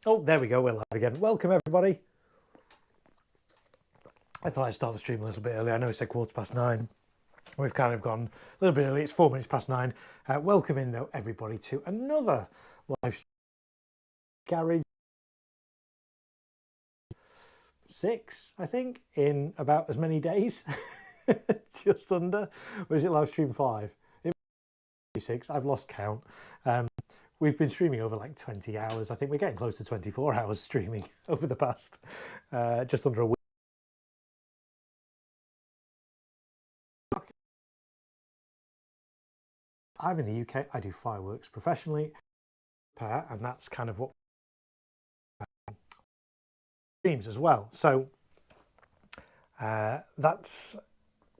Oh, there we go. We're live again. Welcome, everybody. I thought I'd start the stream a little bit early. I know it's 9:15. We've kind of gone a little bit early. It's 9:04. Welcome in, though, everybody, to another live stream. Garage 6, I think, in about as many days. Just under. Or is it live stream 5? It might be 6. I've lost count. We've been streaming over like 20 hours. I think we're getting close to 24 hours streaming over the past just under a week. I'm in the UK. I do fireworks professionally, and that's kind of what streams as well. So that's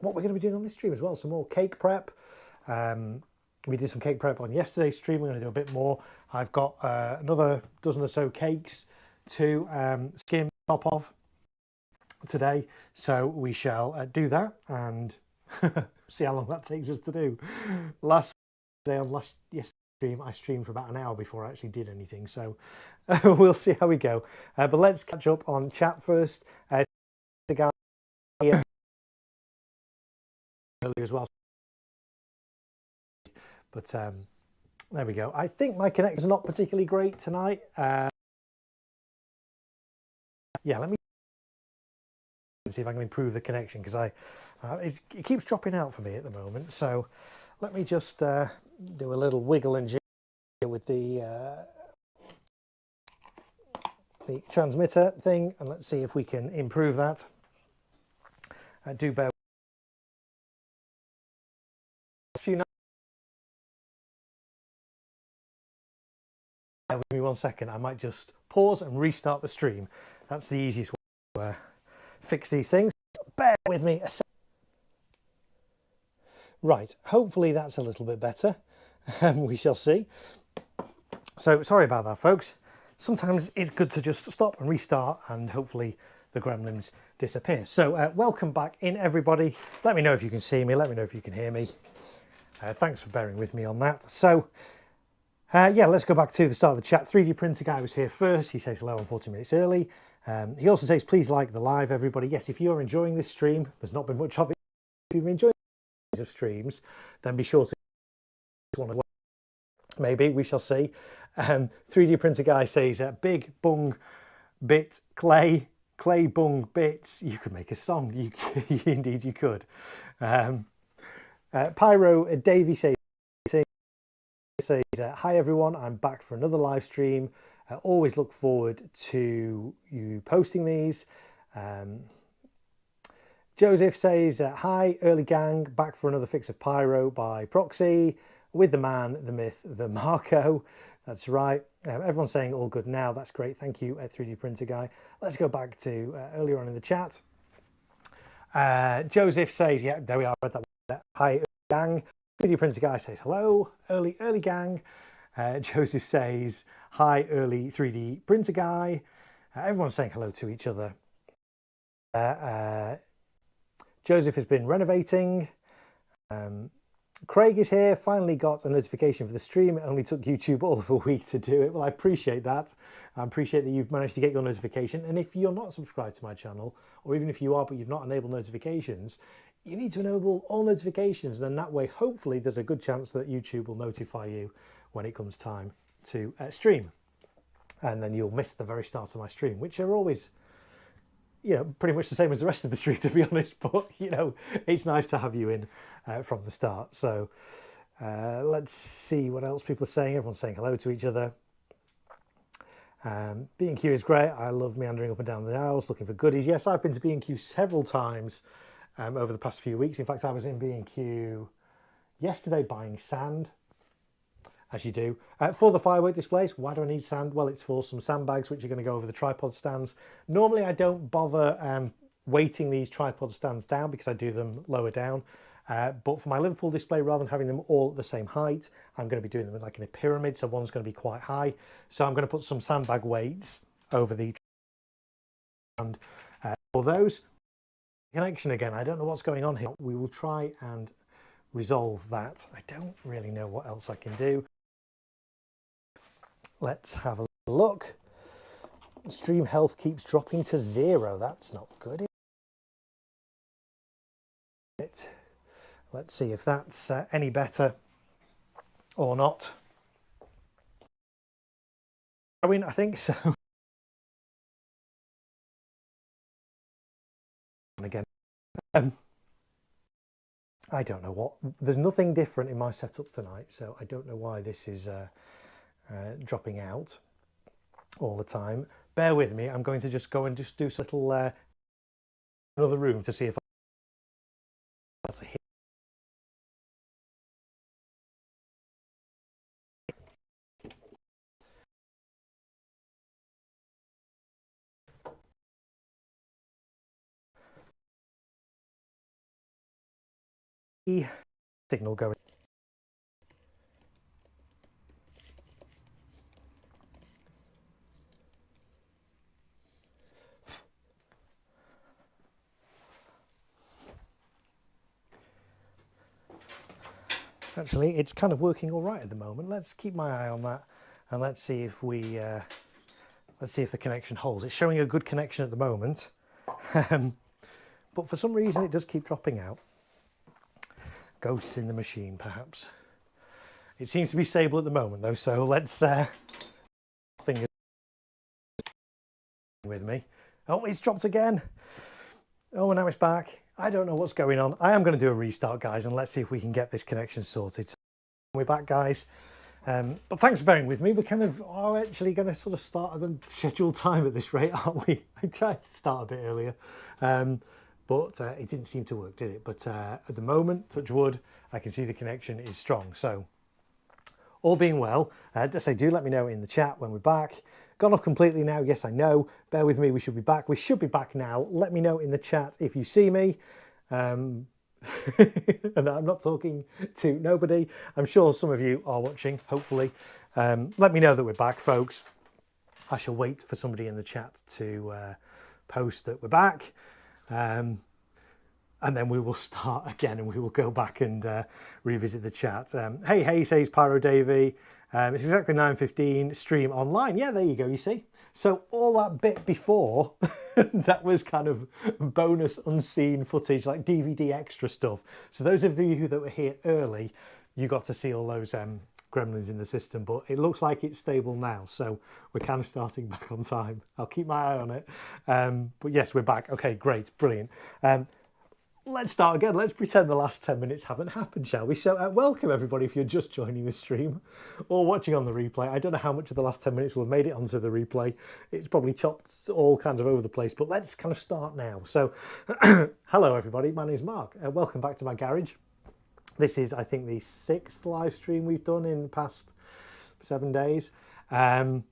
what we're going to be doing on this stream as well. Some more cake prep. We did some cake prep on yesterday's stream. We're going to do a bit more. I've got another dozen or so cakes to skim top of today, so we shall do that and see how long that takes us to do. Yesterday's stream, I streamed for about an hour before I actually did anything, so we'll see how we go. But let's catch up on chat first. The guy here earlier as well, but there we go. I think my connection's not particularly great tonight. Yeah, let me see if I can improve the connection, because it keeps dropping out for me at the moment. So let me just do a little wiggle and jiggle with the transmitter thing, and let's see if we can improve that. Do bear with me 1 second. I might just pause and restart the stream. That's the easiest way to fix these things. Bear with me a second. Right, hopefully that's a little bit better. We shall see. So sorry about that, folks. Sometimes it's good to just stop and restart, and hopefully the gremlins disappear. So welcome back in, everybody. Let me know if you can see me. Let me know if you can hear me. Thanks for bearing with me on that. So yeah, let's go back to the start of the chat. 3D printer guy was here first. He says hello, I'm 40 minutes early. He also says, please like the live, everybody. Yes, if you're enjoying this stream, there's not been much of it. If you've been enjoying of streams, then be sure to maybe we shall see. 3D printer guy says big bung bit clay bung bits. You could make a song. You indeed you could. Pyro Davey says hi everyone, I'm back for another live stream. Always look forward to you posting these. Joseph says, hi, early gang, back for another fix of Pyro by proxy with the man, the myth, the Marko. That's right. Everyone's saying all good now. That's great. Thank you, 3D printer guy. Let's go back to earlier on in the chat. Joseph says, yeah, there we are. Read that. Hi, early gang. 3D printer guy says hello, early gang. Joseph says, hi, early 3D printer guy. Everyone's saying hello to each other. Joseph has been renovating. Craig is here, finally got a notification for the stream. It only took YouTube all of a week to do it. Well, I appreciate that. I appreciate that you've managed to get your notification. And if you're not subscribed to my channel, or even if you are but you've not enabled notifications, you need to enable all notifications. Then that way, hopefully, there's a good chance that YouTube will notify you when it comes time to stream. And then you'll miss the very start of my stream, which are always, you know, pretty much the same as the rest of the stream, to be honest. But, you know, it's nice to have you in from the start. So let's see what else people are saying. Everyone's saying hello to each other. B&Q is great. I love meandering up and down the aisles looking for goodies. Yes, I've been to B&Q several times over the past few weeks. In fact, I was in B&Q yesterday buying sand, as you do. For the firework displays, why do I need sand? Well, it's for some sandbags, which are going to go over the tripod stands. Normally, I don't bother weighting these tripod stands down because I do them lower down. But for my Liverpool display, rather than having them all at the same height, I'm going to be doing them like in a pyramid. So one's going to be quite high. So I'm going to put some sandbag weights over the and for those. Connection again. I don't know what's going on here. We will try and resolve that. I don't really know what else I can do. Let's have a look. Stream health keeps dropping to 0. That's not good, is it? Let's see if that's any better or not. I mean, I think so. And again, I don't know what. There's nothing different in my setup tonight, so I don't know why this is dropping out all the time. Bear with me. I'm going to just go and just do a little another room to see if I can hear. Signal going. Actually, it's kind of working all right at the moment. Let's keep my eye on that, and let's see if we let's see if the connection holds. It's showing a good connection at the moment, but for some reason it does keep dropping out. Ghosts in the machine, perhaps. It seems to be stable at the moment, though. So let's fingers with me. Oh, it's dropped again. Oh, now it's back. I don't know what's going on. I am going to do a restart, guys, and let's see if we can get this connection sorted. So we're back, guys. But thanks for bearing with me. We kind of are actually going to sort of start at the scheduled time at this rate, aren't we? I tried to start a bit earlier, but it didn't seem to work, did it? But at the moment, touch wood, I can see the connection is strong. So all being well, just say do let me know in the chat when we're back. Gone off completely now. Yes, I know. Bear with me. We should be back. We should be back now. Let me know in the chat if you see me. And I'm not talking to nobody. I'm sure some of you are watching, hopefully. Let me know that we're back, folks. I shall wait for somebody in the chat to post that we're back. And then we will start again and we will go back and revisit the chat. Hey, says Pyro Davey. It's exactly 9:15, stream online. Yeah, there you go, you see. So all that bit before, that was kind of bonus unseen footage, like DVD extra stuff. So those of you that were here early, you got to see all those gremlins in the system, but it looks like it's stable now. So we're kind of starting back on time. I'll keep my eye on it. But yes, we're back. Okay, great, brilliant. Let's start again. Let's pretend the last 10 minutes haven't happened, shall we? So welcome everybody if you're just joining the stream or watching on the replay. I don't know how much of the last 10 minutes will have made it onto the replay. It's probably chopped all kind of over the place, but let's kind of start now. So hello everybody, my name's Mark. Welcome back to my garage. This is, I think, the 6th live stream we've done in the past 7 days. I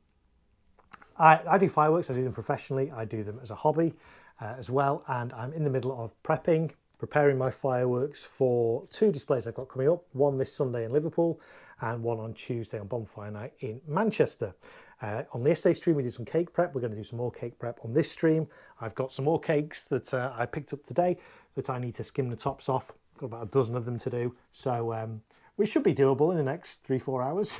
do fireworks. I do them professionally. I do them as a hobby as well. And I'm in the middle of preparing my fireworks for 2 displays I've got coming up. One this Sunday in Liverpool and one on Tuesday on Bonfire Night in Manchester. On the yesterday's stream we did some cake prep. We're going to do some more cake prep on this stream. I've got some more cakes that I picked up today that I need to skim the tops off. Got about a dozen of them to do. So we should be doable in the next 3-4 hours.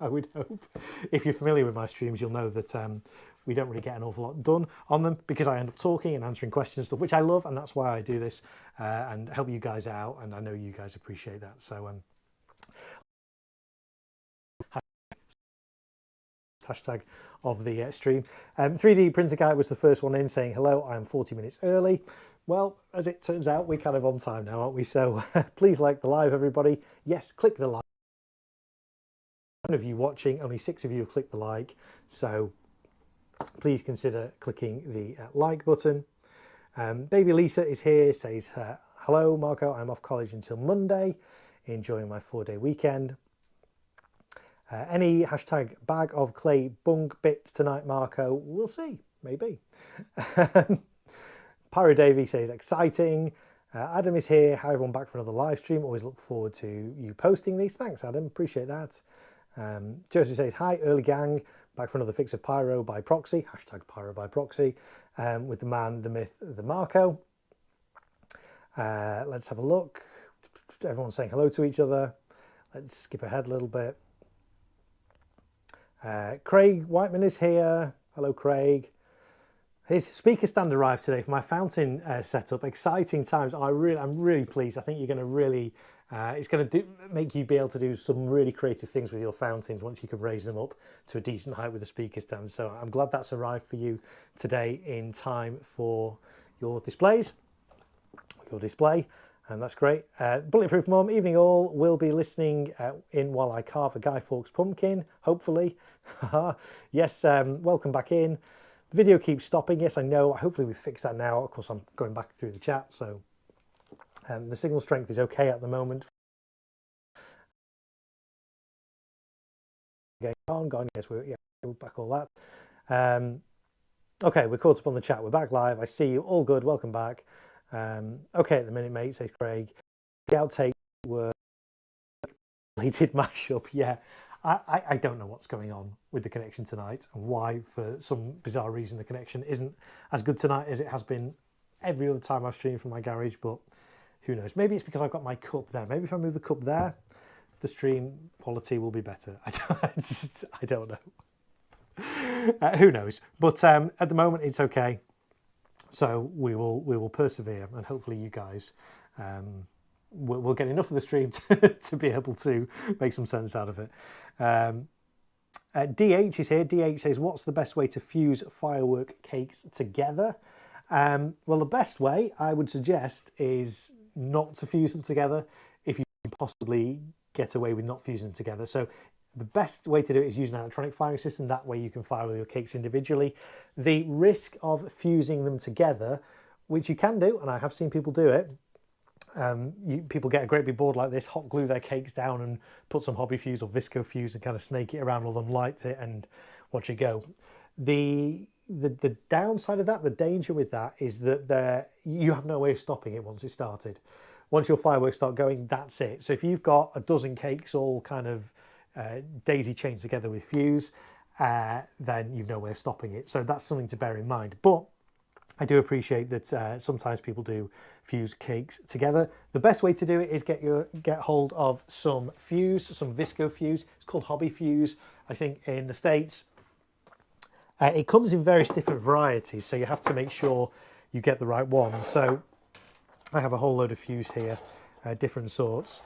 I would hope. If you're familiar with my streams, you'll know that we don't really get an awful lot done on them because I end up talking and answering questions and stuff, which I love, and that's why I do this and help you guys out, and I know you guys appreciate that. So hashtag of the stream. 3D printer guy was the first one in saying hello, I'm 40 minutes early. Well, as it turns out, we're kind of on time now, aren't we? So please like the live, everybody. Yes, click the like. One of you watching, only 6 of you have clicked the like, so please consider clicking the like button. Baby Lisa is here, says hello Marco, I'm off college until Monday, enjoying my 4-day weekend. Any hashtag bag of clay bung bit tonight, Marco? We'll see, maybe. Pyro Davey says exciting. Adam is here. Hi everyone, back for another live stream. Always look forward to you posting these. Thanks Adam, appreciate that. Joseph says hi, early gang, back for another fix of Pyro by proxy. Hashtag Pyro by proxy. With the man, the myth, the Marco. Let's have a look. Everyone's saying hello to each other. Let's skip ahead a little bit. Craig Whiteman is here. Hello, Craig. His speaker stand arrived today for my fountain setup. Exciting times. I'm really pleased. I think you're going to really, it's going to make you be able to do some really creative things with your fountains once you can raise them up to a decent height with a speaker stand. So I'm glad that's arrived for you today in time for your displays, your display. And that's great. Bulletproof Mum, evening all. We'll be listening in while I carve a Guy Fawkes pumpkin, hopefully. Yes, welcome back in. The video keeps stopping. Yes, I know. Hopefully we've fixed that now. Of course, I'm going back through the chat, so the signal strength is okay at the moment. Gone. Yes, we're back all that. Okay, we're caught up on the chat. We're back live. I see you. All good. Welcome back. Okay at the minute, mate, says Craig. The outtakes were completed mashup. Yeah, I don't know what's going on with the connection tonight and why, for some bizarre reason, the connection isn't as good tonight as it has been every other time I've streamed from my garage, but who knows? Maybe it's because I've got my cup there. Maybe if I move the cup there, the stream quality will be better. I don't know. Who knows? But at the moment, it's okay. So we will persevere, and hopefully you guys we'll get enough of the stream to be able to make some sense out of it. DH is here. DH says, what's the best way to fuse firework cakes together? Well, the best way I would suggest is not to fuse them together if you can possibly get away with not fusing them together. So the best way to do it is use an electronic firing system. That way you can fire all your cakes individually. The risk of fusing them together, which you can do, and I have seen people do it, people get a great big board like this, hot glue their cakes down and put some hobby fuse or visco fuse and kind of snake it around all them, light it and watch it go. The downside of that, the danger with that, is that you have no way of stopping it once it's started. Once your fireworks start going, that's it. So if you've got a dozen cakes all kind of daisy chained together with fuse, then you've no way of stopping it. So that's something to bear in mind. But I do appreciate that sometimes people do fuse cakes together. The best way to do it is get hold of some fuse, some visco fuse. It's called hobby fuse, I think, in the States. It comes in various different varieties, so you have to make sure you get the right one. So I have a whole load of fuse here, different sorts.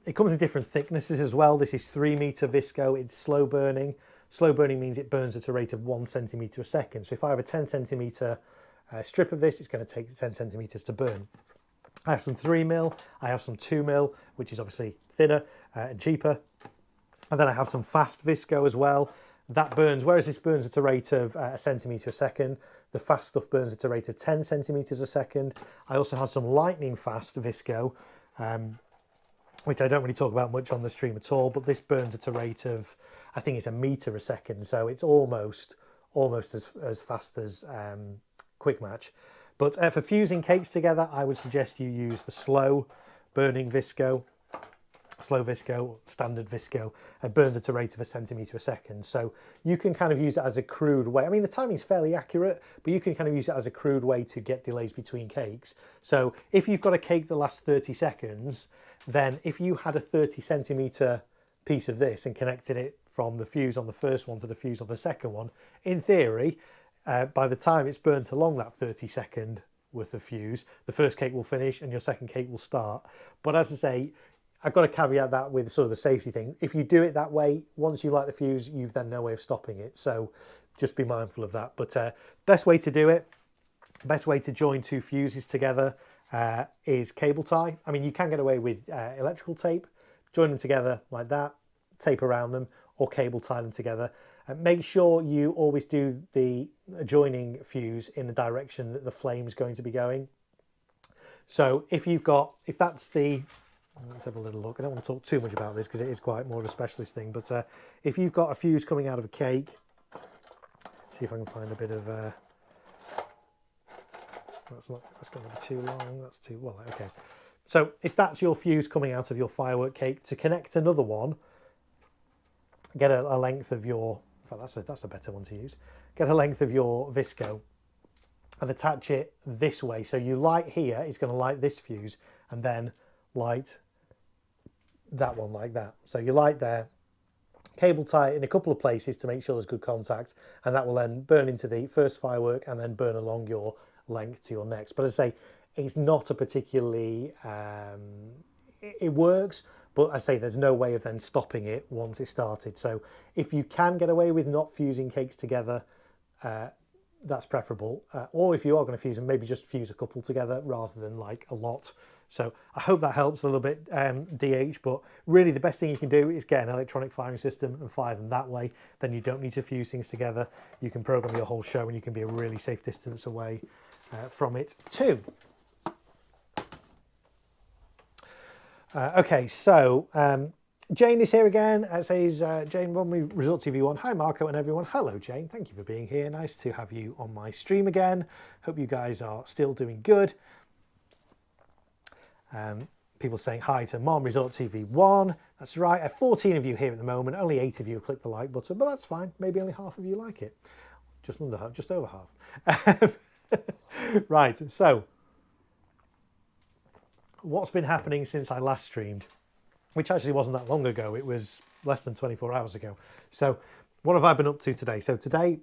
It comes in different thicknesses as well. This is 3 meter visco. It's slow burning. Slow burning means it burns at a rate of 1 centimeter a second. So if I have a 10 centimeter strip of this, it's going to take 10 centimeters to burn. I have some 3 mil. I have some 2 mil, which is obviously thinner and cheaper. And then I have some fast visco as well. That burns, whereas this burns at a rate of a centimeter a second, the fast stuff burns at a rate of 10 centimeters a second. I also have some lightning fast visco, which I don't really talk about much on the stream at all, but this burns at a rate of, I think it's a meter a second, so it's almost as fast as Quick Match. But for fusing cakes together, I would suggest you use the slow burning visco, standard visco. It burns at a rate of a centimeter a second, so you can kind of use it as a crude way. I mean, the timing's fairly accurate, but you can kind of use it as a crude way to get delays between cakes. So if you've got a cake that lasts 30 seconds, then if you had a 30 centimeter piece of this and connected it from the fuse on the first one to the fuse on the second one, in theory, by the time it's burnt along that 30-second worth of fuse, the first cake will finish and your second cake will start. But as I say, I've got to caveat that with sort of the safety thing. If you do it that way, once you light the fuse, you've then no way of stopping it. So just be mindful of that. But best way to do it, best way to join 2 fuses together is cable tie. I mean, you can get away with electrical tape. Join them together like that, tape around them, or cable tie them together. Make sure you always do the adjoining fuse in the direction that the flame is going to be going. So if that's the, let's have a little look. I don't want to talk too much about this because it is quite more of a specialist thing, but if you've got a fuse coming out of a cake, see if I can find a bit of, that's going to be too long, that's too, well, okay. So if that's your fuse coming out of your firework cake, to connect another one, get a length of your, in fact, that's a better one to use. Get a length of your visco and attach it this way. So you light here, it's going to light this fuse, and then light that one like that. So you light there, cable tie it in a couple of places to make sure there's good contact, and that will then burn into the first firework and then burn along your length to your next. But as I say, it's not a particularly, it works, but I say there's no way of then stopping it once it's started. So if you can get away with not fusing cakes together, that's preferable. Or if you are going to fuse them, maybe just fuse a couple together rather than like a lot. So I hope that helps a little bit, DH, but really the best thing you can do is get an electronic firing system and fire them that way. Then you don't need to fuse things together. You can program your whole show and you can be a really safe distance away from it too. Okay, so Jane is here again. It says, Jane, when we Result TV1. Hi, Marco and everyone. Hello, Jane. Thank you for being here. Nice to have you on my stream again. Hope you guys are still doing good. People saying hi to Mom Resort TV1. That's right. I have 14 of you here at the moment. Only 8 of you click the like button, but that's fine. Maybe only half of you like it. Just under half, just over half. Right. So, what's been happening since I last streamed? Which actually wasn't that long ago. It was less than 24 hours ago. So, what have I been up to today? So today,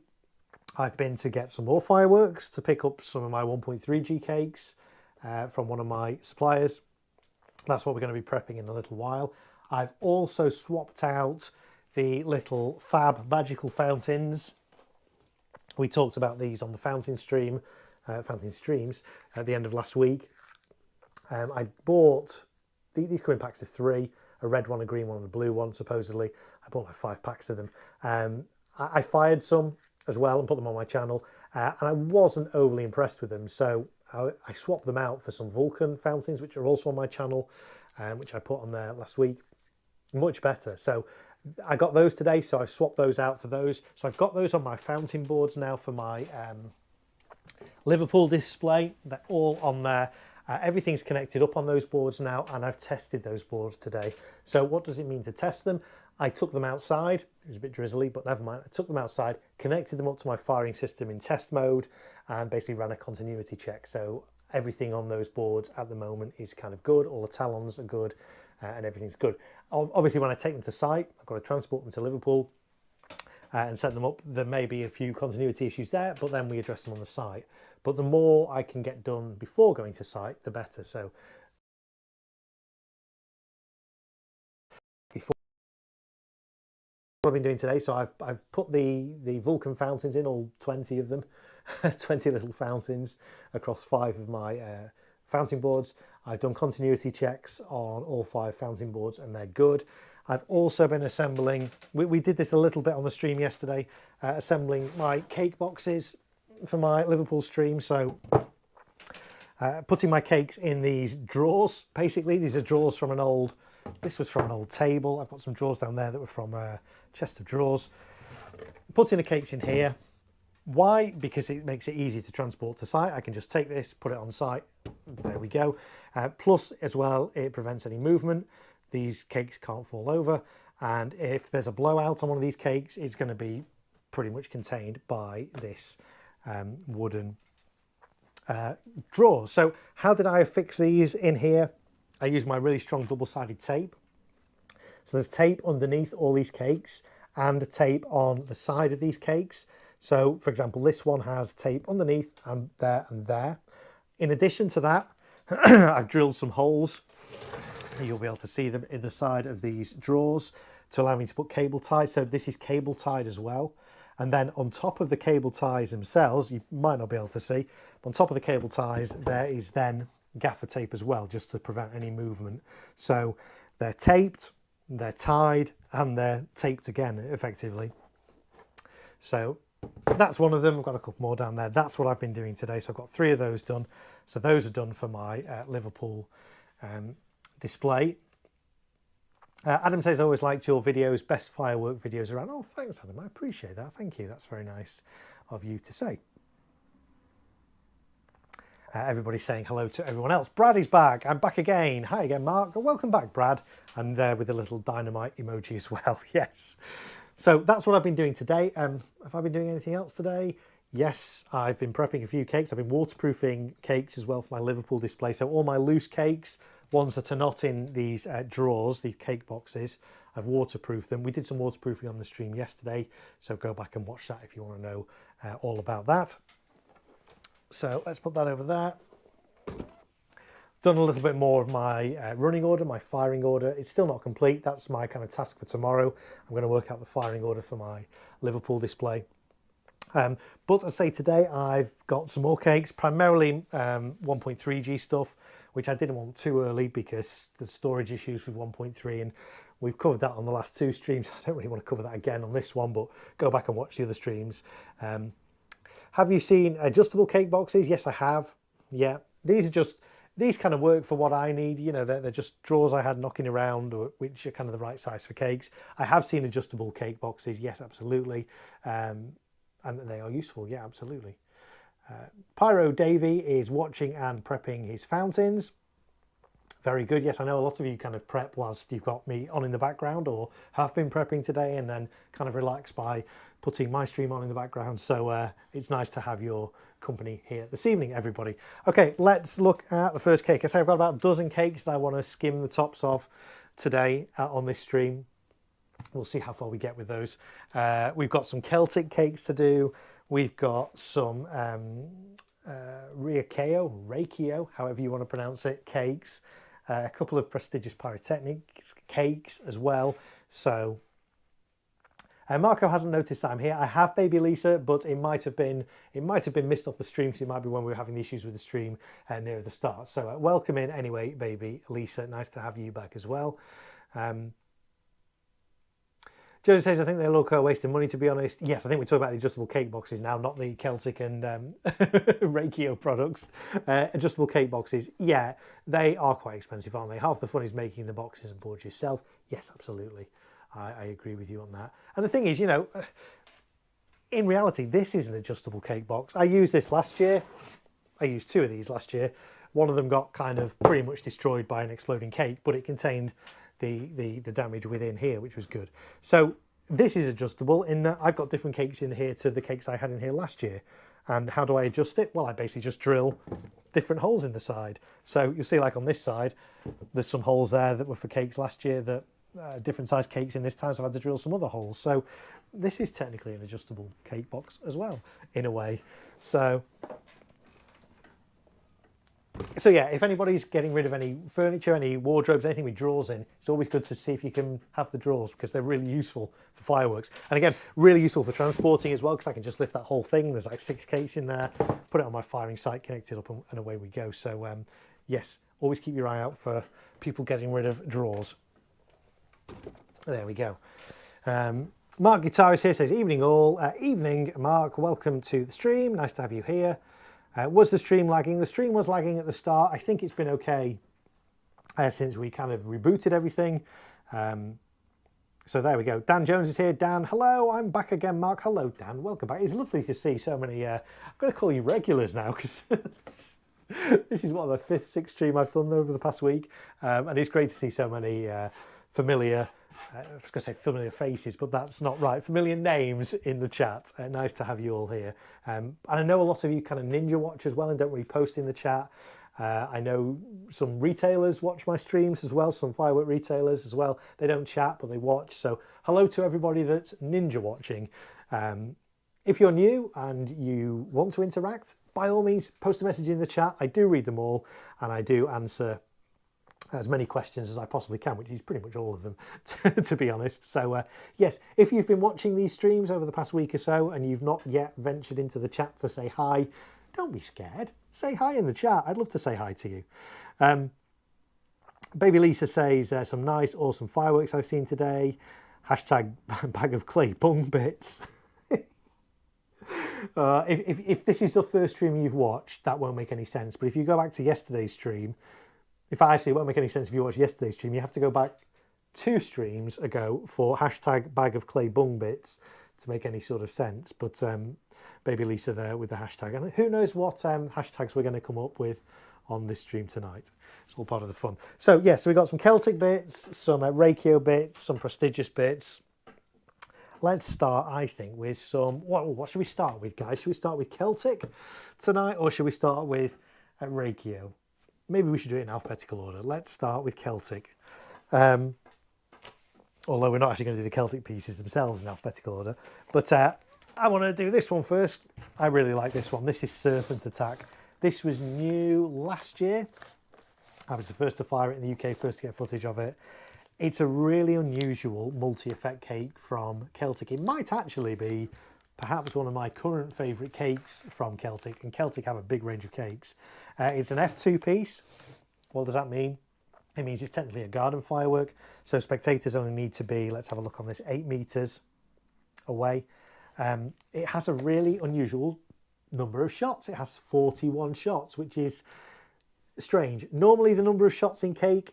I've been to get some more fireworks to pick up some of my 1.3G cakes from one of my suppliers. That's what we're going to be prepping in a little while. I've also swapped out the little fab magical fountains. We talked about these on the fountain streams at the end of last week. I bought, these come in packs of 3, a red one, a green one, and a blue one, supposedly. I bought like 5 packs of them. I fired some as well and put them on my channel, and I wasn't overly impressed with them. So I swapped them out for some Vulcan fountains, which are also on my channel, which I put on there last week. Much better. So I got those today, so I've swapped those out for those. So I've got those on my fountain boards now for my Liverpool display. They're all on there. Everything's connected up on those boards now, and I've tested those boards today. So what does it mean to test them? I took them outside. It was a bit drizzly, but never mind. I took them outside, connected them up to my firing system in test mode, and basically ran a continuity check. So everything on those boards at the moment is kind of good. All the talons are good, and everything's good. Obviously, when I take them to site, I've got to transport them to Liverpool and set them up. There may be a few continuity issues there, but then we address them on the site. But the more I can get done before going to site, the better. So before what I've been doing today, so I've put the Vulcan fountains in, all 20 of them, 20 little fountains across 5 of my fountain boards. I've done continuity checks on all 5 fountain boards, and they're good. I've also been assembling, we did this a little bit on the stream yesterday, assembling my cake boxes for my Liverpool stream. So putting my cakes in these drawers. Basically, these are drawers from an old, this was from an old table. I've got some drawers down there that were from a chest of drawers. Putting the cakes in here. Why? Because it makes it easy to transport to site. I can just take this, put it on site. There we go. Plus, as well, it prevents any movement. These cakes can't fall over. And if there's a blowout on one of these cakes, it's going to be pretty much contained by this wooden drawers. So how did I fix these in here? I used my really strong double-sided tape. So there's tape underneath all these cakes and tape on the side of these cakes. So for example, this one has tape underneath and there and there. In addition to that, I've drilled some holes. You'll be able to see them in the side of these drawers to allow me to put cable ties. So this is cable tied as well. And then on top of the cable ties themselves, you might not be able to see, but on top of the cable ties, there is then gaffer tape as well, just to prevent any movement. So they're taped, they're tied, and they're taped again, effectively. So that's one of them. I've got a couple more down there. That's what I've been doing today. So I've got 3 of those done. So those are done for my Liverpool display. Adam says, I always liked your videos, best firework videos around. Oh, thanks, Adam. I appreciate that. Thank you. That's very nice of you to say. Everybody's saying hello to everyone else. Brad is back. I'm back again. Hi again, Mark. Welcome back, Brad. And there with a little dynamite emoji as well. Yes. So that's what I've been doing today. Have I been doing anything else today? Yes, I've been prepping a few cakes. I've been waterproofing cakes as well for my Liverpool display. So all my loose cakes, ones that are not in these drawers, these cake boxes, I've waterproofed them. We did some waterproofing on the stream yesterday, so go back and watch that if you want to know all about that. So let's put that over there. Done a little bit more of my running order, my firing order. It's still not complete. That's my kind of task for tomorrow. I'm going to work out the firing order for my Liverpool display. But I say today I've got some more cakes, primarily 1.3G stuff, which I didn't want too early because there's storage issues with 1.3, and we've covered that on the last two streams. I don't really want to cover that again on this one, but go back and watch the other streams. Have you seen adjustable cake boxes? Yes, I have. Yeah, these kind of work for what I need. You know, they're just drawers I had knocking around, which are kind of the right size for cakes. I have seen adjustable cake boxes. Yes, absolutely. And they are useful. Yeah, absolutely. Pyro Davy is watching and prepping his fountains. Very good. Yes, I know a lot of you kind of prep whilst you've got me on in the background, or have been prepping today and then kind of relax by putting my stream on in the background. So it's nice to have your company here this evening, everybody. Okay, let's look at the first cake. I say I've got about a dozen cakes that I want to skim the tops of today on this stream. We'll see how far we get with those. We've got some Celtic cakes to do. We've got some Reikio, however you want to pronounce it, cakes. A couple of prestigious pyrotechnics cakes as well. So Marco hasn't noticed that I'm here. I have Baby Lisa, but it might have been missed off the stream, because it might be when we were having the issues with the stream near the start. So welcome in anyway, Baby Lisa. Nice to have you back as well. Joe says, I think they look a waste of money, to be honest. Yes, I think we're talking about the adjustable cake boxes now, not the Celtic and Reikio products. Adjustable cake boxes, yeah, they are quite expensive, aren't they? Half the fun is making the boxes and boards yourself. Yes, absolutely. I agree with you on that. And the thing is, you know, in reality, this is an adjustable cake box. I used this last year. I used two of these last year. One of them got kind of pretty much destroyed by an exploding cake, but it contained the damage within here, which was good. So this is adjustable in that I've got different cakes in here to the cakes I had in here last year. And how do I adjust it? Well, I basically just drill different holes in the side. So you'll see, like on this side, there's some holes there that were for cakes last year that different size cakes in this time, so I've had to drill some other holes. So this is technically an adjustable cake box as well, in a way. So yeah, if anybody's getting rid of any furniture, any wardrobes, anything with drawers in, it's always good to see if you can have the drawers, because they're really useful for fireworks. And again, really useful for transporting as well, because I can just lift that whole thing. There's like 6 cakes in there, put it on my firing site, connect it up, and away we go. So yes, always keep your eye out for people getting rid of drawers. There we go. Mark Guitarist here says, evening all. Evening, Mark. Welcome to the stream. Nice to have you here. Was the stream lagging? The stream was lagging at the start. I think it's been okay since we kind of rebooted everything. So there we go. Dan Jones is here. Dan, hello. I'm back again, Mark. Hello, Dan. Welcome back. It's lovely to see so many... I'm going to call you regulars now, because this is what, the 5th, 6th stream I've done over the past week. And it's great to see so many familiar... I was going to say familiar faces, but that's not right. Familiar names in the chat. Nice to have you all here. And I know a lot of you kind of ninja watch as well and don't really post in the chat. I know some retailers watch my streams as well, some firework retailers as well. They don't chat, but they watch. So hello to everybody that's ninja watching. If you're new and you want to interact, by all means, post a message in the chat. I do read them all, and I do answer as many questions as I possibly can, which is pretty much all of them, to be honest. So yes, if you've been watching these streams over the past week or so and you've not yet ventured into the chat to say hi, don't be scared. Say hi in the chat. I'd love to say hi to you. Baby Lisa says, some nice, awesome fireworks I've seen today. Hashtag bag of clay bung bits. If this is the first stream you've watched, that won't make any sense. But if you go back to yesterday's stream, it won't make any sense if you watch yesterday's stream. You have to go back 2 streams ago for hashtag bag of clay bung bits to make any sort of sense. But Baby Lisa there with the hashtag. And who knows what hashtags we're going to come up with on this stream tonight. It's all part of the fun. So, yeah, so we've got some Celtic bits, some Reikio bits, some prestigious bits. Let's start, I think, with some... What should we start with, guys? Should we start with Celtic tonight, or should we start with Reikio? Maybe we should do it in alphabetical order. Let's start with Celtic. although we're not actually going to do the Celtic pieces themselves in alphabetical order. But I want to do this one first. I really like this one. This is Serpent Attack. This was new last year. I was the first to fire it in the UK, first to get footage of it. It's a really unusual multi-effect cake from Celtic. It might actually be perhaps one of my current favourite cakes from Celtic, and Celtic have a big range of cakes. It's an F2 piece. What does that mean? It means it's technically a garden firework, so spectators only need to be, let's have a look on this, 8 metres away. It has a really unusual number of shots. It has 41 shots, which is strange. Normally the number of shots in cakes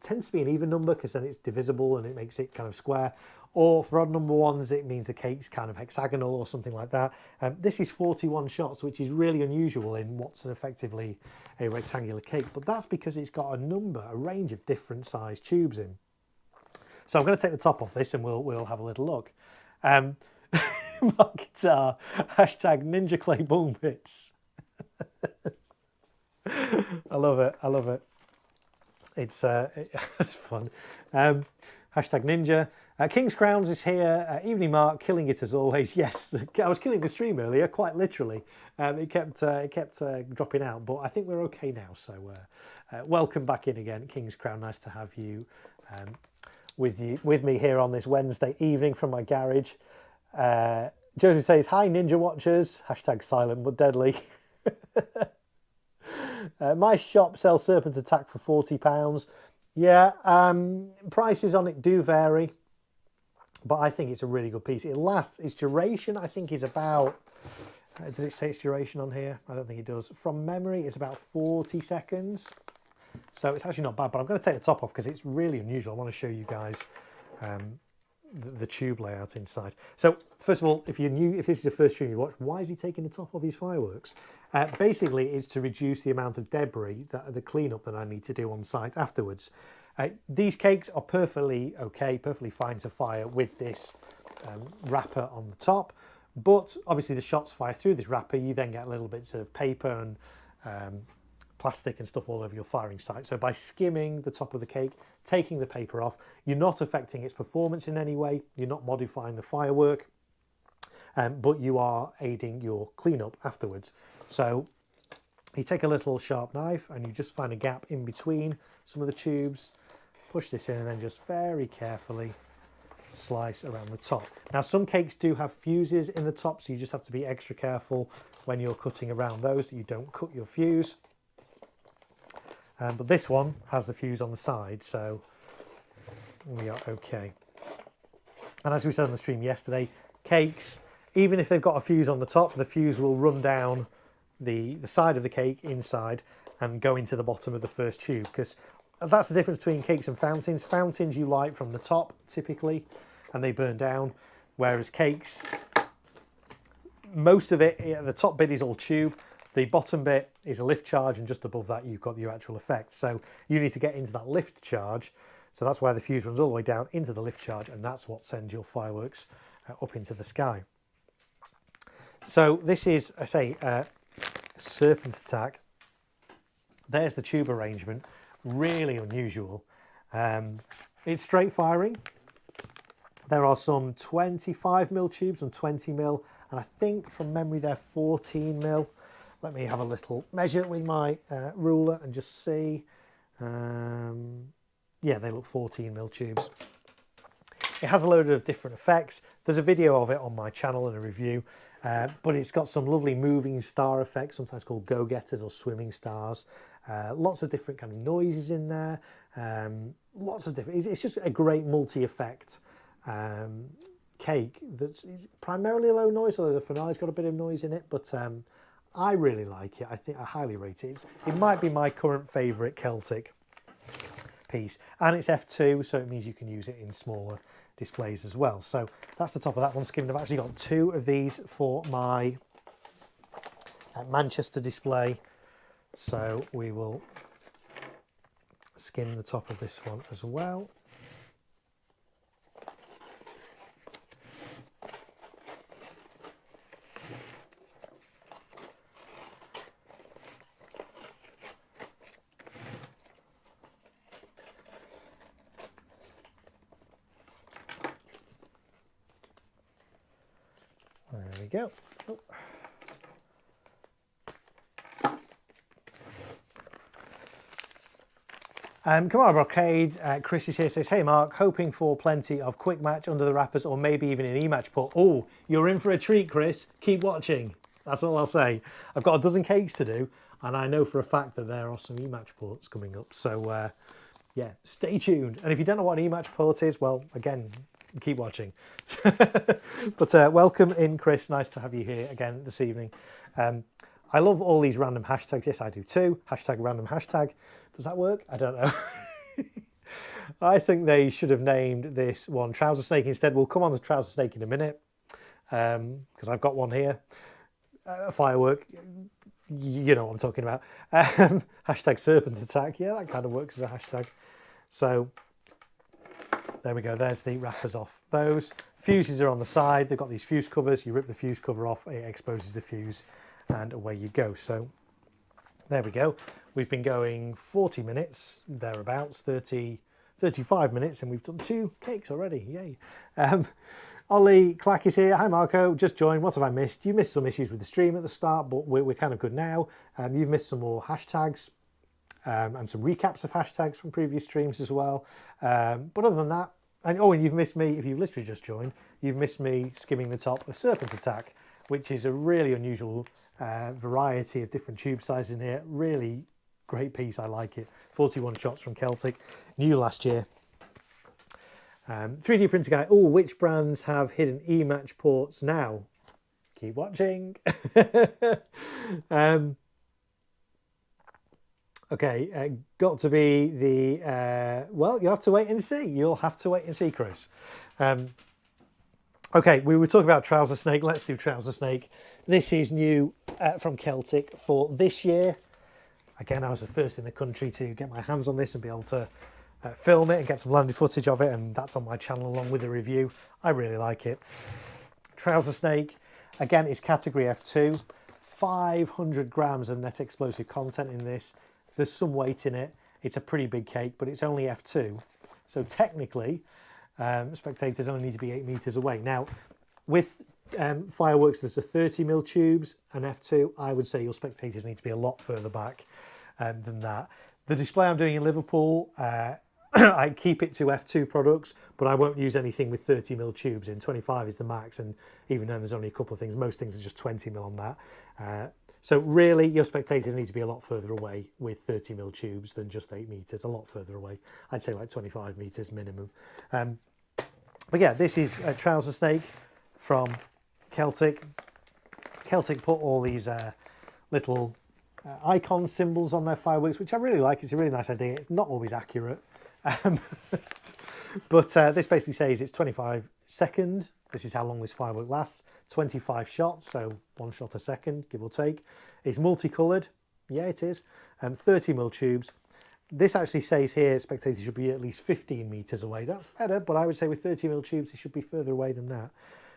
tends to be an even number, because then it's divisible and it makes it kind of square. Or for odd number ones, it means the cake's kind of hexagonal or something like that. This is 41 shots, which is really unusual in what's effectively a rectangular cake. But that's because it's got a range of different size tubes in. So I'm going to take the top off this and we'll have a little look. My guitar, hashtag Ninja Clay Bung Bits. I love it. I love it. It's fun. Hashtag Ninja. King's Crowns is here. Evening Mark, killing it as always. Yes, I was killing the stream earlier, quite literally. It kept dropping out, but I think we're okay now. So welcome back in again, King's Crown. Nice to have you with me here on this Wednesday evening from my garage. Joseph says, hi Ninja Watchers. Hashtag silent but deadly. My shop sells Serpent Attack for £40. Yeah, prices on it do vary, but I think it's a really good piece. It lasts, its duration I think is about, does it say its duration on here? I don't think it does. From memory, it's about 40 seconds. So it's actually not bad, but I'm going to take the top off because it's really unusual. I want to show you guys the tube layout inside. So first of all, if this is the first stream you watch, why is he taking the top off his fireworks? Basically, it's to reduce the amount of debris, the cleanup that I need to do on site afterwards. These cakes are perfectly okay, perfectly fine to fire with this wrapper on the top, but obviously the shots fire through this wrapper. You then get little bits of paper and plastic and stuff all over your firing site. So by skimming the top of the cake, taking the paper off, you're not affecting its performance in any way. You're not modifying the firework, but you are aiding your cleanup afterwards. So you take a little sharp knife and you just find a gap in between some of the tubes, push this in, and then just very carefully slice around the top. Now some cakes do have fuses in the top, so you just have to be extra careful when you're cutting around those that you don't cut your fuse. But this one has the fuse on the side, so we are okay. And as we said on the stream yesterday, cakes, even if they've got a fuse on the top, the fuse will run down the side of the cake inside and go into the bottom of the first tube, because that's the difference between cakes and fountains. Fountains you light from the top typically and they burn down, whereas cakes, most of it, the top bit is all tube, the bottom bit is a lift charge, and just above that you've got your actual effect. So you need to get into that lift charge, so that's why the fuse runs all the way down into the lift charge, and that's what sends your fireworks up into the sky. So this is, I say, Serpent Attack. There's the tube arrangement, really unusual. It's straight firing. There are some 25mm tubes and 20mm, and I think from memory they're 14mm. Let me have a little measure with my ruler and just see. Yeah, they look 14mm tubes. It has a load of different effects. There's a video of it on my channel and a review, but it's got some lovely moving star effects, sometimes called go-getters or swimming stars. Lots of different kind of noises in there. Lots of different, it's just a great multi-effect cake that's primarily low noise, although the finale's got a bit of noise in it, but I really like it. I think I highly rate it. It might be my current favourite Celtic piece, and it's F2, so it means you can use it in smaller displays as well. So that's the top of that one skimmed. I've actually got 2 of these for my Manchester display, so we will skim the top of this one as well. you go. Oh. Come on, Brocade. Chris is here, says, hey Mark, hoping for plenty of quick match under the wrappers or maybe even an e-match port. Oh, you're in for a treat, Chris. Keep watching. That's all I'll say. I've got a dozen cakes to do, and I know for a fact that there are some e-match ports coming up. So, yeah, stay tuned. And if you don't know what an e-match port is, well, again, keep watching. But welcome in, Chris. Nice to have you here again this evening. I love all these random hashtags. Yes, I do too. Hashtag random hashtag. Does that work? I don't know. I think they should have named this one Trouser Snake instead. We'll come on to Trouser Snake in a minute because I've got one here. Firework. You know what I'm talking about. Hashtag Serpent Attack. Yeah, that kind of works as a hashtag. So there we go. There's the wrappers off those. Fuses are on the side. They've got these fuse covers. You rip the fuse cover off, it exposes the fuse, and away you go. So there we go. We've been going 40 minutes, thereabouts, 35 minutes, and we've done 2 cakes already. Yay. Ollie Clack is here. Hi, Marco. Just joined. What have I missed? You missed some issues with the stream at the start, but we're kind of good now. You've missed some more hashtags and some recaps of hashtags from previous streams as well. But other than that, and you've missed me, if you've literally just joined, you've missed me skimming the top of Serpent Attack, which is a really unusual variety of different tube sizes in here. Really great piece. I like it. 41 shots from Celtic, new last year. 3D printer guy. Oh, which brands have hidden e-match ports now? Keep watching. Okay, got to be the well, you have to wait and see. You'll have to wait and see, Chris. Okay, we were talking about Trouser Snake. Let's do Trouser Snake. This is new from Celtic for this year. Again, I was the first in the country to get my hands on this and be able to film it and get some landed footage of it, and that's on my channel along with a review. I really like it. Trouser Snake, again, is category F2. 500 grams of net explosive content in this. There's some weight in it. It's a pretty big cake, but it's only F2. So technically, spectators only need to be 8 meters away. Now, with Fireworks, there's a 30mm tubes, and F2, I would say your spectators need to be a lot further back than that. The display I'm doing in Liverpool, I keep it to F2 products, but I won't use anything with 30mm tubes in. 25 is the max, and even then there's only a couple of things. Most things are just 20mm on that. So really, your spectators need to be a lot further away with 30mm tubes than just 8 meters, a lot further away. I'd say like 25 meters minimum. But yeah, this is a Trouser Snake from Celtic. Celtic put all these little icon symbols on their fireworks, which I really like. It's a really nice idea. It's not always accurate. But this basically says it's 25 seconds. This is how long this firework lasts. 25 shots, so 1 shot a second, give or take. It's multicoloured. Yeah, it is. 30mm tubes. This actually says here spectators should be at least 15 meters away. That's better, but I would say with 30mm tubes, it should be further away than that.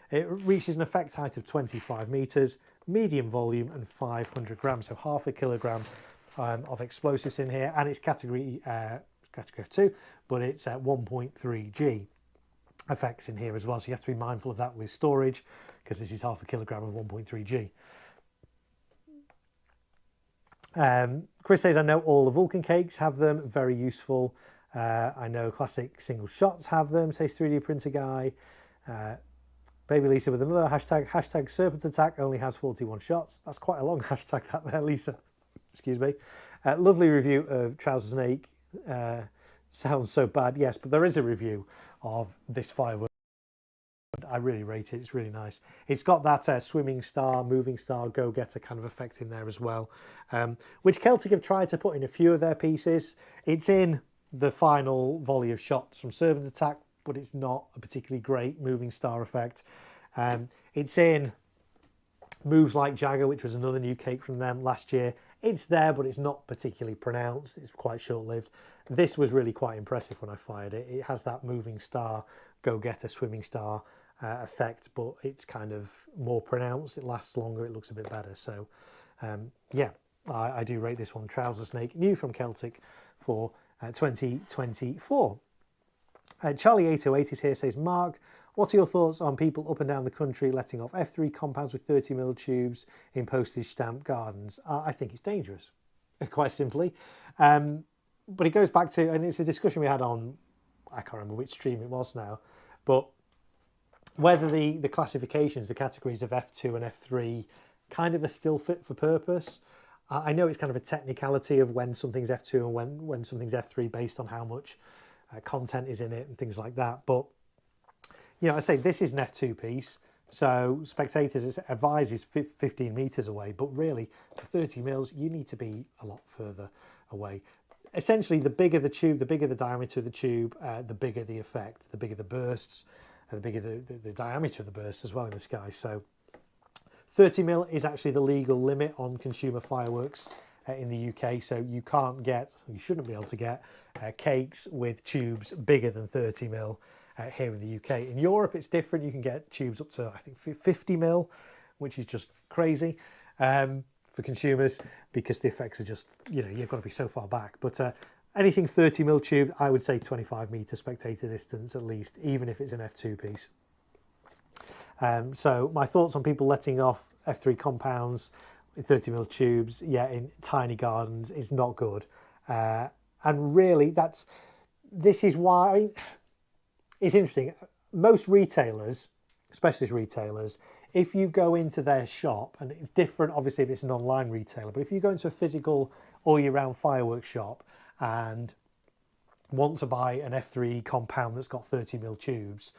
It reaches an effect height of 25 meters, medium volume, and 500 grams, so half a kilogram of explosives in here. And it's category F2, but it's at 1.3 G effects in here as well. So you have to be mindful of that with storage, because this is half a kilogram of 1.3 G. Chris says, I know all the Vulcan cakes have them, very useful. I know classic single shots have them, says 3D printer guy. Baby Lisa with another hashtag, hashtag Serpent Attack only has 41 shots. That's quite a long hashtag that there, Lisa. Excuse me. Lovely review of Trouser Snake. Sounds so bad, yes, but there is a review of this firework. I really rate it. It's really nice. It's got that swimming star, moving star, go-getter kind of effect in there as well, which Celtic have tried to put in a few of their pieces. It's in the final volley of shots from Serpent Attack, but it's not a particularly great moving star effect. It's in Moves Like Jagger, which was another new cake from them last year. It's there, but it's not particularly pronounced. It's quite short-lived. This was really quite impressive when I fired it. It has that moving star, go-getter, swimming star effect, but it's kind of more pronounced. It lasts longer. It looks a bit better. So, yeah, I do rate this one. Trouser Snake, new from Celtic for 2024. Charlie808 is here, says, Mark, What are your thoughts on people up and down the country letting off F3 compounds with 30mm tubes in postage stamp gardens? I think it's dangerous, quite simply. But it goes back to, and it's a discussion we had on, I can't remember which stream it was now, but whether the classifications, the categories of F2 and F3 kind of are still fit for purpose. I know it's kind of a technicality of when something's F2 and when something's F3 based on how much content is in it and things like that. But, you know, I say this is an F2 piece, so spectators advise is 15 meters away, but really for 30 mils, you need to be a lot further away. Essentially, the bigger the tube, the bigger the diameter of the tube, the bigger the effect, the bigger the bursts, the bigger the diameter of the bursts as well in the sky. So 30mm is actually the legal limit on consumer fireworks in the UK. So you can't get, you shouldn't be able to get cakes with tubes bigger than 30mm here in the UK. In Europe, it's different. You can get tubes up to, I think, 50mm, which is just crazy for consumers because the effects are just, you know, you've got to be so far back. But anything 30mm tube, I would say 25-meter spectator distance at least, even if it's an F2 piece. So my thoughts on people letting off F3 compounds with 30mm tubes, yeah, in tiny gardens is not good. And really, this is why it's interesting. Most retailers, specialist retailers, if you go into their shop, and it's different obviously if it's an online retailer, but if you go into a physical all year round fireworks shop and want to buy an F3 compound that's got 30mm tubes,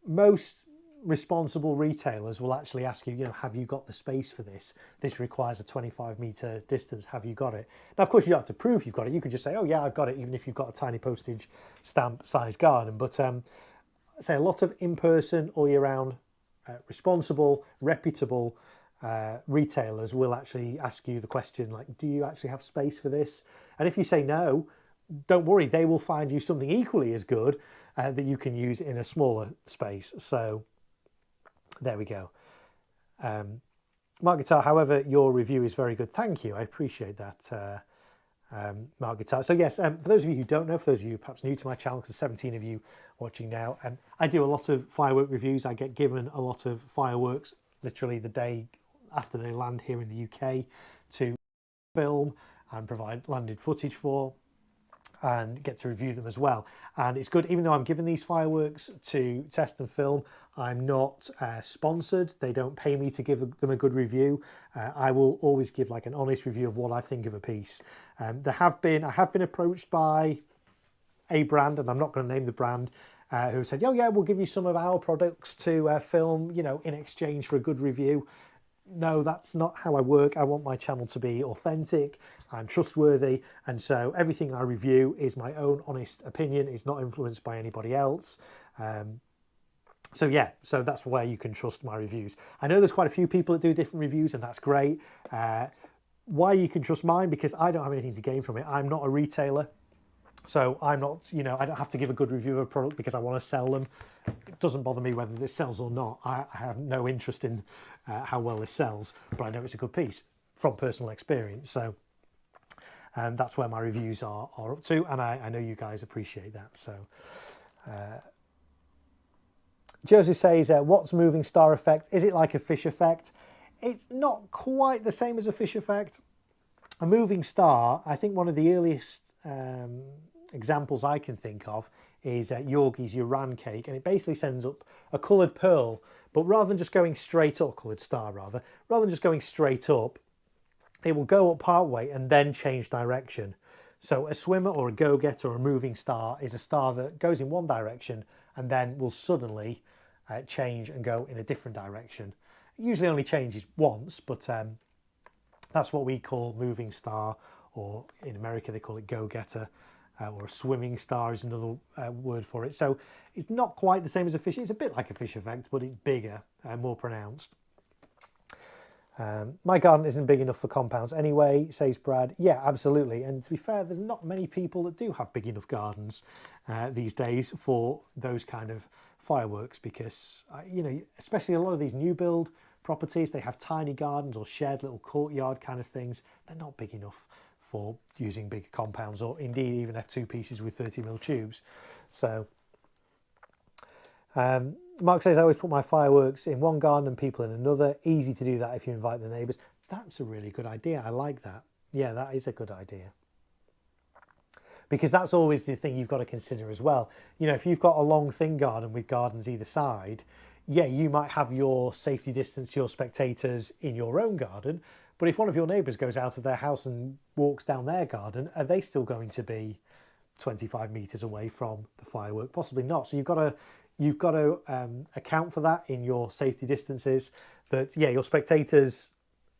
most responsible retailers will actually ask you, you know, have you got the space for this? This requires a 25-meter distance. Have you got it? Now, of course, you don't have to prove you've got it. You can just say, oh, yeah, I've got it, even if you've got a tiny postage stamp size garden. But say a lot of in-person, all year round, responsible, reputable retailers will actually ask you the question, like, do you actually have space for this? And if you say no, don't worry, they will find you something equally as good that you can use in a smaller space. So there we go. Mark Guitar, however, your review is very good. Thank you. I appreciate that, Mark Guitar. So yes, for those of you who don't know, for those of you perhaps new to my channel, because 17 of you watching now, I do a lot of firework reviews. I get given a lot of fireworks literally the day after they land here in the UK to film and provide landed footage for, and get to review them as well. And it's good, even though I'm given these fireworks to test and film, I'm not sponsored. They don't pay me to give them a good review. I will always give like an honest review of what I think of a piece. I have been approached by a brand, and I'm not going to name the brand, who said, oh yeah, we'll give you some of our products to film, you know, in exchange for a good review. No, that's not how I work. I want my channel to be authentic and trustworthy, and so everything I review is my own honest opinion. It's not influenced by anybody else. So yeah, so that's where you can trust my reviews. I know there's quite a few people that do different reviews, and that's great. Why you can trust mine? Because I don't have anything to gain from it. I'm not a retailer. So I'm not, you know, I don't have to give a good review of a product because I want to sell them. It doesn't bother me whether this sells or not. I have no interest in how well this sells, but I know it's a good piece from personal experience. So that's where my reviews are up to, and I know you guys appreciate that. So Josie says, what's moving star effect? Is it like a fish effect? It's not quite the same as a fish effect. A moving star, I think one of the earliest examples I can think of is Yorgie's Uran cake, and it basically sends up a coloured pearl, but rather than just going straight up, coloured star rather than just going straight up, it will go up part way and then change direction. So a swimmer or a go-getter or a moving star is a star that goes in one direction and then will suddenly change and go in a different direction. It usually only changes once, but that's what we call moving star, or in America they call it go-getter, or a swimming star is another word for it. So it's not quite the same as a fish. It's a bit like a fish effect, but it's bigger and more pronounced. My garden isn't big enough for compounds anyway, says Brad. Yeah, absolutely. And to be fair, there's not many people that do have big enough gardens these days for those kind of fireworks, because, you know, especially a lot of these new build properties, they have tiny gardens or shared little courtyard kind of things. They're not big enough for using big compounds, or indeed even F2 pieces with 30mm tubes. So Mark says, I always put my fireworks in one garden and people in another. Easy to do that if you invite the neighbours. That's a really good idea. I like that. Yeah, that is a good idea. Because that's always the thing you've got to consider as well. You know, if you've got a long thin garden with gardens either side, yeah, you might have your safety distance, your spectators in your own garden. But if one of your neighbours goes out of their house and walks down their garden, are they still going to be 25 metres away from the firework? Possibly not. So you've got to account for that in your safety distances. That, yeah, your spectators,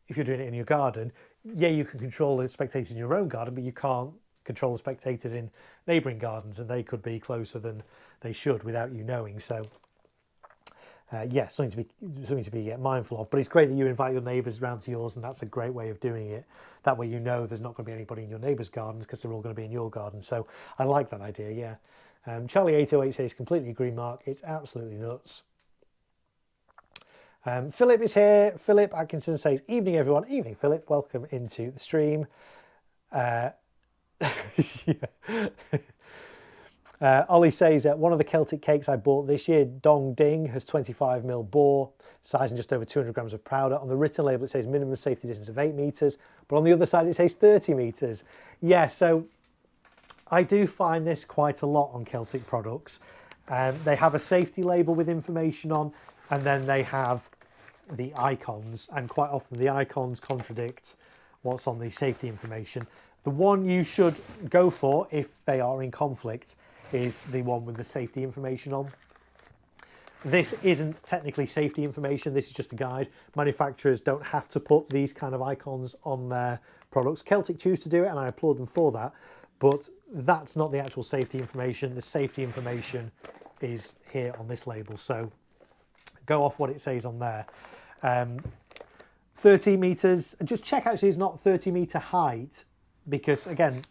if you're doing it in your garden, yeah, you can control the spectators in your own garden, but you can't control the spectators in neighbouring gardens, and they could be closer than they should without you knowing. So yeah, something to be mindful of. But it's great that you invite your neighbours round to yours, and that's a great way of doing it. That way you know there's not going to be anybody in your neighbours' gardens because they're all going to be in your garden. So I like that idea, yeah. Charlie 808 says, completely agree, Mark. It's absolutely nuts. Philip is here. Philip Atkinson says, evening, everyone. Evening, Philip. Welcome into the stream. Ollie says that one of the Celtic cakes I bought this year, Dong Ding, has 25mm bore, size and just over 200 grams of powder. On the written label, it says minimum safety distance of 8 metres, but on the other side, it says 30 metres. Yeah, so I do find this quite a lot on Celtic products. They have a safety label with information on, and then they have the icons, and quite often the icons contradict what's on the safety information. The one you should go for if they are in conflict is the one with the safety information on. This isn't technically safety information, this is just a guide. Manufacturers don't have to put these kind of icons on their products. Celtic choose to do it, and I applaud them for that, but that's not the actual safety information. The safety information is here on this label, so go off what it says on there. 30 metres, just check actually it's not 30 metre height, because again,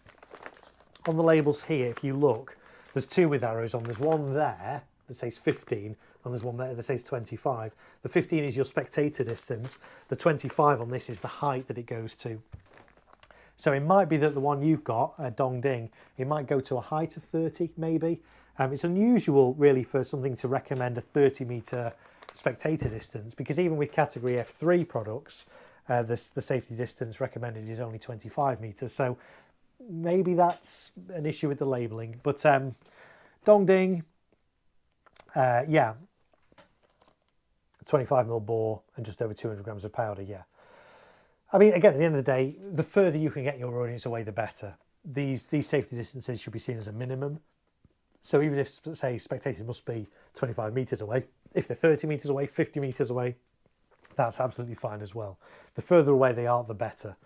on the labels here, if you look, there's two with arrows on. There's one there that says 15, and there's one there that says 25. The 15 is your spectator distance. The 25 on this is the height that it goes to. So it might be that the one you've got, Dong Ding, it might go to a height of 30, maybe. It's unusual, really, for something to recommend a 30 metre spectator distance, because even with category F3 products, the safety distance recommended is only 25 metres. So maybe that's an issue with the labelling. But Dong Ding, yeah, 25mm bore and just over 200 grams of powder, yeah. I mean, again, at the end of the day, the further you can get your audience away, the better. These safety distances should be seen as a minimum. So even if, say, spectators must be 25 metres away, if they're 30 metres away, 50 metres away, that's absolutely fine as well. The further away they are, the better.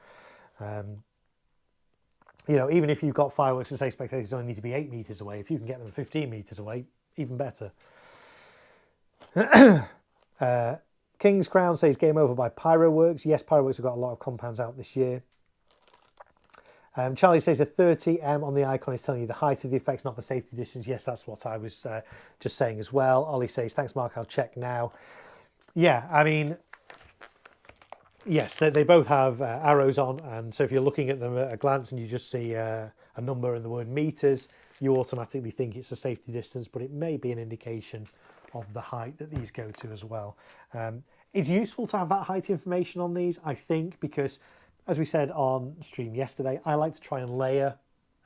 You know, even if you've got fireworks and say spectators only need to be 8 metres away, if you can get them 15 metres away, even better. King's Crown says game over by Pyroworks. Yes, Pyroworks have got a lot of compounds out this year. Charlie says a 30M on the icon is telling you the height of the effects, not the safety distance. Yes, that's what I was just saying as well. Ollie says, thanks, Mark, I'll check now. Yeah, I mean, yes, they both have arrows on, and so if you're looking at them at a glance and you just see a number and the word meters, you automatically think it's a safety distance, but it may be an indication of the height that these go to as well. It's useful to have that height information on these, I think, because as we said on stream yesterday, I like to try and layer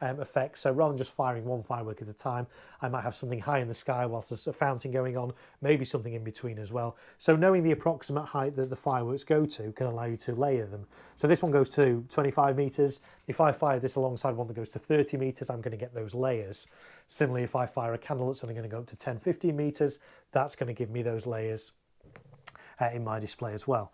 effects. So rather than just firing one firework at a time, I might have something high in the sky whilst there's a fountain going on, maybe something in between as well. So knowing the approximate height that the fireworks go to can allow you to layer them. So this one goes to 25 metres. If I fire this alongside one that goes to 30 metres, I'm going to get those layers. Similarly, if I fire a candle that's only going to go up to 10, 15 metres, that's going to give me those layers in my display as well.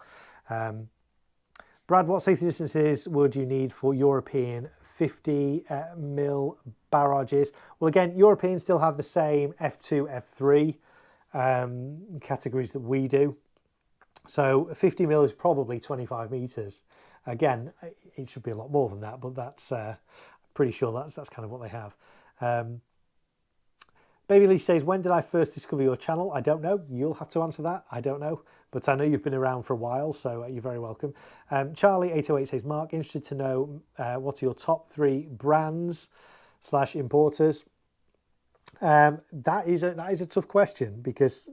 Brad, what safety distances would you need for European 50mm barrages? Well, again, Europeans still have the same F2, F3 categories that we do. So 50mm is probably 25 metres. Again, it should be a lot more than that, but that's pretty sure that's kind of what they have. Baby Lee says, when did I first discover your channel? I don't know. You'll have to answer that. I don't know. But I know you've been around for a while, so you're very welcome. Charlie 808 says, Mark, interested to know what are your top 3 brands / importers? That is a tough question, because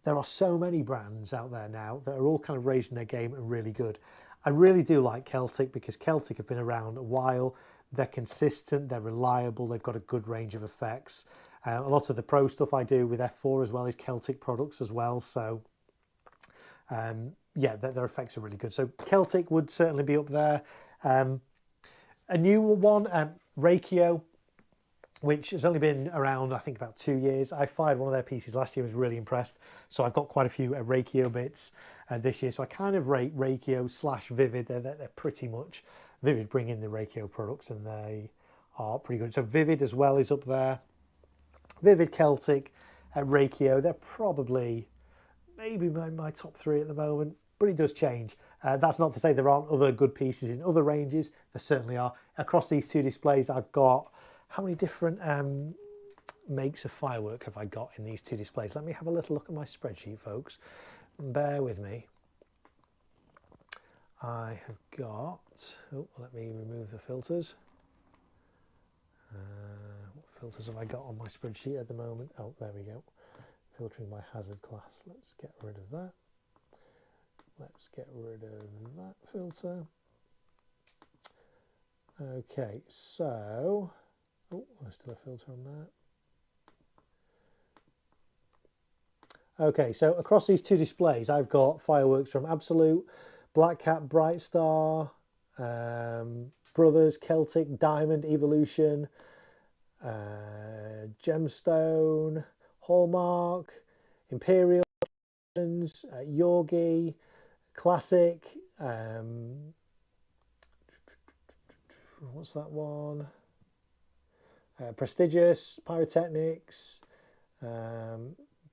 there are so many brands out there now that are all kind of raising their game and really good. I really do like Celtic because Celtic have been around a while. They're consistent, they're reliable, they've got a good range of effects. A lot of the pro stuff I do with F4 as well is Celtic products as well. So yeah, their effects are really good. So Celtic would certainly be up there. A new one, Reikio, which has only been around, I think, about 2 years. I fired one of their pieces last year, was really impressed. So I've got quite a few Reikio bits this year. So I kind of rate Reikio / Vivid. They're pretty much, Vivid bring in the Reikio products and they are pretty good. So Vivid as well is up there. Vivid, Celtic, Reikio, they're probably maybe my top 3 at the moment, but it does change. That's not to say there aren't other good pieces in other ranges. There certainly are. Across these 2 displays, I've got, how many different makes of Firework have I got in these 2 displays? Let me have a little look at my spreadsheet, folks. Bear with me. I have got, oh, let me remove the filters. What filters have I got on my spreadsheet at the moment? Oh, there we go. Filtering by hazard class. Let's get rid of that. Let's get rid of that filter. Okay, so, oh, there's still a filter on that. Okay, so across these 2 displays, I've got Fireworks from Absolute, Black Cat, Bright Star, Brothers, Celtic, Diamond, Evolution, Gemstone, Hallmark, Imperial, Yorgi, Classic, what's that one? Prestigious, Pyrotechnics,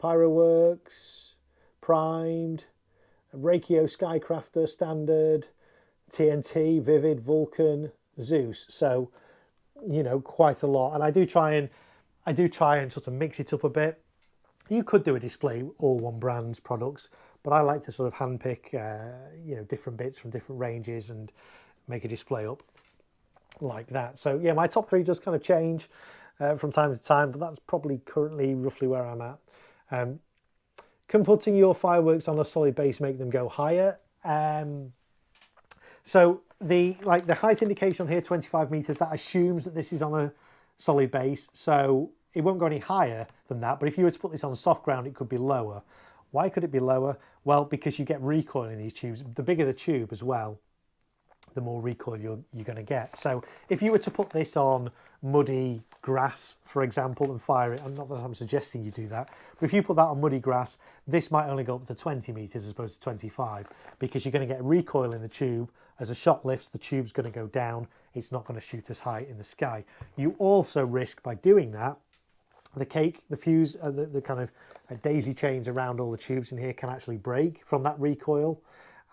Pyroworks, Primed, Reikio, Skycrafter, Standard, TNT, Vivid, Vulcan, Zeus. So, you know, quite a lot. And I do try and sort of mix it up a bit. You could do a display all one brand's products, but I like to sort of handpick, you know, different bits from different ranges and make a display up like that. So yeah, my top 3 does kind of change from time to time, but that's probably currently roughly where I'm at. Can putting your Fireworks on a solid base make them go higher? So the height indication on here, 25 meters, that assumes that this is on a solid base, so it won't go any higher than that. But if you were to put this on soft ground, it could be lower. Why could it be lower? Well, because you get recoil in these tubes. The bigger the tube as well, the more recoil you're going to get. So if you were to put this on muddy grass, for example, and fire it, not that I'm suggesting you do that, but if you put that on muddy grass, this might only go up to 20 meters as opposed to 25, because you're going to get recoil in the tube. As a shot lifts, the tube's going to go down. It's not going to shoot as high in the sky. You also risk, by doing that, the cake, the fuse, the kind of daisy chains around all the tubes in here can actually break from that recoil,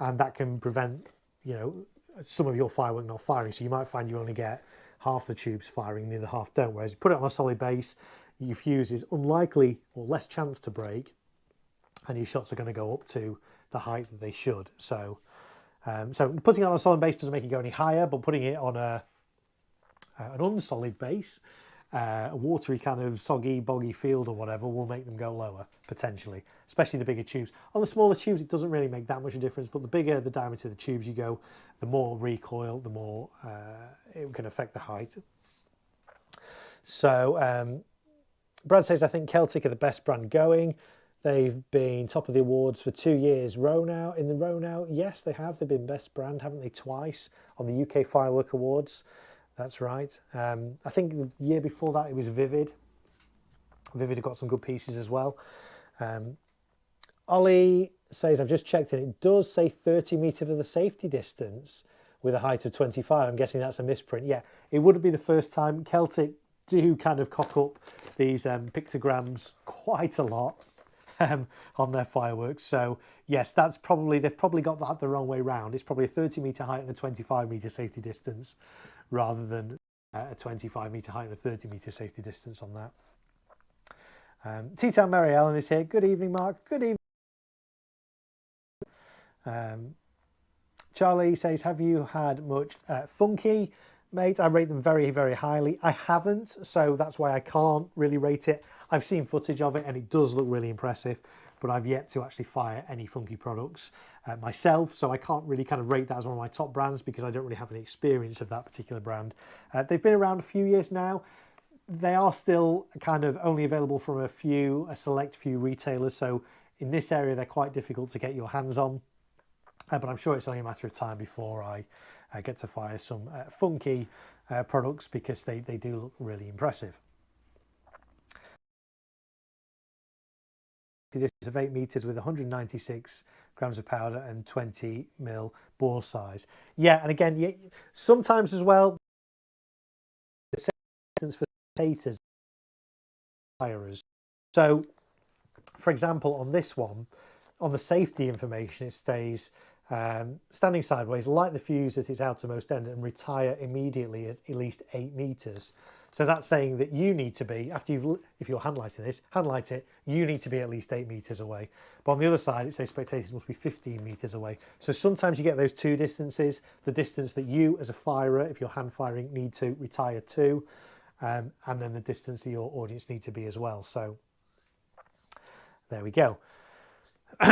and that can prevent, you know, some of your firework not firing. So you might find you only get half the tubes firing and the other half don't. Whereas you put it on a solid base, your fuse is unlikely or less chance to break, and your shots are going to go up to the height that they should. So, so putting it on a solid base doesn't make it go any higher, but putting it on an unsolid base, a watery kind of soggy, boggy field or whatever, will make them go lower, potentially, especially the bigger tubes. On the smaller tubes, it doesn't really make that much of a difference, but the bigger the diameter of the tubes you go, the more recoil, the more it can affect the height. So Brad says, I think Celtic are the best brand going. They've been top of the awards for 2 years. Ronow, in the Ronow, yes, they have. They've been best brand, haven't they, twice on the UK Firework Awards. That's right. I think the year before that it was Vivid. Vivid have got some good pieces as well. Ollie says, I've just checked and it does say 30 metres of the safety distance with a height of 25. I'm guessing that's a misprint. Yeah, it wouldn't be the first time. Celtic do kind of cock up these pictograms quite a lot on their fireworks. So yes, that's probably, they've probably got that the wrong way round. It's probably a 30 metre height and a 25 metre safety distance, rather than a 25 metre height and a 30 metre safety distance on that. T-Town Mary Ellen is here. Good evening, Mark. Good evening. Charlie says, have you had much funky? Mate, I rate them very, very highly. I haven't, so that's why I can't really rate it. I've seen footage of it and it does look really impressive, but I've yet to actually fire any Funky products myself, so I can't really kind of rate that as one of my top brands because I don't really have any experience of that particular brand. They've been around a few years now. They are still kind of only available from a select few retailers, so in this area they're quite difficult to get your hands on, but I'm sure it's only a matter of time before I get to fire some Funky products because they do look really impressive. This is of 8 meters with 196 grams of powder and 20 mil bore size. Yeah, and again, sometimes as well, the distance for taters firers. So, for example, on this one, on the safety information, it stays standing sideways, light the fuse at its outermost end and retire immediately at least 8 meters. So that's saying that you need to be, if you're hand lighting this, hand light it, you need to be at least 8 meters away. But on the other side, it says spectators must be 15 meters away. So sometimes you get those two distances, the distance that you as a firer, if you're hand firing, need to retire to, and then the distance that your audience need to be as well. So there we go.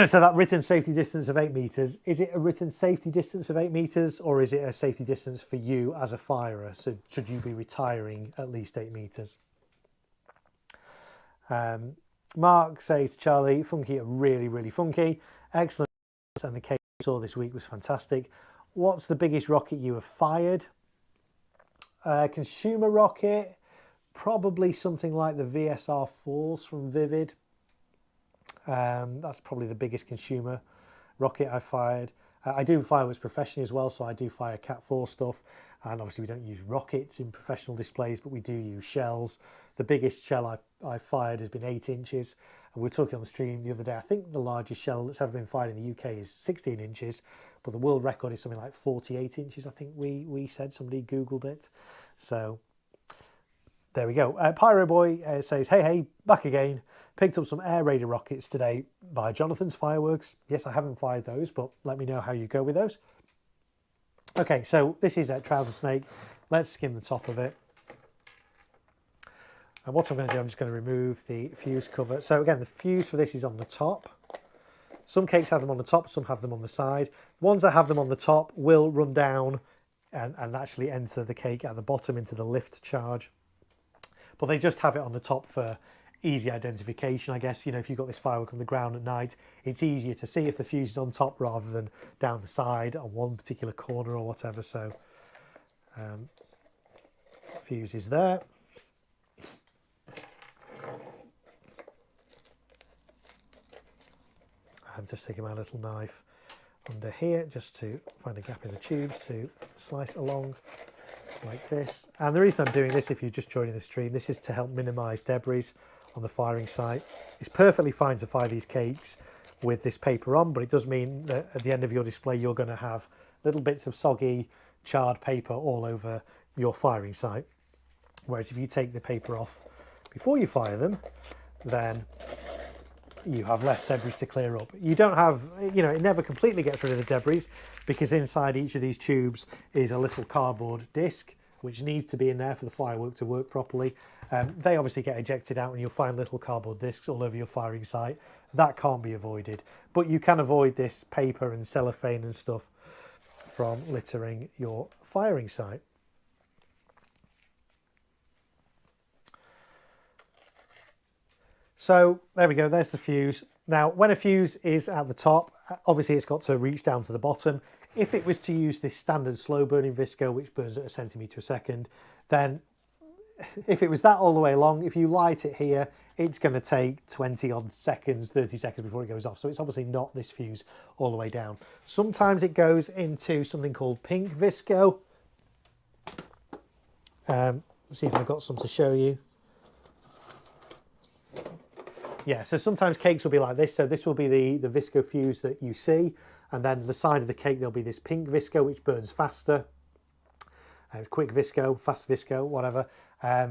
So that written safety distance of 8 meters, is it a written safety distance of 8 meters or is it a safety distance for you as a firer? So should you be retiring at least 8 meters? Mark says, Charlie, Funky are really, really funky. Excellent. And the cake we saw this week was fantastic. What's the biggest rocket you have fired? Consumer rocket, probably something like the VSR4s from Vivid. That's probably the biggest consumer rocket I fired. I do fireworks professionally as well, so I do fire Cat 4 stuff, and obviously we don't use rockets in professional displays, but we do use shells. The biggest shell I've fired has been 8 inches, and we were talking on the stream the other day, I think the largest shell that's ever been fired in the UK is 16 inches, but the world record is something like 48 inches, I think we said, somebody Googled it. So there we go. Pyro Boy says, hey, back again. Picked up some air raider rockets today by Jonathan's Fireworks. Yes, I haven't fired those, but let me know how you go with those. Okay, so this is a trouser snake. Let's skim the top of it. And what I'm going to do, I'm just going to remove the fuse cover. So again, the fuse for this is on the top. Some cakes have them on the top, some have them on the side. The ones that have them on the top will run down and actually enter the cake at the bottom into the lift charge. But they just have it on the top for easy identification, I guess. You know, if you've got this firework on the ground at night, it's easier to see if the fuse is on top rather than down the side on one particular corner or whatever. So fuse is there. I'm just taking my little knife under here just to find a gap in the tubes to slice along like this. And the reason I'm doing this, if you're just joining the stream, this is to help minimize debris on the firing site. It's perfectly fine to fire these cakes with this paper on, but it does mean that at the end of your display you're going to have little bits of soggy charred paper all over your firing site, whereas if you take the paper off before you fire them, then you have less debris to clear up. You don't have, you know, it never completely gets rid of the debris because inside each of these tubes is a little cardboard disc which needs to be in there for the firework to work properly. They obviously get ejected out and you'll find little cardboard discs all over your firing site. That can't be avoided, but you can avoid this paper and cellophane and stuff from littering your firing site. So there we go, there's the fuse. Now, when a fuse is at the top, obviously it's got to reach down to the bottom. If it was to use this standard slow burning visco, which burns at 1 centimetre a second, then if it was that all the way along, if you light it here, it's going to take 20 odd seconds, 30 seconds before it goes off. So it's obviously not this fuse all the way down. Sometimes it goes into something called pink visco. Let's see if I've got some to show you. Yeah, so sometimes cakes will be like this. So this will be the visco fuse that you see. And then the side of the cake, there'll be this pink visco, which burns faster. Quick visco, fast visco, whatever.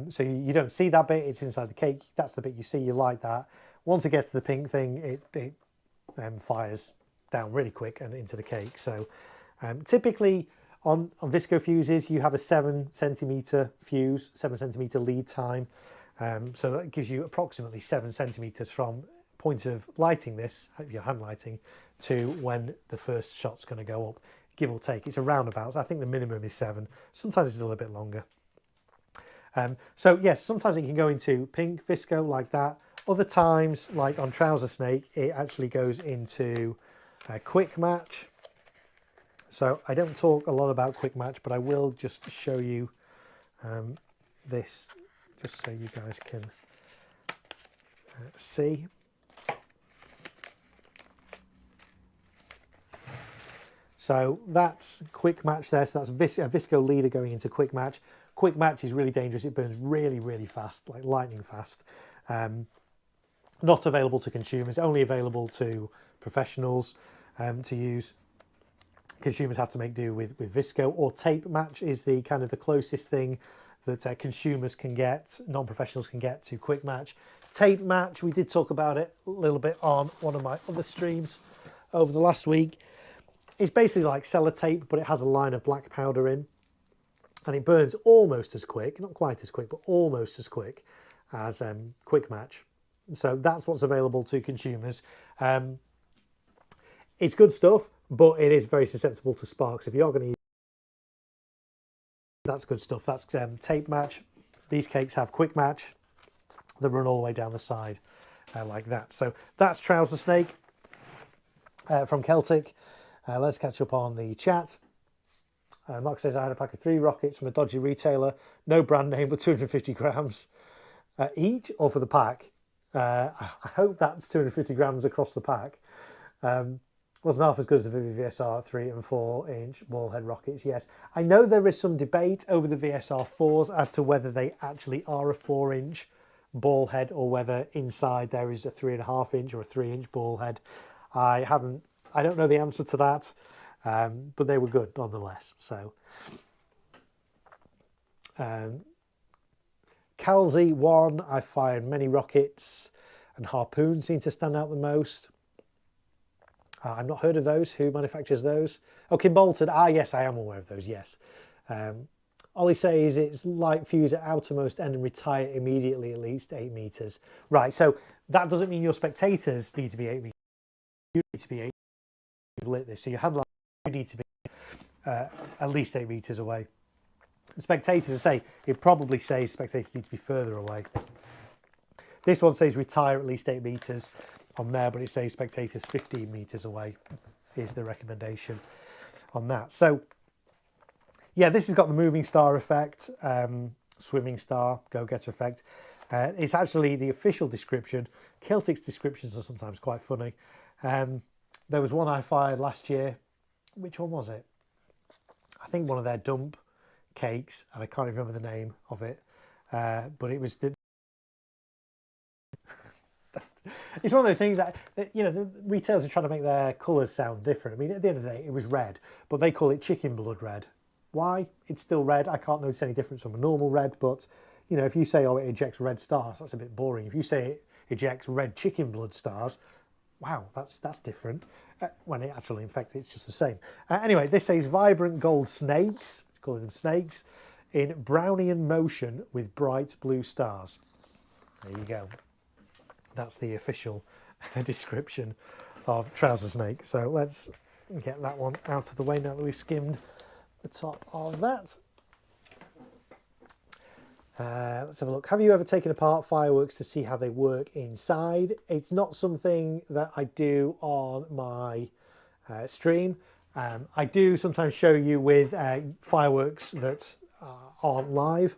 So you don't see that bit, it's inside the cake. That's the bit you see, you light that. Once it gets to the pink thing, it fires down really quick and into the cake. So typically on visco fuses, you have a 7 centimetre fuse, 7 centimetre lead time. So that gives you approximately 7 centimetres from point of lighting this, if you're hand lighting, to when the first shot's going to go up, give or take. It's a roundabout. I think the minimum is 7. Sometimes it's a little bit longer. So yes, sometimes it can go into pink visco like that. Other times, like on Trouser Snake, it actually goes into quick match. So I don't talk a lot about quick match, but I will just show you this, just so you guys can see. So that's quick match there. So that's a visco leader going into quick match. Quick match is really dangerous. It burns really, really fast, like lightning fast. Not available to consumers, only available to professionals to use. Consumers have to make do with visco, or tape match is the kind of the closest thing that consumers can get, non-professionals can get to quick match. Tape match, we did talk about it a little bit on one of my other streams over the last week. It's basically like sellotape, but it has a line of black powder in, and it burns almost as quick, not quite as quick, but almost as quick as quick match. So that's what's available to consumers. It's good stuff, but it is very susceptible to sparks. If you are going to use, that's good stuff. That's tape match. These cakes have quick match. They run all the way down the side like that. So that's Trouser Snake from Celtic. Let's catch up on the chat. Mark says, I had a pack of 3 rockets from a dodgy retailer. No brand name, but 250 grams each, or for the pack. I hope that's 250 grams across the pack. Wasn't half as good as the VSR 3 and 4 inch ball head rockets. Yes, I know there is some debate over the VSR 4s as to whether they actually are a 4 inch ball head or whether inside there is a 3.5 inch or a 3 inch ball head. I don't know the answer to that, but they were good nonetheless. So Calzy 1, I fired many rockets, and harpoons seem to stand out the most. I've not heard of those. Who manufactures those? Oh, Kimbolton. Ah, yes, I am aware of those, yes. Ollie says it's light fuse at outermost end and retire immediately at least 8 meters. Right, so that doesn't mean your spectators need to be 8 meters. You need to be 8 meters. You've lit this, so your hand light, you need to be at least 8 meters away. The spectators say, it probably says spectators need to be further away. This one says retire at least 8 meters on there, but it says spectators 15 meters away is the recommendation on that. So yeah, this has got the moving star effect, swimming star, go-getter effect. It's actually the official description. Celtic's descriptions are sometimes quite funny. There was one I fired last year. Which one was it? I think one of their dump cakes, and I can't even remember the name of it, but it was it's one of those things that you know, the retailers are trying to make their colours sound different. I mean, at the end of the day, it was red, but they call it chicken blood red. Why? It's still red. I can't notice any difference from a normal red, but you know, if you say, oh, it ejects red stars, that's a bit boring. If you say it ejects red chicken blood stars, wow, that's different. When it actually, in fact, it's just the same. Anyway, this says vibrant gold snakes. It's calling them snakes in Brownian motion with bright blue stars. There you go. That's the official description of Trouser Snake. So let's get that one out of the way now that we've skimmed the top of that. Let's have a look. Have you ever taken apart fireworks to see how they work inside? It's not something that I do on my stream. I do sometimes show you with fireworks that aren't live,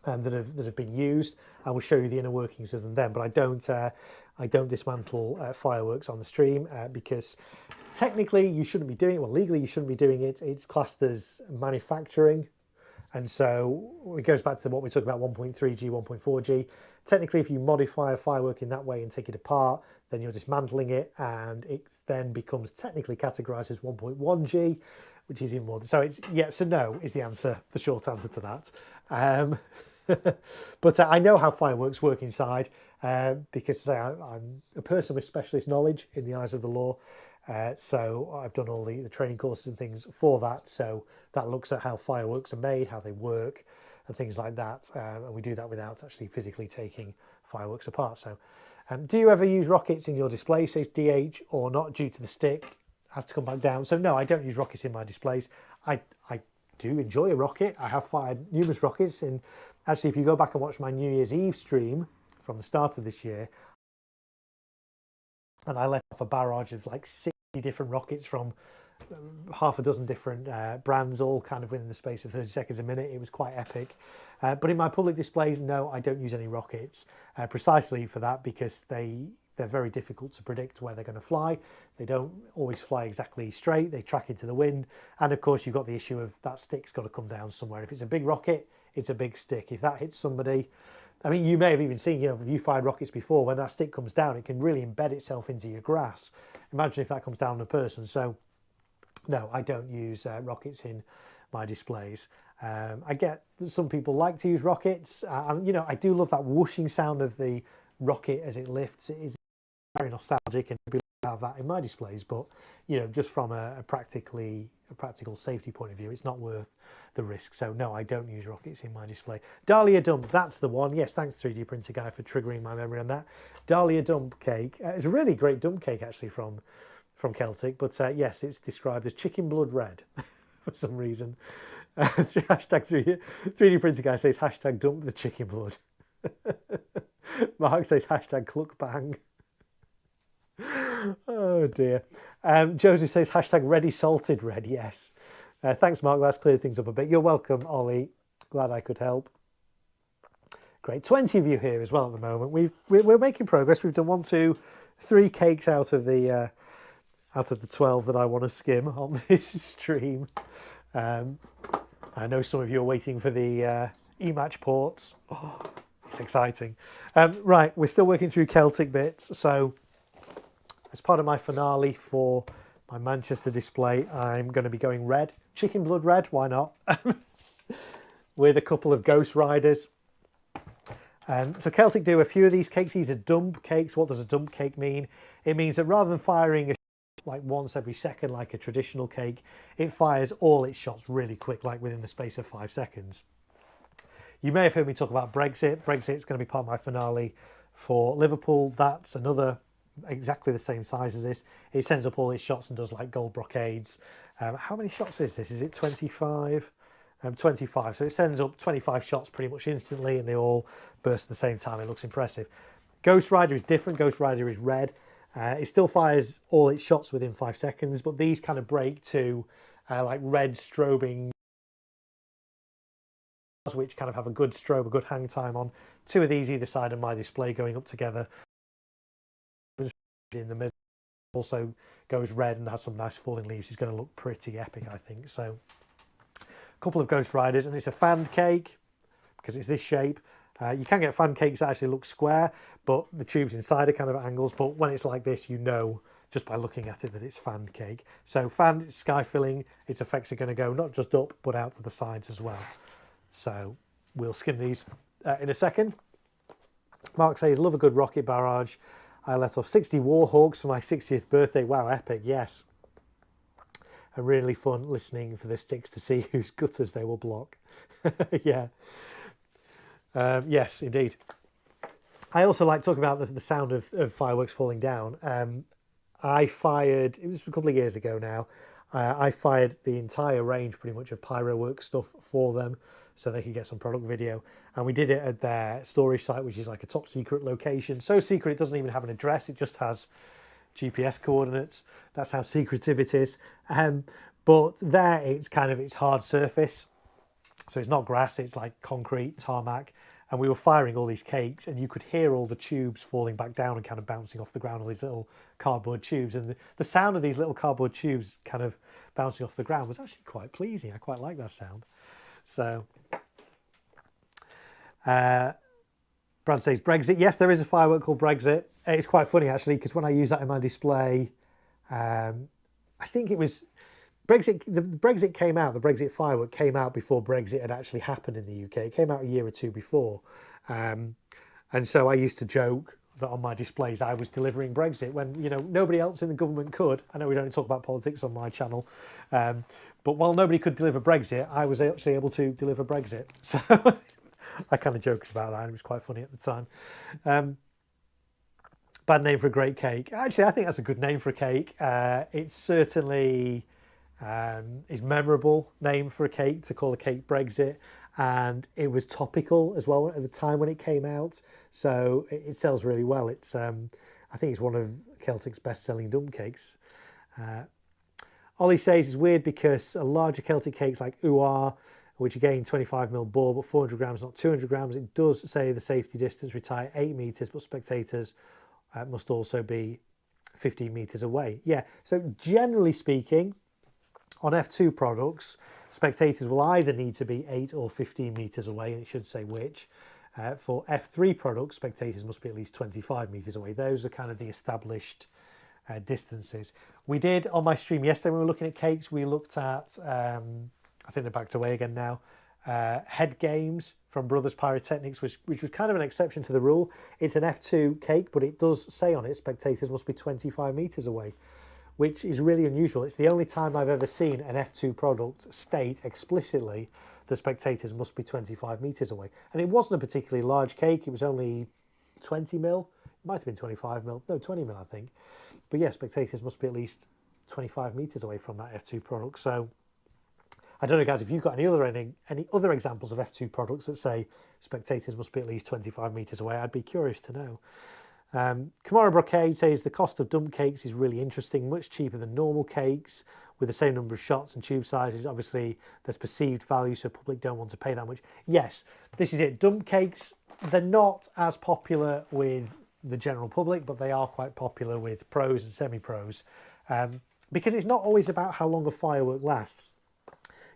that have been used. I will show you the inner workings of them then, but I don't dismantle fireworks on the stream because technically you shouldn't be doing it. Well, legally you shouldn't be doing it. It's classed as manufacturing. And so it goes back to what we talked about, 1.3G, 1.4G. Technically, if you modify a firework in that way and take it apart, then you're dismantling it, and it then becomes technically categorized as 1.1G, which is even more. So it's yes and no is the answer, the short answer to that. But I know how fireworks work inside because I'm a person with specialist knowledge in the eyes of the law. So I've done all the training courses and things for that. So that looks at how fireworks are made, how they work, and things like that. And we do that without actually physically taking fireworks apart. So Do you ever use rockets in your display, says DH, or not due to the stick? Has to come back down. So no, I don't use rockets in my displays. I do enjoy a rocket. I have fired numerous rockets. And actually, if you go back and watch my New Year's Eve stream from the start of this year, and I let off a barrage of like 60 different rockets from half a dozen different brands, all kind of within the space of 30 seconds a minute. It was quite epic. But in my public displays, no, I don't use any rockets, precisely for that, because they're very difficult to predict where they're going to fly. They don't always fly exactly straight. They track into the wind. And of course, you've got the issue of that stick's got to come down somewhere. If it's a big rocket, it's a big stick. If that hits somebody, I mean, you may have even seen, if you fired rockets before, when that stick comes down, it can really embed itself into your grass. Imagine if that comes down on a person. So no, I don't use rockets in my displays. I get that some people like to use rockets, and I do love that whooshing sound of the rocket as it lifts. It is very nostalgic, and I'd be love to have that in my displays. But just from a practical safety point of view, it's not worth the risk. So no, I don't use rockets in my display. Dahlia Dump, that's the one. Yes, thanks 3D Printer Guy for triggering my memory on that. Dahlia Dump cake. It's a really great dump cake actually from Celtic, but yes, it's described as chicken blood red for some reason. Hashtag 3D Printer Guy says hashtag dump the chicken blood. Mark says hashtag cluck bang. Oh dear. Joseph says hashtag ready salted red. Yes. Thanks, Mark. That's cleared things up a bit. You're welcome, Ollie. Glad I could help. Great. 20 of you here as well at the moment. We're making progress. We've done 1, 2, 3 cakes out of the 12 that I want to skim on this stream. I know some of you are waiting for the e-match ports. Oh, it's exciting. Right, we're still working through Celtic bits. So as part of my finale for my Manchester display, I'm going to be going red. Chicken blood red, why not? With a couple of Ghost Riders. So Celtic do a few of these cakes. These are dump cakes. What does a dump cake mean? It means that rather than firing like once every second like a traditional cake, it fires all its shots really quick, like within the space of 5 seconds. You may have heard me talk about Brexit. Brexit's going to be part of my finale for Liverpool. That's another exactly the same size as this. It sends up all its shots and does like gold brocades. How many shots is this? Is it 25? 25. So it sends up 25 shots pretty much instantly, and they all burst at the same time. It looks impressive. Ghost Rider is different. Ghost Rider is red. It still fires all its shots within 5 seconds, but these kind of break to like red strobing, which kind of have a good strobe, a good hang time on. 2 of these either side of my display going up together. In the middle also goes red and has some nice falling leaves. It's going to look pretty epic, I think. So a couple of Ghost Riders, and it's a fanned cake because it's this shape. You can get fan cakes that actually look square, but the tubes inside are kind of at angles. But when it's like this, you know just by looking at it that it's fanned cake. So fanned, sky filling, its effects are going to go not just up, but out to the sides as well. So we'll skim these in a second. Mark says, love a good rocket barrage. I let off 60 Warhawks for my 60th birthday. Wow, epic, yes. And really fun listening for the sticks to see whose gutters they will block. Yeah. Yes, indeed. I also like talking about the sound of fireworks falling down. I fired, it was a couple of years ago now, I fired the entire range pretty much of Pyrowork stuff for them so they could get some product video. And we did it at their storage site, which is like a top secret location. So secret it doesn't even have an address, it just has GPS coordinates. That's how secretive it is. But there it's hard surface. So it's not grass, it's like concrete, tarmac. And we were firing all these cakes and you could hear all the tubes falling back down and kind of bouncing off the ground, all these little cardboard tubes. And the sound of these little cardboard tubes kind of bouncing off the ground was actually quite pleasing. I quite like that sound. So, Brad says Brexit. Yes, there is a firework called Brexit. It's quite funny actually, because when I use that in my display, I think it was Brexit. The Brexit came out. The Brexit firework came out before Brexit had actually happened in the UK. It came out a year or two before, and so I used to joke that on my displays I was delivering Brexit when nobody else in the government could. I know we don't talk about politics on my channel, but while nobody could deliver Brexit, I was actually able to deliver Brexit. So I kind of joked about that, and it was quite funny at the time. Bad name for a great cake. Actually, I think that's a good name for a cake. It's certainly is memorable name for a cake, to call a cake Brexit, and it was topical as well at the time when it came out, so it sells really well. It's I think it's one of Celtic's best-selling dump cakes. Ollie says it's weird because a larger Celtic cakes like Uar, which again 25mm ball but 400 grams, not 200 grams, it does say the safety distance retire 8 meters, but spectators must also be 15 meters away. Yeah, so generally speaking, on F2 products, spectators will either need to be 8 or 15 meters away, and it should say which. For F3 products, spectators must be at least 25 meters away. Those are kind of the established distances. We did on my stream yesterday when we were looking at cakes, we looked at, I think they're backed away again now, Head Games from Brothers Pyrotechnics, which was kind of an exception to the rule. It's an F2 cake, but it does say on it spectators must be 25 meters away, which is really unusual. It's the only time I've ever seen an F2 product state explicitly the spectators must be 25 meters away. And it wasn't a particularly large cake. It was only 20mm. It might have been 25mm. No, 20mm, I think. But yeah, spectators must be at least 25 meters away from that F2 product. So I don't know, guys, if you've got any other examples of F2 products that say spectators must be at least 25 meters away, I'd be curious to know. Kamara Brocade says the cost of dump cakes is really interesting, much cheaper than normal cakes with the same number of shots and tube sizes. Obviously, there's perceived value, so public don't want to pay that much. Yes, this is it. Dump cakes, they're not as popular with the general public, but they are quite popular with pros and semi-pros, because it's not always about how long a firework lasts.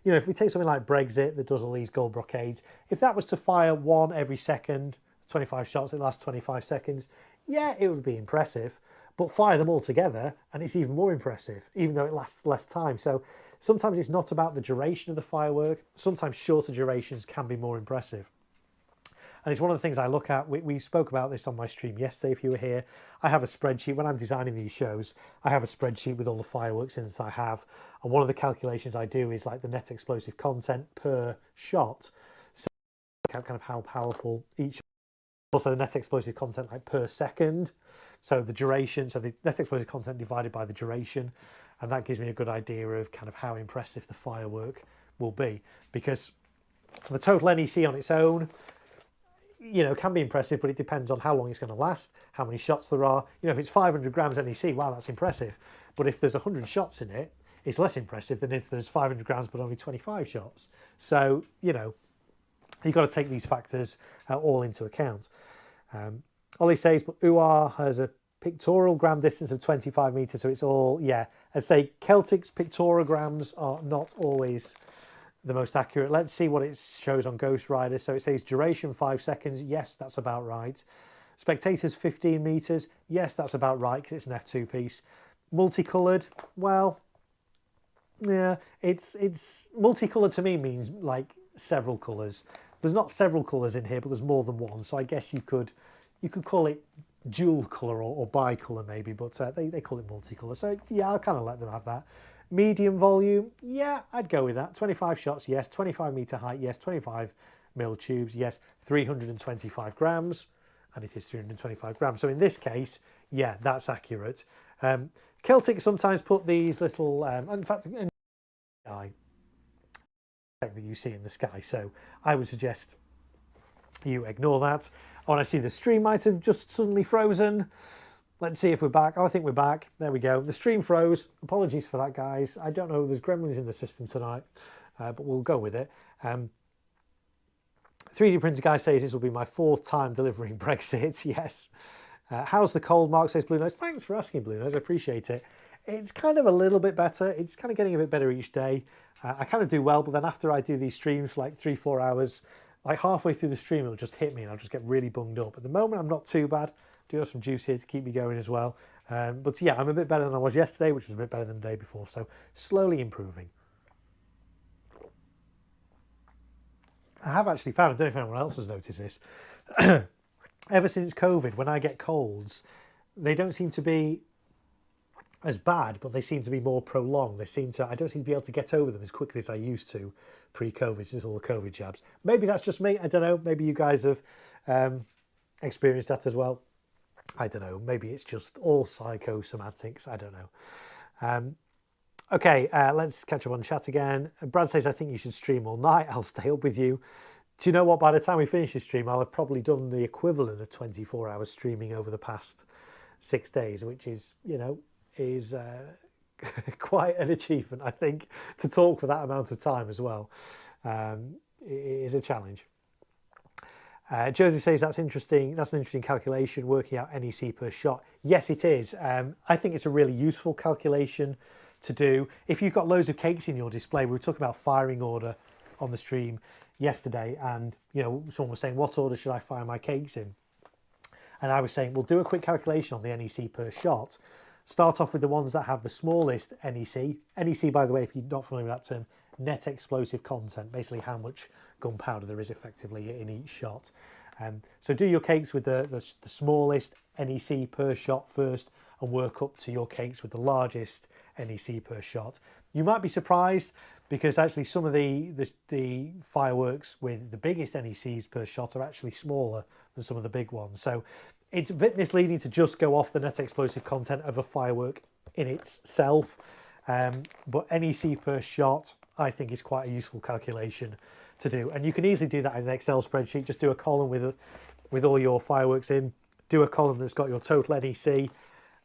You know, if we take something like Brexit that does all these gold brocades, if that was to fire one every second, 25 shots, it lasts 25 seconds, yeah, it would be impressive, but fire them all together and it's even more impressive, even though it lasts less time. So sometimes it's not about the duration of the firework. Sometimes shorter durations can be more impressive. And it's one of the things I look at. We spoke about this on my stream yesterday, if you were here. I have a spreadsheet. When I'm designing these shows, I have a spreadsheet with all the fireworks in it I have. And one of the calculations I do is like the net explosive content per shot. So kind of how powerful each, also the net explosive content like per second. So the duration, so the net explosive content divided by the duration. And that gives me a good idea of kind of how impressive the firework will be. Because the total NEC on its own, you know, can be impressive, but it depends on how long it's going to last, how many shots there are. You know, if it's 500 grams NEC, wow, that's impressive. But if there's 100 shots in it, it's less impressive than if there's 500 grams but only 25 shots. So, you know, you've got to take these factors all into account. Ollie says, but UR has a pictorial gram distance of 25 meters, so it's all, yeah. I'd say Celtic's pictograms are not always the most accurate. Let's see what it shows on Ghost Rider. So it says duration 5 seconds. Yes, that's about right. Spectators 15 meters. Yes, that's about right because it's an F2 piece. Multicolored. Well, yeah, it's multicolored to me means like several colors. There's not several colors in here, but there's more than one. So I guess you could call it dual color or bicolor maybe, but they call it multicolor. So yeah, I'll kind of let them have that. Medium volume, yeah, I'd go with that. 25 shots, yes. 25 meter height, yes. 25 mil tubes, yes. 325 grams, and it is 325 grams. So in this case, yeah, that's accurate. Celtic sometimes put these little, in fact, that you see in the sky. So I would suggest you ignore that. Oh, and I see the stream might have just suddenly frozen. Let's see if we're back. Oh, I think we're back. There we go. The stream froze. Apologies for that, guys. I don't know. There's gremlins in the system tonight, but we'll go with it. 3D printer guy says this will be my 4th time delivering Brexit. Yes. How's the cold? Mark says Blue Nose. Thanks for asking, Blue Nose. I appreciate it. It's kind of a little bit better. It's kind of getting a bit better each day. I kind of do well, but then after I do these streams for like 3-4 hours, like halfway through the stream, it'll just hit me and I'll just get really bunged up. At the moment, I'm not too bad. Do have some juice here to keep me going as well. But yeah, I'm a bit better than I was yesterday, which was a bit better than the day before. So slowly improving. I have actually found, I don't know if anyone else has noticed this, ever since COVID, when I get colds, they don't seem to be as bad, but they seem to be more prolonged. I don't seem to be able to get over them as quickly as I used to pre-COVID, since all the COVID jabs. Maybe that's just me. I don't know. Maybe you guys have experienced that as well. I don't know, maybe it's just all psychosomatics, I don't know. Okay, let's catch up on chat again. Brad says, I think you should stream all night. I'll stay up with you. Do you know what? By the time we finish this stream, I'll have probably done the equivalent of 24 hours streaming over the past 6 days, which is, you know, is quite an achievement, I think, to talk for that amount of time as well. It is a challenge. Josie says that's interesting. That's an interesting calculation, working out NEC per shot. Yes, it is. I think it's a really useful calculation to do. If you've got loads of cakes in your display, we were talking about firing order on the stream yesterday, and you know, someone was saying, what order should I fire my cakes in? And I was saying, well, do a quick calculation on the NEC per shot. Start off with the ones that have the smallest NEC. NEC, by the way, if you're not familiar with that term, net explosive content, basically how much gunpowder there is effectively in each shot. So do your cakes with the smallest NEC per shot first, and work up to your cakes with the largest NEC per shot. You might be surprised, because actually some of the fireworks with the biggest NECs per shot are actually smaller than some of the big ones. So it's a bit misleading to just go off the net explosive content of a firework in itself. But NEC per shot, I think, is quite a useful calculation to do. And you can easily do that in an Excel spreadsheet. Just do a column with all your fireworks in, do a column that's got your total NEC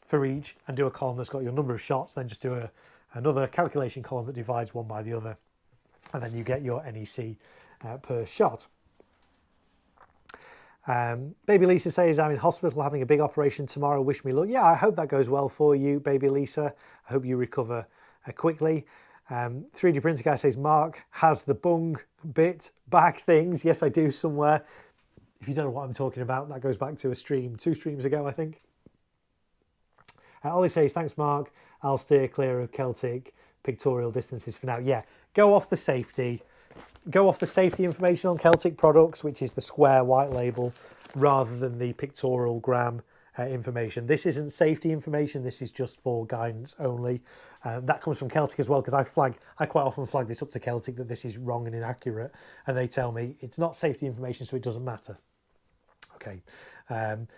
for each, and do a column that's got your number of shots, then just do another calculation column that divides one by the other, and then you get your NEC per shot. Baby Lisa says, I'm in hospital having a big operation tomorrow, wish me luck. Yeah, I hope that goes well for you, baby Lisa. I hope you recover quickly. 3D printer guy says, Mark has the bung bit back things. Yes, I do somewhere. If you don't know what I'm talking about, that goes back to a stream 2 streams ago, I think. Ollie says, thanks, Mark. I'll steer clear of Celtic pictorial distances for now. Yeah, go off the safety. Go off the safety information on Celtic products, which is the square white label, rather than the pictorial gram information. This isn't safety information. This is just for guidance only. That comes from Celtic as well, because I quite often flag this up to Celtic that this is wrong and inaccurate, and they tell me it's not safety information, so it doesn't matter. Okay,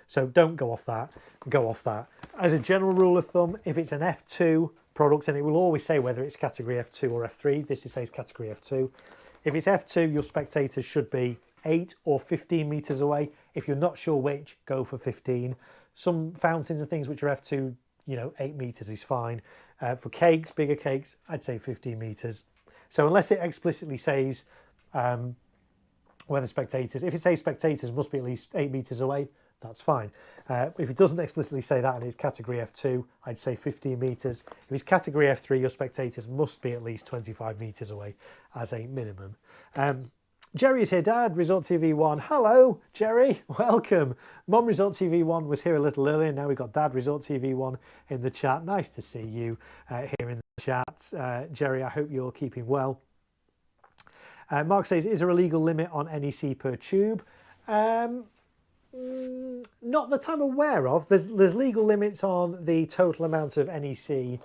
so don't go off that. Go off that. As a general rule of thumb, if it's an F2 product, and it will always say whether it's category F2 or F3, this says category F2. If it's F2, your spectators should be 8 or 15 meters away. If you're not sure which, go for 15. Some fountains and things which are F2, you know, 8 meters is fine. For cakes, bigger cakes, I'd say 15 meters. So unless it explicitly says whether spectators, if it says spectators must be at least 8 meters away, that's fine. If it doesn't explicitly say that and it's category F2, I'd say 15 meters. If it's category F3, your spectators must be at least 25 meters away as a minimum. Jerry is here, Dad, Resort TV 1. Hello, Jerry, welcome. Mom, Resort TV 1 was here a little earlier. Now we've got Dad, Resort TV 1 in the chat. Nice to see you here in the chat. Jerry, I hope you're keeping well. Mark says, is there a legal limit on NEC per tube? Not that I'm aware of. There's legal limits on the total amount of NEC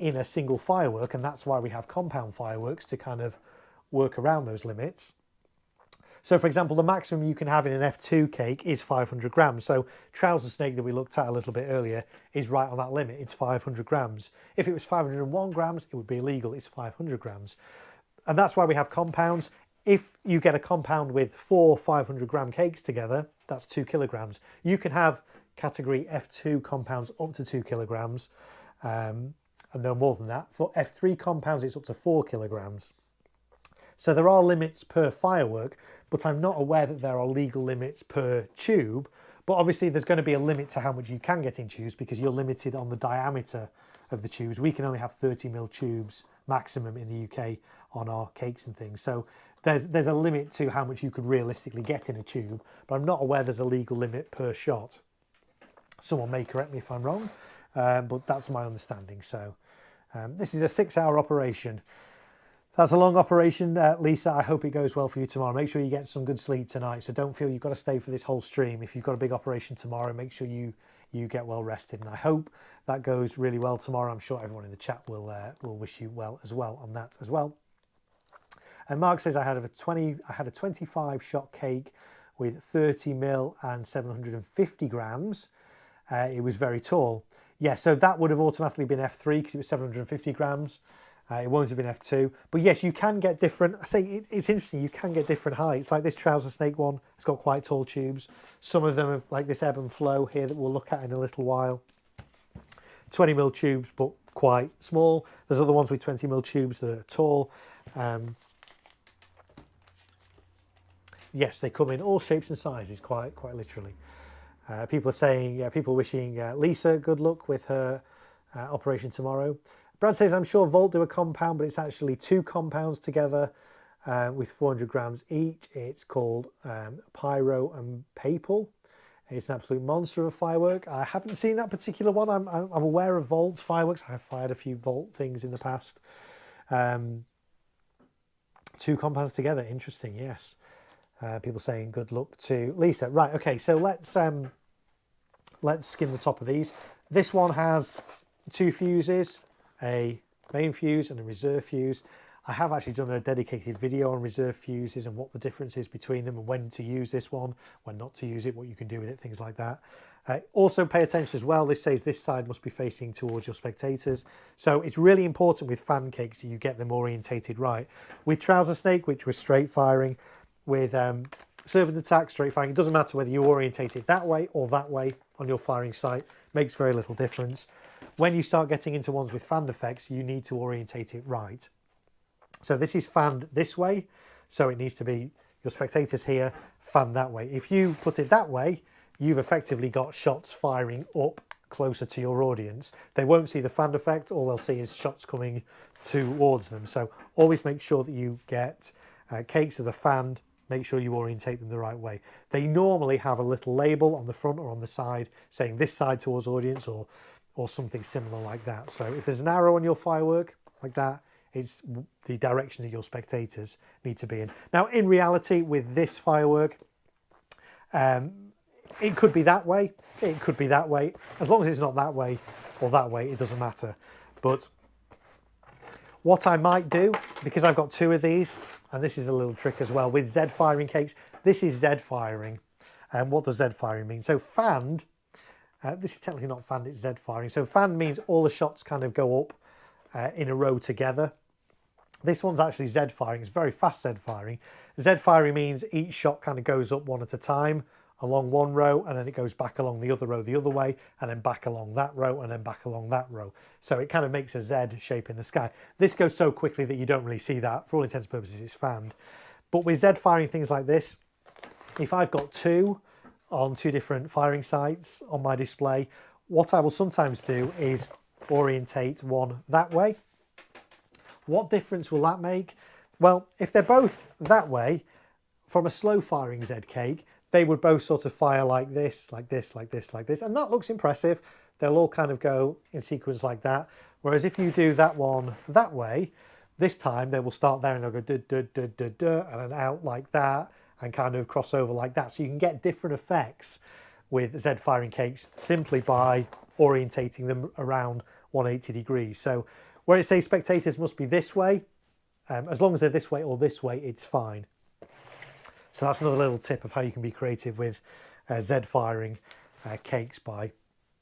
in a single firework, and that's why we have compound fireworks to kind of work around those limits. So for example, the maximum you can have in an F2 cake is 500 grams. So trouser snake that we looked at a little bit earlier is right on that limit. It's 500 grams. If it was 501 grams, it would be illegal. It's 500 grams. And that's why we have compounds. If you get a compound with 4 500 gram cakes together, that's 2 kilograms. You can have category F2 compounds up to 2 kilograms, and no more than that. For F3 compounds, it's up to 4 kilograms. So there are limits per firework, but I'm not aware that there are legal limits per tube. But obviously there's going to be a limit to how much you can get in tubes, because you're limited on the diameter of the tubes. We can only have 30mm tubes maximum in the UK on our cakes and things. So there's a limit to how much you could realistically get in a tube, but I'm not aware there's a legal limit per shot. Someone may correct me if I'm wrong, but that's my understanding. So this is a 6-hour operation. That's a long operation, Lisa. I hope it goes well for you tomorrow. Make sure you get some good sleep tonight. So don't feel you've got to stay for this whole stream. If you've got a big operation tomorrow, make sure you get well rested. And I hope that goes really well tomorrow. I'm sure everyone in the chat will wish you well on that as well. And Mark says, I had a 25 shot cake with 30mm and 750 grams, it was very tall. Yeah, so that would have automatically been F3 because it was 750 grams. It won't have been F2. But yes, you can get different, I say it's interesting, you can get different heights. Like this trouser snake one, it's got quite tall tubes. Some of them are like this ebb and flow here that we'll look at in a little while. 20mm tubes, but quite small. There's other ones with 20mm tubes that are tall. Yes, they come in all shapes and sizes, quite literally. People are saying, people wishing Lisa good luck with her operation tomorrow. Brad says, I'm sure Volt do a compound, but it's actually 2 compounds together with 400 grams each. It's called Pyro and Papal. It's an absolute monster of a firework. I haven't seen that particular one. I'm aware of Volt's fireworks. I've fired a few Volt things in the past. 2 compounds together, interesting, yes. People saying good luck to Lisa. Right, okay, so let's skim the top of these. This one has 2 fuses, a main fuse and a reserve fuse. I have actually done a dedicated video on reserve fuses and what the difference is between them and when to use this one, when not to use it, what you can do with it, things like that. Also pay attention as well, this says this side must be facing towards your spectators. So it's really important with fan cakes that you get them orientated right. With trouser snake, which was straight firing, with servant attack, straight firing, it doesn't matter whether you orientate it that way or that way on your firing sight, makes very little difference. When you start getting into ones with fan effects, you need to orientate it right. So this is fanned this way, so it needs to be your spectators here, fanned that way. If you put it that way, you've effectively got shots firing up closer to your audience. They won't see the fan effect, all they'll see is shots coming towards them. So always make sure that you get cakes that are fanned, make sure you orientate them the right way. They normally have a little label on the front or on the side saying this side towards audience or something similar like that. So if there's an arrow on your firework like that, it's the direction that your spectators need to be in. Now, in reality, with this firework, it could be that way, it could be that way. As long as it's not that way or that way, it doesn't matter. But what I might do, because I've got 2 of these, and this is a little trick as well, with Z firing cakes, this is Z firing. And what does Z firing mean? So fanned, this is technically not fanned, it's Z firing. So fanned means all the shots kind of go up in a row together. This one's actually Z firing, it's very fast Z firing. Z firing means each shot kind of goes up one at a time along one row, and then it goes back along the other row the other way, and then back along that row, and then back along that row. So it kind of makes a Z shape in the sky. This goes so quickly that you don't really see that. For all intents and purposes, it's fanned. But with Z firing things like this, if I've got 2 on 2 different firing sites on my display, what I will sometimes do is orientate one that way. What difference will that make? Well, if they're both that way, from a slow firing Z cake, they would both sort of fire like this, like this, like this, like this, and that looks impressive. They'll all kind of go in sequence like that. Whereas if you do that one that way, this time they will start there and they'll go duh, duh, duh, duh, duh, and then out like that and kind of cross over like that. So you can get different effects with Z firing cakes simply by orientating them around 180 degrees. So where it says spectators must be this way, as long as they're this way or this way, it's fine. So that's another little tip of how you can be creative with Z firing cakes by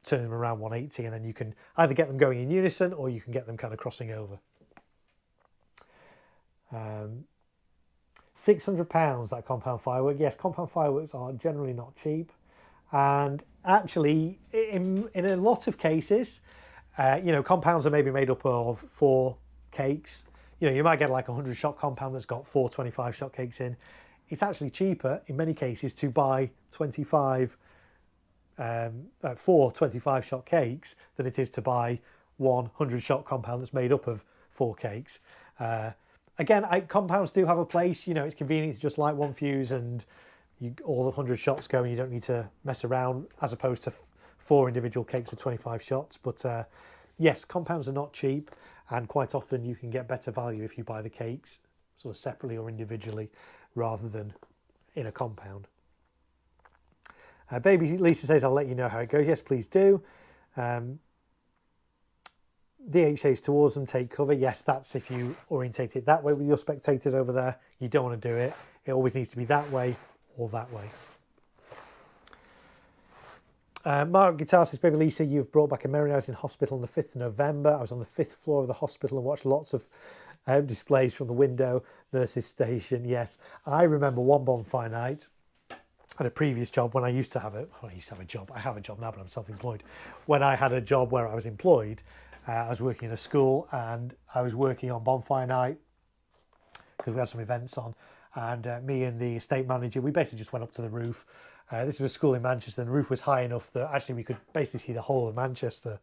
turning them around 180, and then you can either get them going in unison or you can get them kind of crossing over. £600, that compound firework. Yes, compound fireworks are generally not cheap. And actually, in a lot of cases, compounds are maybe made up of 4 cakes. You might get like a 100-shot compound that's got 4 25-shot cakes in. It's actually cheaper in many cases to buy 4 25-shot cakes than it is to buy 100-shot compound that's made up of 4 cakes. Again, compounds do have a place. It's convenient to just light one fuse and all the 100 shots go, and you don't need to mess around, as opposed to 4 individual cakes of 25 shots. But yes, compounds are not cheap, and quite often you can get better value if you buy the cakes sort of separately or individually rather than in a compound. Baby Lisa says, I'll let you know how it goes. Yes, please do. DH says towards them, take cover. Yes, that's if you orientate it that way with your spectators over there. You don't want to do it. It always needs to be that way or that way. Mark Guitar says, Baby Lisa, you've brought back a memory. I was in hospital on the 5th of November. I was on the 5th floor of the hospital and watched lots of displays from the window, nurse's station. Yes, I remember one bonfire night at a previous job when I used to have a job. I have a job now, but I'm self-employed. When I had a job where I was employed, I was working in a school and I was working on bonfire night because we had some events on. And me and the estate manager, we basically just went up to the roof. This was a school in Manchester, and the roof was high enough that actually we could basically see the whole of Manchester,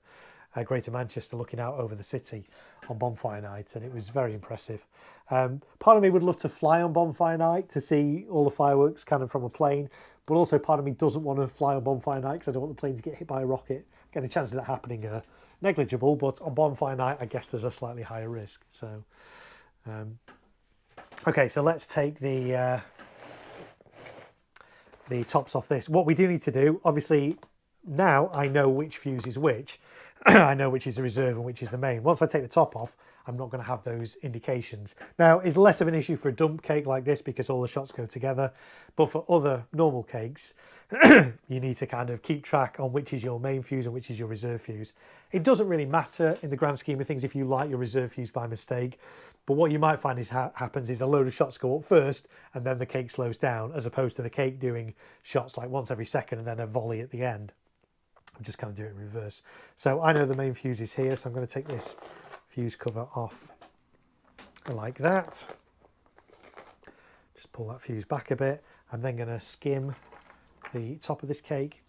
Greater Manchester, looking out over the city on bonfire night, and it was very impressive. Part of me would love to fly on bonfire night to see all the fireworks kind of from a plane, but also part of me doesn't want to fly on bonfire night because I don't want the plane to get hit by a rocket. Again, the chances of that happening are negligible, but on bonfire night, I guess there's a slightly higher risk. So, okay, so let's take the tops off this. What we do need to do, obviously, now I know which fuse is which. I know which is the reserve and which is the main. Once I take the top off, I'm not going to have those indications. Now, it's less of an issue for a dump cake like this because all the shots go together. But for other normal cakes, you need to kind of keep track on which is your main fuse and which is your reserve fuse. It doesn't really matter in the grand scheme of things if you light your reserve fuse by mistake. But what you might find is happens is a load of shots go up first and then the cake slows down, as opposed to the cake doing shots like once every second and then a volley at the end. I'm just kind of doing it in reverse. So I know the main fuse is here, so I'm going to take this fuse cover off like that. Just pull that fuse back a bit. I'm then going to skim the top of this cake.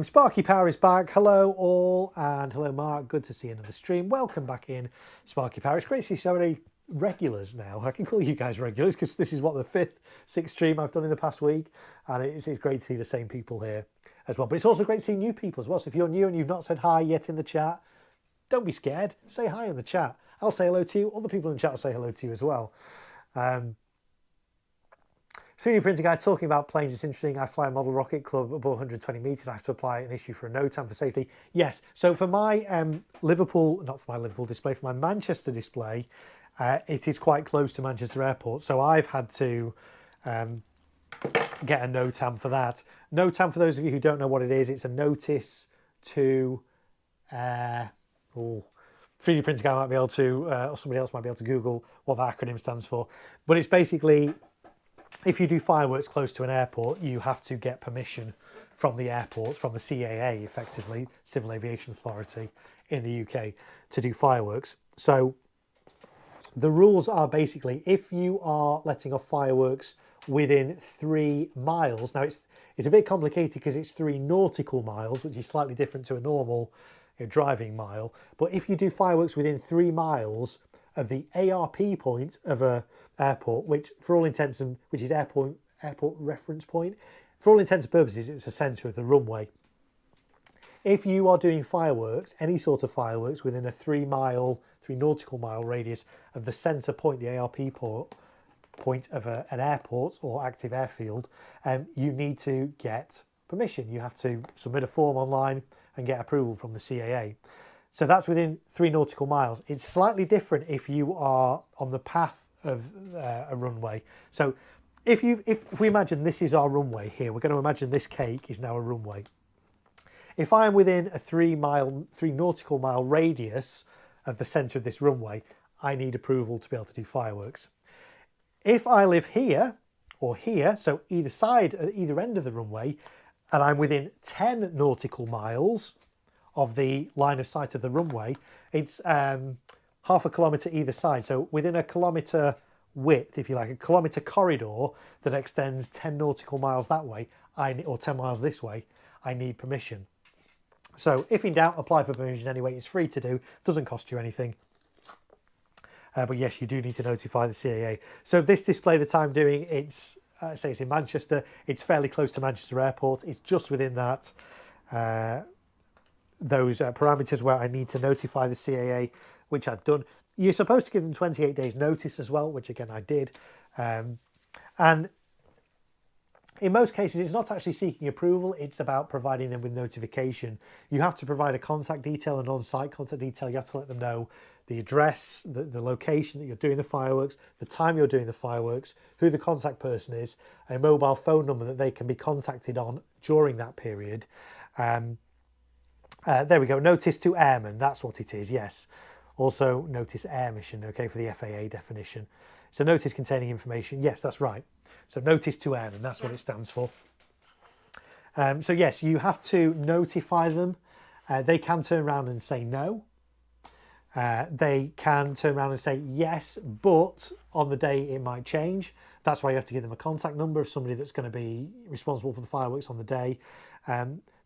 Sparky Power is back. Hello all, and hello Mark. Good to see another stream. Welcome back in, Sparky Power. It's great to see so many regulars now. I can call you guys regulars because this is what, the 5th, 6th stream I've done in the past week, and it's great to see the same people here as well. But it's also great to see new people as well. So if you're new and you've not said hi yet in the chat, don't be scared. Say hi in the chat. I'll say hello to you. Other people in the chat will say hello to you as well. 3D printing guy talking about planes. It's interesting. I fly a model rocket club above 120 meters. I have to apply an issue for a NOTAM for safety. Yes. So for my not for my Liverpool display, for my Manchester display, it is quite close to Manchester Airport. So I've had to get a NOTAM for that. NOTAM, for those of you who don't know what it is, it's a notice to 3D printing guy might be able to, or somebody else might be able to Google what that acronym stands for. But it's basically, if you do fireworks close to an airport, you have to get permission from the airport, from the CAA, effectively, Civil Aviation Authority in the UK, to do fireworks. So the rules are basically, if you are letting off fireworks within 3 miles, now it's a bit complicated because it's 3 nautical miles, which is slightly different to a normal driving mile. But if you do fireworks within 3 miles of the ARP point of a airport, which for all intents and which is airport reference point, for all intents and purposes, it's the centre of the runway. If you are doing fireworks, any sort of fireworks within a 3 nautical mile radius of the centre point, the ARP point of an airport or active airfield, you need to get permission. You have to submit a form online and get approval from the CAA. So that's within 3 nautical miles. It's slightly different if you are on the path of a runway. So if we imagine this is our runway here, we're going to imagine this cake is now a runway. If I am within a 3 nautical mile radius of the centre of this runway, I need approval to be able to do fireworks. If I live here or here, so either side, either end of the runway, and I'm within 10 nautical miles of the line of sight of the runway, it's half a kilometre either side. So within a kilometre width, if you like, a kilometre corridor that extends 10 nautical miles that way, or 10 miles this way, I need permission. So if in doubt, apply for permission anyway. It's free to do, doesn't cost you anything. But yes, you do need to notify the CAA. So this display that I'm doing, it's say it's in Manchester. It's fairly close to Manchester Airport. It's just within that those parameters where I need to notify the CAA, which I've done. You're supposed to give them 28 days notice as well, which again I did. And in most cases, it's not actually seeking approval. It's about providing them with notification. You have to provide a contact detail, an on-site contact detail. You have to let them know the address, the location that you're doing the fireworks, the time you're doing the fireworks, who the contact person is, a mobile phone number that they can be contacted on during that period. There we go. Notice to airmen. That's what it is. Yes. Also notice air mission. Okay, for the FAA definition. So notice containing information. Yes, that's right. So notice to airmen. That's what it stands for. So yes, you have to notify them. They can turn around and say no. They can turn around and say yes, but on the day it might change. That's why you have to give them a contact number of somebody that's going to be responsible for the fireworks on the day.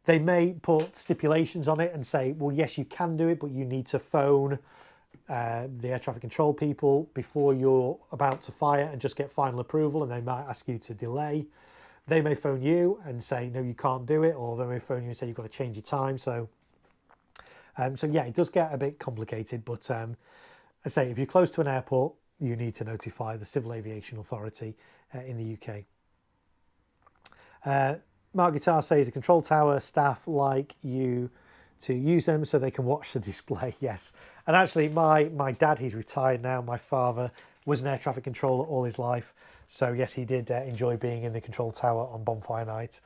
They may put stipulations on it and say, well, yes, you can do it, but you need to phone the air traffic control people before you're about to fire and just get final approval, and they might ask you to delay. They may phone you and say, no, you can't do it, or they may phone you and say you've got to change your time. So yeah, it does get a bit complicated, but I say if you're close to an airport, you need to notify the Civil Aviation Authority in the UK. Mark Guitar says the control tower staff like you to use them so they can watch the display. Yes, and actually my dad, he's retired now. My father was an air traffic controller all his life, so yes, he did enjoy being in the control tower on bonfire night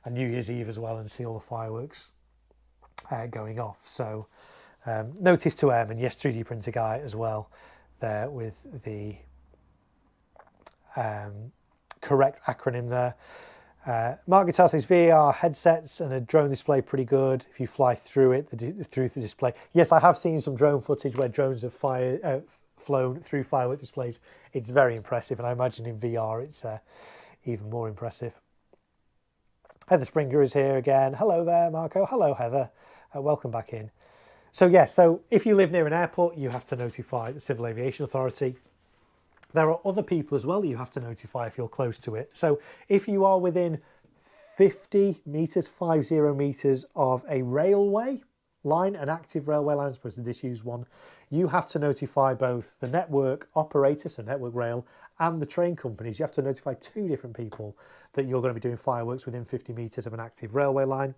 and New Year's Eve as well, and see all the fireworks going off. So notice to airmen. Yes, 3D printer guy as well there with the correct acronym there. Mark Guitar says VR headsets and a drone display pretty good if you fly through it, through the display. Yes, I have seen some drone footage where drones have flown through firework displays. It's very impressive, and I imagine in VR it's even more impressive. Heather Springer is here again. Hello there, Marco. Hello, Heather. Welcome back in. So yes, so if you live near an airport, you have to notify the Civil Aviation Authority. There are other people as well that you have to notify if you're close to it. So if you are within 50 meters of a railway line, an active railway line, as opposed to disused one, you have to notify both the network operator, so Network Rail, and the train companies. You have to notify 2 different people that you're going to be doing fireworks within 50 meters of an active railway line.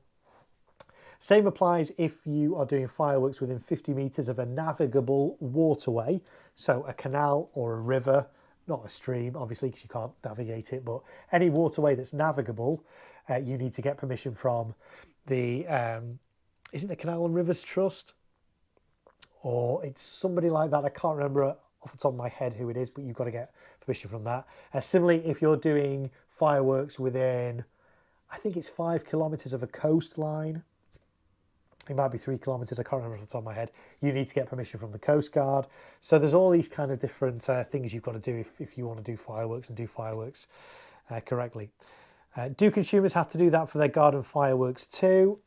Same applies if you are doing fireworks within 50 meters of a navigable waterway, so a canal or a river, not a stream, obviously, because you can't navigate it, but any waterway that's navigable, you need to get permission from the, is it the Canal and Rivers Trust? Or it's somebody like that. I can't remember off the top of my head who it is, but you've got to get permission from that. Similarly, if you're doing fireworks within, I think it's 5 kilometers of a coastline, it might be 3 kilometers, I can't remember off the top of my head, you need to get permission from the Coast Guard. So there's all these kind of different things you've got to do if you want to do fireworks and do fireworks correctly. Do consumers have to do that for their garden fireworks too?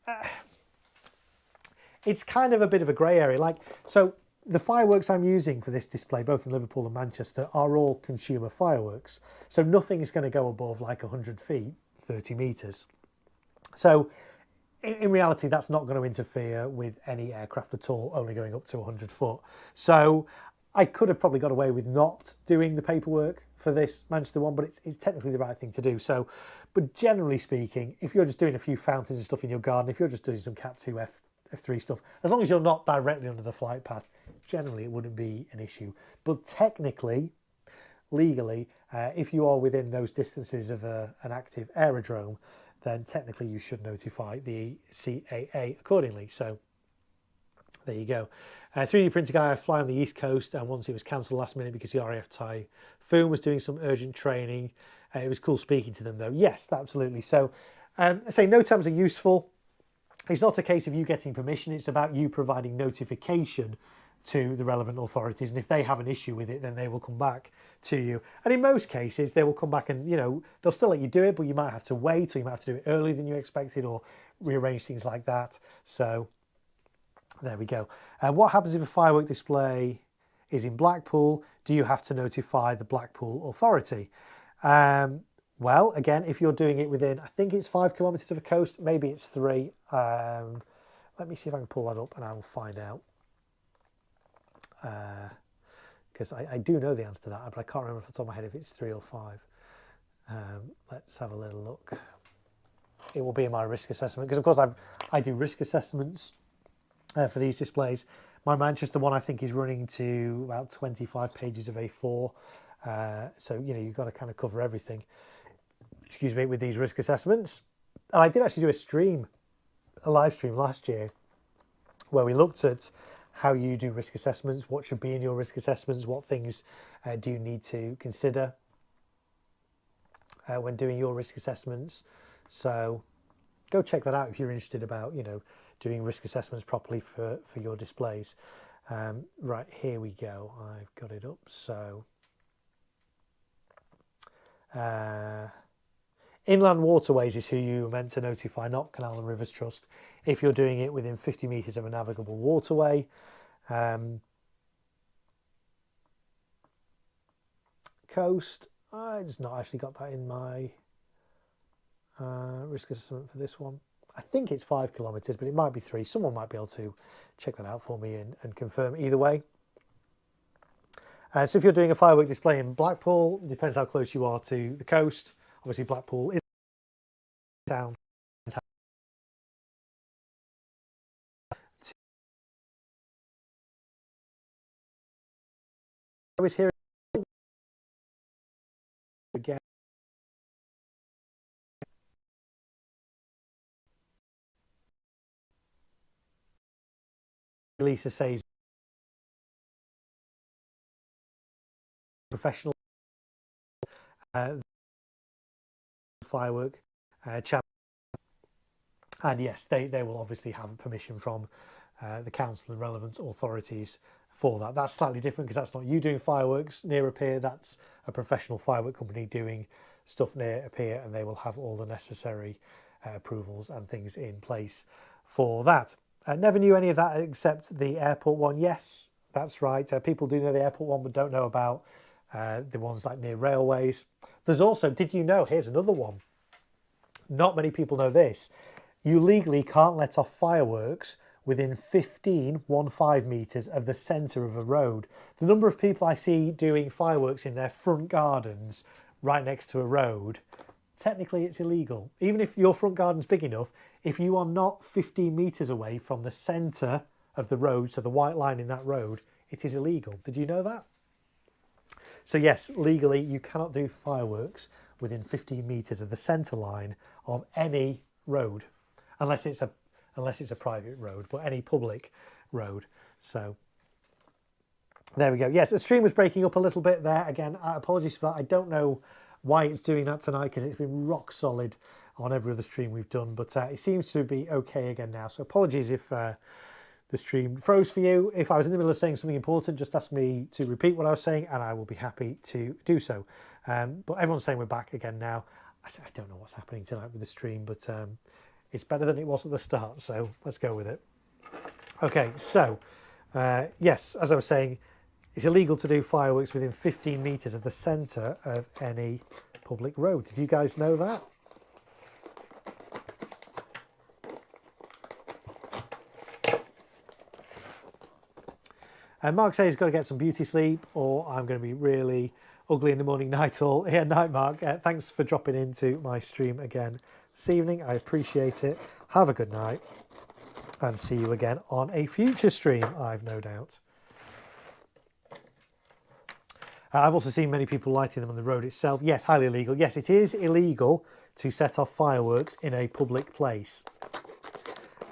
It's kind of a bit of a grey area. Like, so the fireworks I'm using for this display, both in Liverpool and Manchester, are all consumer fireworks. So nothing is going to go above like 100 feet, 30 meters. So in reality, that's not going to interfere with any aircraft at all, only going up to 100 foot. So I could have probably got away with not doing the paperwork for this Manchester one, but it's technically the right thing to do. So, but generally speaking, if you're just doing a few fountains and stuff in your garden, if you're just doing some Cat 2 F3 stuff, as long as you're not directly under the flight path, generally it wouldn't be an issue. But technically, legally, if you are within those distances of an active aerodrome, then technically you should notify the CAA accordingly. So there you go. 3D printer guy, I fly on the East Coast, and once it was cancelled last minute because the RAF Typhoon was doing some urgent training. It was cool speaking to them though. Yes, absolutely. So I say no times are useful. It's not a case of you getting permission, it's about you providing notification to the relevant authorities, and if they have an issue with it, then they will come back to you. And in most cases, they will come back and, you know, they'll still let you do it, but you might have to wait, or you might have to do it earlier than you expected, or rearrange things like that. So there we go. What happens if a firework display is in Blackpool? Do you have to notify the Blackpool authority? Well, again, if you're doing it within, I think it's 5 kilometres of a coast, maybe it's 3. Let me see if I can pull that up and I will find out. Because I do know the answer to that, but I can't remember off the top of my head if it's 3 or 5. Let's have a little look. It will be in my risk assessment, because of course I do risk assessments for these displays. My Manchester one, I think, is running to about 25 pages of A4. So, you know, you've got to kind of cover everything, excuse me, with these risk assessments. And I did actually do a live stream last year where we looked at how you do risk assessments, what should be in your risk assessments, what things do you need to consider when doing your risk assessments. So go check that out if you're interested about, you know, doing risk assessments properly for your displays. Right, here we go. I've got it up. So inland waterways is who you are meant to notify, not Canal and Rivers Trust, if you're doing it within 50 metres of a navigable waterway. Coast, it's not actually got that in my risk assessment for this one. I think it's 5 kilometres, but it might be 3. Someone might be able to check that out for me and confirm either way. So if you're doing a firework display in Blackpool, it depends how close you are to the coast. Obviously, Blackpool is down. I was here again. Lisa says professional firework champion. And yes, they will obviously have permission from the council and relevant authorities for that. That's slightly different because that's not you doing fireworks near a pier. That's a professional firework company doing stuff near a pier, and they will have all the necessary approvals and things in place for that. Never knew any of that except the airport one. Yes, that's right. People do know the airport one, but don't know about the ones like near railways. There's also, did you know, here's another one. Not many people know this. You legally can't let off fireworks within 15 metres of the centre of a road. The number of people I see doing fireworks in their front gardens right next to a road, technically it's illegal. Even if your front garden's big enough, if you are not 15 metres away from the centre of the road, so the white line in that road, it is illegal. Did you know that? So yes, legally you cannot do fireworks within 15 metres of the centre line of any road, unless it's a private road, but any public road. So there we go. Yes, the stream was breaking up a little bit there. Again, apologies for that. I don't know why it's doing that tonight because it's been rock solid on every other stream we've done, but it seems to be okay again now. So apologies if the stream froze for you. If I was in the middle of saying something important, just ask me to repeat what I was saying and I will be happy to do so. But everyone's saying we're back again now. I don't know what's happening tonight with the stream, but it's better than it was at the start, so let's go with it. Okay, so yes, as I was saying, it's illegal to do fireworks within 15 metres of the centre of any public road. Did you guys know that? Mark says he's got to get some beauty sleep or I'm going to be really ugly in the morning. Night all. Yeah, night, Mark. Thanks for dropping into my stream again this evening. I appreciate it. Have a good night and see you again on a future stream, I've no doubt. I've also seen many people lighting them on the road itself. Yes, highly illegal. Yes, it is illegal to set off fireworks in a public place.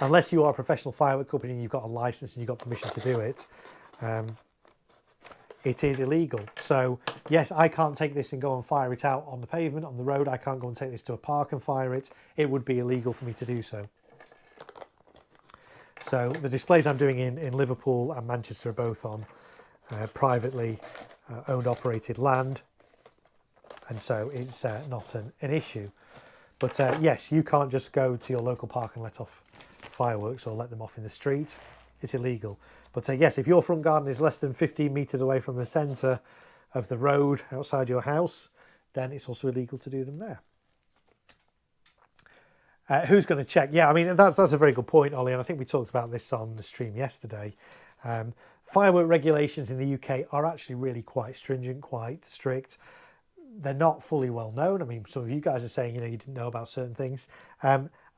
Unless you are a professional firework company and you've got a license and you've got permission to do it. It is illegal. So yes, I can't take this and go and fire it out on the pavement, on the road. I can't go and take this to a park and fire it. It would be illegal for me to do so. So the displays I'm doing in Liverpool and Manchester are both on privately owned, operated land. And so it's not an issue. But yes, you can't just go to your local park and let off fireworks or let them off in the street. It's illegal. But yes, if your front garden is less than 15 metres away from the centre of the road outside your house, then it's also illegal to do them there. Who's going to check? Yeah, I mean, that's a very good point, Ollie, and I think we talked about this on the stream yesterday. Firework regulations in the UK are actually really quite stringent, quite strict. They're not fully well known. I mean, some of you guys are saying, you know, you didn't know about certain things.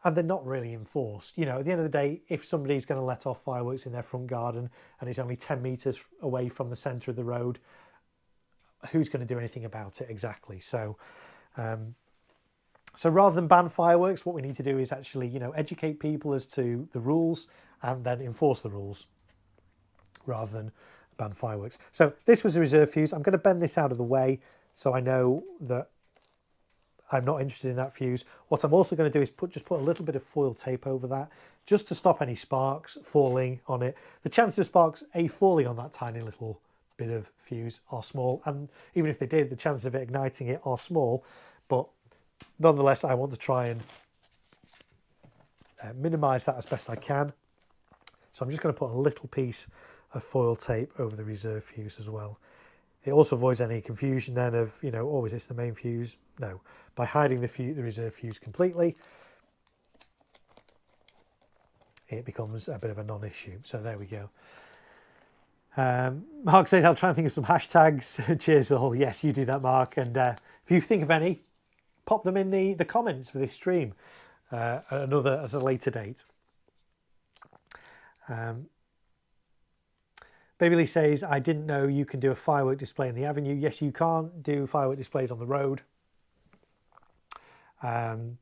and they're not really enforced. You know, at the end of the day, if somebody's going to let off fireworks in their front garden and it's only 10 metres away from the centre of the road, who's going to do anything about it exactly? So so rather than ban fireworks, what we need to do is actually, you know, educate people as to the rules and then enforce the rules rather than ban fireworks. So this was a reserve fuse. I'm going to bend this out of the way so I know that I'm not interested in that fuse. What I'm also going to do is just put a little bit of foil tape over that, just to stop any sparks falling on it. The chances of sparks falling on that tiny little bit of fuse are small, and even if they did, the chances of it igniting it are small. But nonetheless, I want to try and minimise that as best I can. So I'm just going to put a little piece of foil tape over the reserve fuse as well. It also avoids any confusion then of, you know, oh, is this the main fuse? No. By hiding the reserve fuse completely, it becomes a bit of a non-issue. So there we go. Mark says, I'll try and think of some hashtags. Cheers all. Yes, you do that, Mark. And if you think of any, pop them in the comments for this stream at a later date. Baby Lee says, I didn't know you can do a firework display in the avenue. Yes, you can't do firework displays on the road. 3D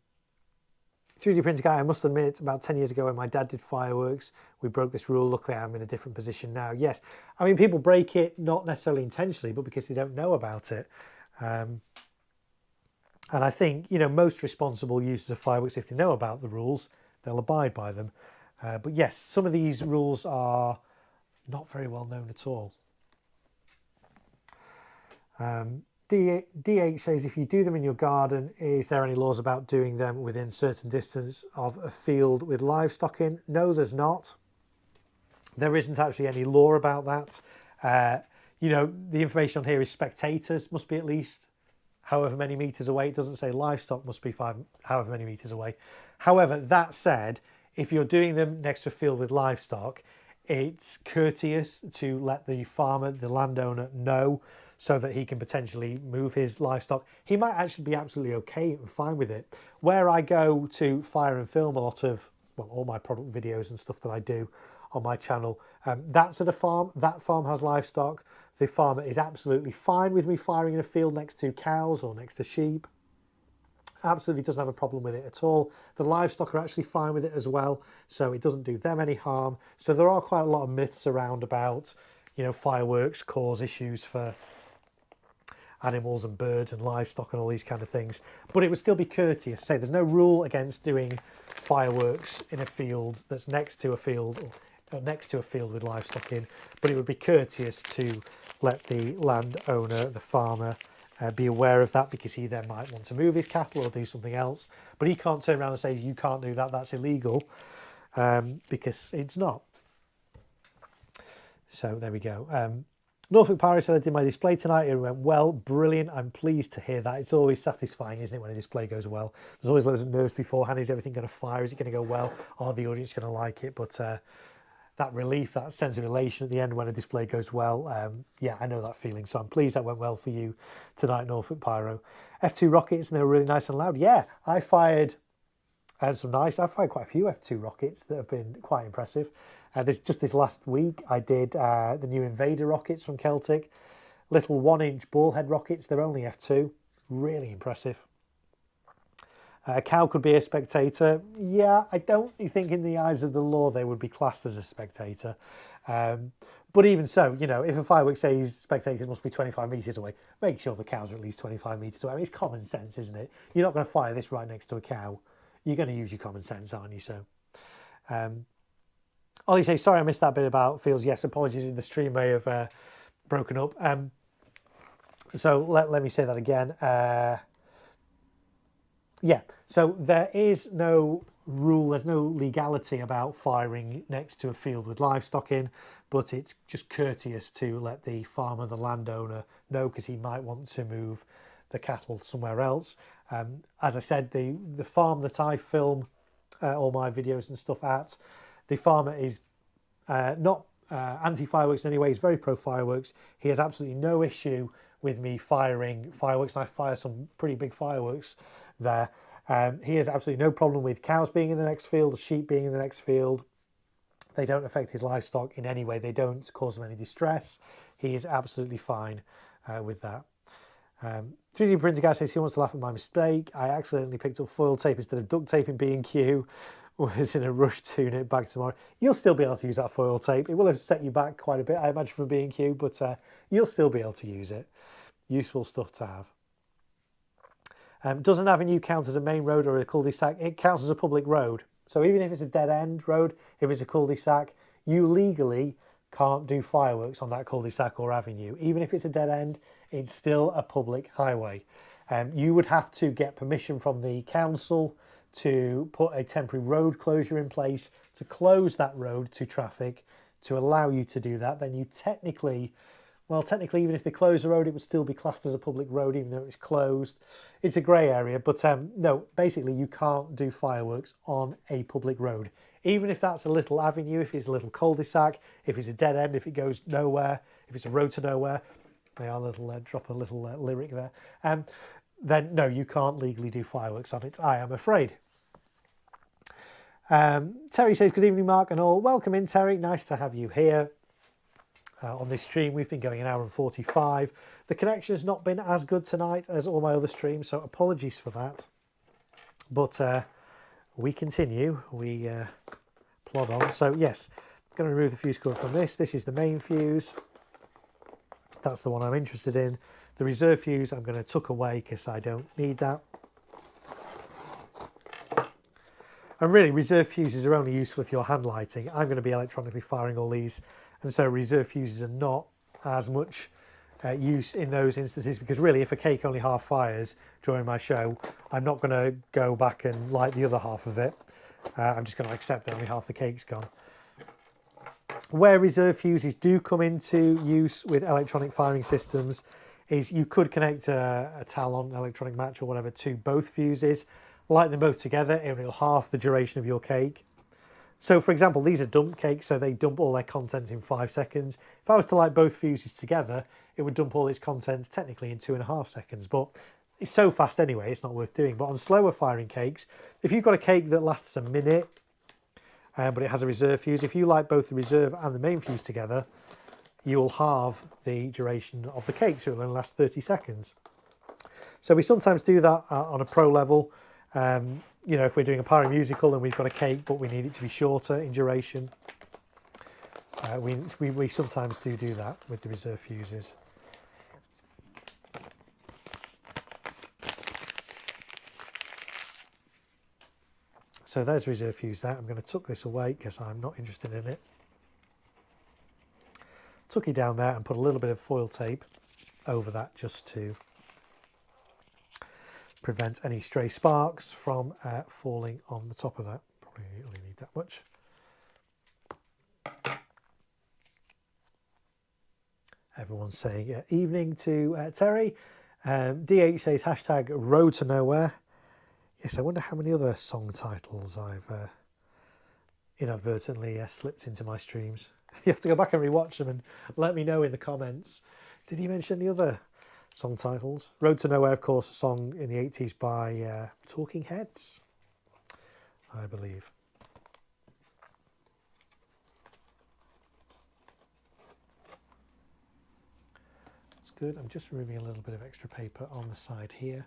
printer guy, I must admit, about 10 years ago when my dad did fireworks, we broke this rule. Luckily, I'm in a different position now. Yes, I mean, people break it not necessarily intentionally, but because they don't know about it. And I think, you know, most responsible users of fireworks, if they know about the rules, they'll abide by them. But yes, some of these rules are not very well known at all. DH says, if you do them in your garden, is there any laws about doing them within certain distance of a field with livestock in? No, there's not. There isn't actually any law about that. You know, the information on here is spectators must be at least however many meters away. It doesn't say livestock must be however many meters away. However, that said, if you're doing them next to a field with livestock, it's courteous to let the farmer, the landowner, know so that he can potentially move his livestock. He might actually be absolutely okay and fine with it. Where I go to fire and film a lot of, well, all my product videos and stuff that I do on my channel, that's at a farm. That farm has livestock. The farmer is absolutely fine with me firing in a field next to cows or next to sheep. Absolutely doesn't have a problem with it at all. The livestock are actually fine with it as well, so it doesn't do them any harm. So there are quite a lot of myths around about, you know, fireworks cause issues for animals and birds and livestock and all these kind of things. But it would still be courteous. Say there's no rule against doing fireworks in a field that's next to a field or next to a field with livestock in, but it would be courteous to let the landowner, the farmer, be aware of that, because he then might want to move his cattle or do something else. But he can't turn around and say, you can't do that, that's illegal, because it's not. So there we go. Norfolk Pyro said, I did my display tonight. It went well. Brilliant. I'm pleased to hear that. It's always satisfying, isn't it, when a display goes well? There's always loads of nerves beforehand. Is everything going to fire? Is it going to go well? Are the audience going to like it? But that relief, that sense of elation at the end when a display goes well, yeah, I know that feeling. So I'm pleased that went well for you tonight, Norfolk Pyro. F2 rockets, and they were really nice and loud. Yeah, I fired I fired quite a few F2 rockets that have been quite impressive. Just this last week, I did the new Invader rockets from Celtic. Little 1-inch ball head rockets. They're only F2. Really impressive. A cow could be a spectator. Yeah, I don't think in the eyes of the law they would be classed as a spectator. But even so, you know, if a firework says spectators must be 25 metres away, make sure the cows are at least 25 metres away. I mean, it's common sense, isn't it? You're not going to fire this right next to a cow. You're going to use your common sense, aren't you? So, Ollie says, sorry I missed that bit about fields. Yes, apologies, the stream may have broken up. So let me say that again. Yeah, so there is no rule, there's no legality about firing next to a field with livestock in, but it's just courteous to let the farmer, the landowner, know, because he might want to move the cattle somewhere else. As I said, the farm that I film all my videos and stuff at, the farmer is not anti-fireworks in any way. He's very pro-fireworks. He has absolutely no issue with me firing fireworks. I fire some pretty big fireworks there. He has absolutely no problem with cows being in the next field, sheep being in the next field. They don't affect his livestock in any way. They don't cause him any distress. He is absolutely fine with that. 3D printer guy says he wants to laugh at my mistake. I accidentally picked up foil tape instead of duct tape in B&Q. Was in a rush to tune it back tomorrow. You'll still be able to use that foil tape. It will have set you back quite a bit, I imagine, from B&Q, but you'll still be able to use it. Useful stuff to have. Doesn't Avenue count as a main road or a cul-de-sac? It counts as a public road. So even if it's a dead-end road, if it's a cul-de-sac, you legally can't do fireworks on that cul-de-sac or avenue. Even if it's a dead end, it's still a public highway. You would have to get permission from the council to put a temporary road closure in place to close that road to traffic to allow you to do that. Then you technically, even if they close the road, it would still be classed as a public road even though it's closed. It's a grey area, but no, basically you can't do fireworks on a public road. Even if that's a little avenue, if it's a little cul-de-sac, if it's a dead end, if it goes nowhere, if it's a road to nowhere, they are little, drop a little lyric there, then no, you can't legally do fireworks on it, I am afraid. Terry says, good evening, Mark and all. Welcome in, Terry. Nice to have you here on this stream. We've been going an hour and 45. The connection has not been as good tonight as all my other streams, so apologies for that. But we continue. We plod on. So yes, I'm going to remove the fuse cord from this. This is the main fuse. That's the one I'm interested in. The reserve fuse I'm going to tuck away because I don't need that. And really, reserve fuses are only useful if you're hand lighting. I'm going to be electronically firing all these, and so reserve fuses are not as much use in those instances, because really, if a cake only half fires during my show, I'm not going to go back and light the other half of it. I'm just going to accept that only half the cake's gone. Where reserve fuses do come into use with electronic firing systems is you could connect a Talon electronic match or whatever to both fuses, light them both together, it will halve the duration of your cake. So for example, these are dump cakes, so they dump all their content in 5 seconds. If I was to light both fuses together, it would dump all its content technically in 2.5 seconds, but it's so fast anyway, it's not worth doing. But on slower firing cakes, if you've got a cake that lasts a minute, but it has a reserve fuse, if you light both the reserve and the main fuse together, you will halve the duration of the cake, so it will only last 30 seconds. So we sometimes do that on a pro level. You know, if we're doing a pyro musical and we've got a cake but we need it to be shorter in duration, we sometimes do that with the reserve fuses. So there's reserve fuse there. I'm going to tuck this away because I'm not interested in it. Tuck it down there and put a little bit of foil tape over that just to prevent any stray sparks from falling on the top of that. Probably only need that much. Everyone's saying evening to Terry. DH says hashtag road to nowhere. Yes, I wonder how many other song titles I've inadvertently slipped into my streams. You have to go back and rewatch them and let me know in the comments. Did he mention any other song titles? Road to Nowhere, of course, a song in the 80s by Talking Heads, I believe. That's good. I'm just removing a little bit of extra paper on the side here.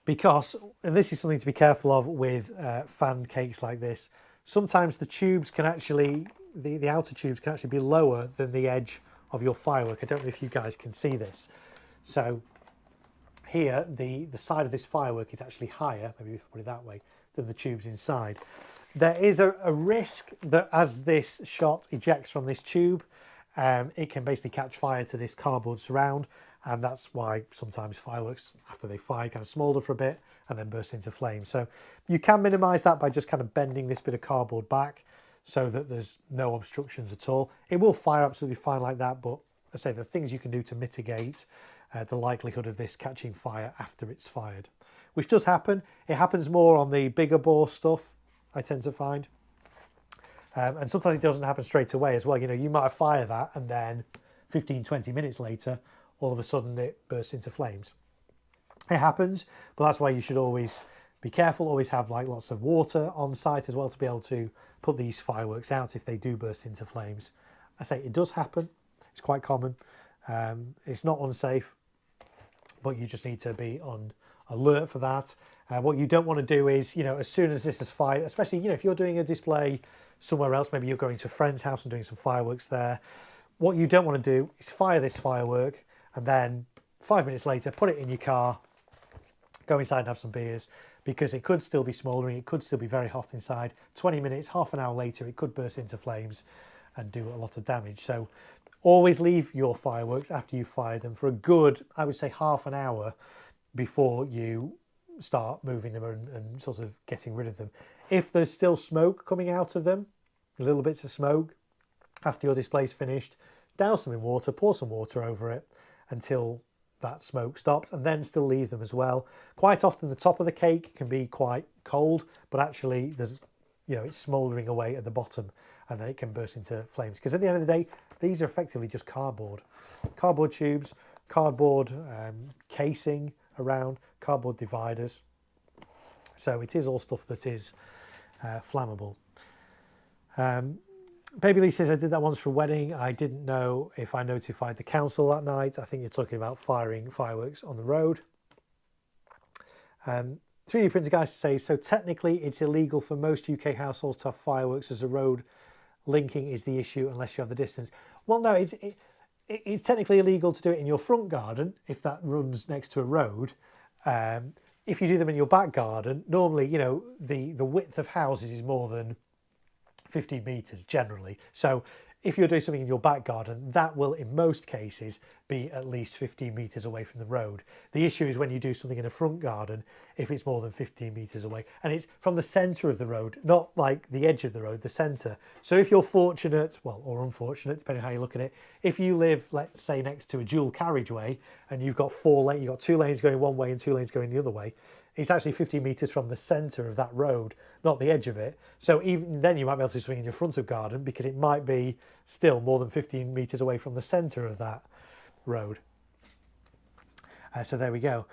Because, and this is something to be careful of with fan cakes like this, sometimes the tubes can actually, the outer tubes can actually be lower than the edge of your firework. I don't know if you guys can see this. So here, the side of this firework is actually higher, maybe if I put it that way, than the tubes inside. There is a risk that as this shot ejects from this tube, it can basically catch fire to this cardboard surround, and that's why sometimes fireworks, after they fire, kind of smoulder for a bit and then burst into flames. So you can minimise that by just kind of bending this bit of cardboard back so that there's no obstructions at all. It will fire absolutely fine like that, but I say the things you can do to mitigate the likelihood of this catching fire after it's fired, which does happen. It happens more on the bigger bore stuff, I tend to find. And sometimes it doesn't happen straight away as well. You know, you might fire that and then 15, 20 minutes later, all of a sudden it bursts into flames. It happens, but that's why you should always be careful. Always have like lots of water on site as well to be able to put these fireworks out if they do burst into flames. I say it does happen. It's quite common. It's not unsafe, but you just need to be on alert for that. What you don't want to do is, as soon as this is fired, especially, if you're doing a display somewhere else, maybe you're going to a friend's house and doing some fireworks there. What you don't want to do is fire this firework and then 5 minutes later, put it in your car, go inside and have some beers, because it could still be smouldering. It could still be very hot inside. 20 minutes, half an hour later, it could burst into flames and do a lot of damage. So always leave your fireworks after you fire them for a good, I would say, half an hour before you start moving them and sort of getting rid of them. If there's still smoke coming out of them, little bits of smoke, after your display's finished, douse them in water, pour some water over it until that smoke stops, and then still leave them as well. Quite often the top of the cake can be quite cold, but actually there's, it's smouldering away at the bottom, and then it can burst into flames. Because at the end of the day, these are effectively just cardboard tubes, cardboard casing around, cardboard dividers. So it is all stuff that is flammable. Baby Lee says, I did that once for a wedding. I didn't know if I notified the council that night. I think you're talking about firing fireworks on the road. 3D printer guy says, so technically it's illegal for most UK households to have fireworks, as a road linking is the issue unless you have the distance. Well, no, it's technically illegal to do it in your front garden if that runs next to a road. If you do them in your back garden, normally, the width of houses is more than 15 meters generally. So if you're doing something in your back garden, that will in most cases be at least 15 meters away from the road. The issue is when you do something in a front garden, if it's more than 15 meters away, and it's from the center of the road, not like the edge of the road, the center. So if you're fortunate, well, or unfortunate, depending on how you look at it, if you live, let's say, next to a dual carriageway and you've got you've got 2 lanes going one way and 2 lanes going the other way, it's actually 50 meters from the center of that road, not the edge of it. So even then you might be able to swing in your front of garden, because it might be still more than 15 meters away from the center of that road. So there we go.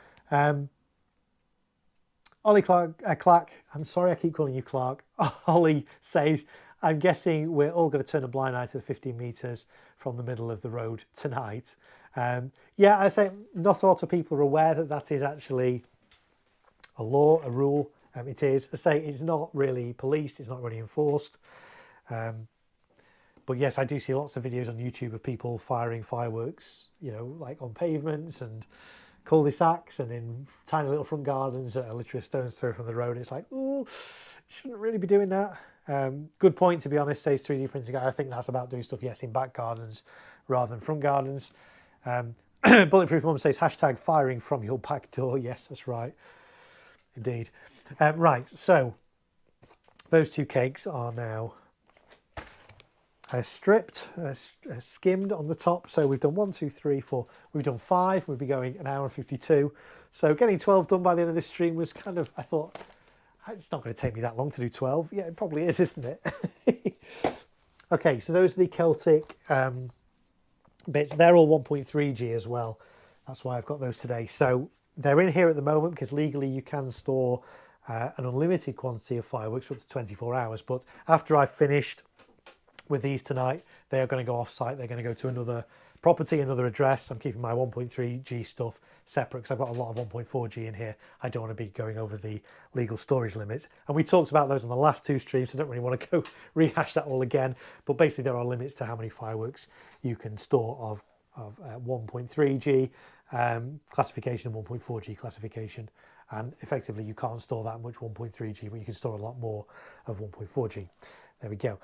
Ollie Clark, I'm sorry I keep calling you Clark. Ollie says, I'm guessing we're all going to turn a blind eye to the 15 meters from the middle of the road tonight. Yeah, I say not a lot of people are aware that that is actually a law, a rule. It is. I say it's not really policed, it's not really enforced. But yes, I do see lots of videos on YouTube of people firing fireworks, like on pavements and cul-de-sacs and in tiny little front gardens that are literally a stone's throw from the road. It's like, oh, shouldn't really be doing that. Good point, to be honest, says 3D printing guy. I think that's about doing stuff, yes, in back gardens rather than front gardens. Bulletproof Mum says, hashtag firing from your back door. Yes, that's right. Indeed. Right, so those 2 cakes are now stripped, skimmed on the top. So we've done 1, 2, 3, 4. We've done 5. We'll be going an hour and 52. So getting 12 done by the end of this stream was kind of, I thought, it's not going to take me that long to do 12. Yeah, it probably is, isn't it? Okay, so those are the Celtic bits. They're all 1.3G as well. That's why I've got those today. So they're in here at the moment because legally you can store an unlimited quantity of fireworks for up to 24 hours. But after I've finished with these tonight, they are going to go off site. They're going to go to another property, another address. I'm keeping my 1.3G stuff separate because I've got a lot of 1.4G in here. I don't want to be going over the legal storage limits. And we talked about those on the last 2 streams, so I don't really want to go rehash that all again. But basically there are limits to how many fireworks you can store of 1.3G classification and 1.4G classification. And effectively you can't store that much 1.3G, but you can store a lot more of 1.4G. There we go.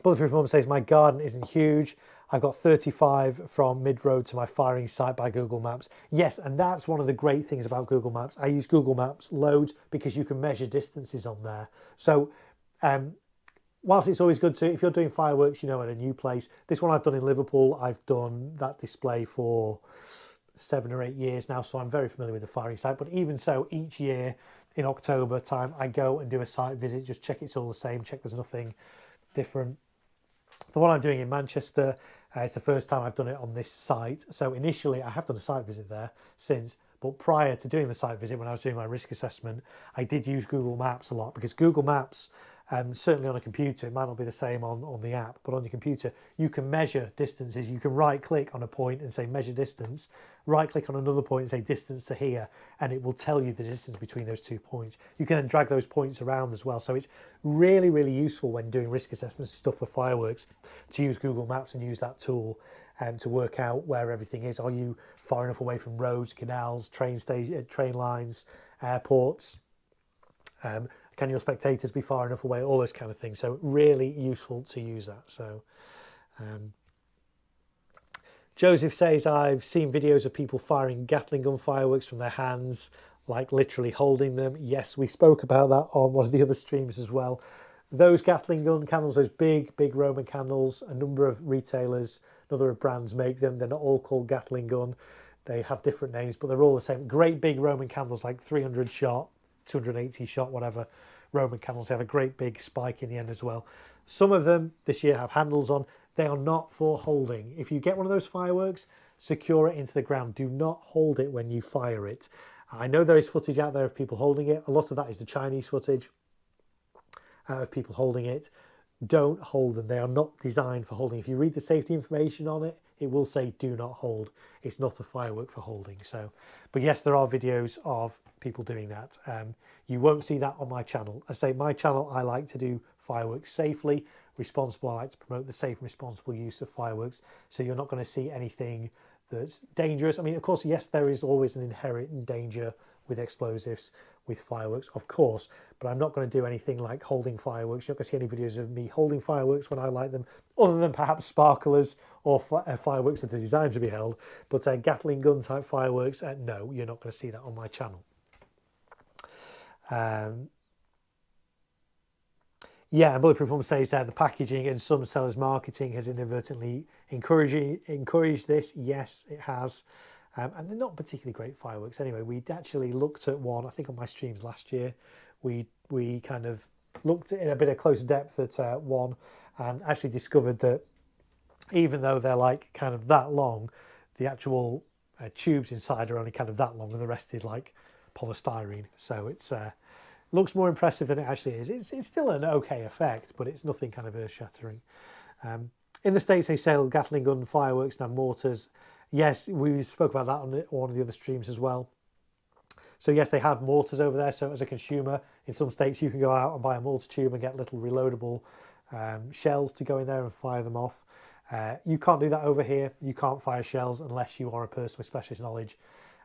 Bulletproof Mum says, my garden isn't huge. I've got 35 from mid-road to my firing site by Google Maps. Yes, and that's one of the great things about Google Maps. I use Google Maps loads because you can measure distances on there. So whilst it's always good to, if you're doing fireworks, at a new place, this one I've done in Liverpool, I've done that display for 7 or 8 years now, so I'm very familiar with the firing site. But even so, each year in October time, I go and do a site visit, just check it's all the same, check there's nothing different. The one I'm doing in Manchester, it's the first time I've done it on this site. So initially, I have done a site visit there since, but prior to doing the site visit, when I was doing my risk assessment, I did use Google Maps a lot, because Google Maps, certainly on a computer, it might not be the same on the app, but on your computer, you can measure distances. You can right click on a point and say measure distance, right click on another point and say distance to here, and it will tell you the distance between those 2 points. You can then drag those points around as well. So it's really, really useful when doing risk assessments and stuff for fireworks to use Google Maps and use that tool to work out where everything is. Are you far enough away from roads, canals, train lines, airports? Can your spectators be far enough away? All those kind of things. So really useful to use that. So Joseph says, I've seen videos of people firing Gatling gun fireworks from their hands, like literally holding them. Yes, we spoke about that on one of the other streams as well. Those Gatling gun candles, those big Roman candles, a number of retailers, another of brands make them. They're not all called Gatling gun. They have different names, but they're all the same. Great big Roman candles, like 300 shot, 280 shot, whatever Roman candles. They have a great big spike in the end as well. Some of them this year have handles on. They are not for holding. If you get one of those fireworks, secure it into the ground. Do not hold it when you fire it. I know there is footage out there of people holding it. A lot of that is the Chinese footage of people holding it. Don't hold them. They are not designed for holding. If you read the safety information on it, it will say do not hold. It's not a firework for holding. So, but yes, there are videos of people doing that. You won't see that on my channel. I say my channel, I like to do fireworks safely, responsible. I like to promote the safe and responsible use of fireworks. So you're not going to see anything that's dangerous. I mean, of course, yes, there is always an inherent danger with explosives, with fireworks, of course, but I'm not going to do anything like holding fireworks. You're not going to see any videos of me holding fireworks when I light them, other than perhaps sparklers or fireworks that are designed to be held. But Gatling gun type fireworks, no, you're not going to see that on my channel. Yeah, and Bulletproof Mum says the packaging and some sellers' marketing has inadvertently encouraged this. Yes, it has. And they're not particularly great fireworks anyway. We actually looked at one, I think on my streams last year. We kind of looked in a bit of closer depth at one, and actually discovered that even though they're like kind of that long, the actual tubes inside are only kind of that long, and the rest is like polystyrene. So it's looks more impressive than it actually is. It's still an okay effect, but it's nothing kind of earth-shattering. In the States, they sell Gatling gun fireworks and mortars. Yes, we spoke about that on one of the other streams as well. So yes, they have mortars over there. So as a consumer, in some states, you can go out and buy a mortar tube and get little reloadable shells to go in there and fire them off. You can't do that over here. You can't fire shells unless you are a person with specialist knowledge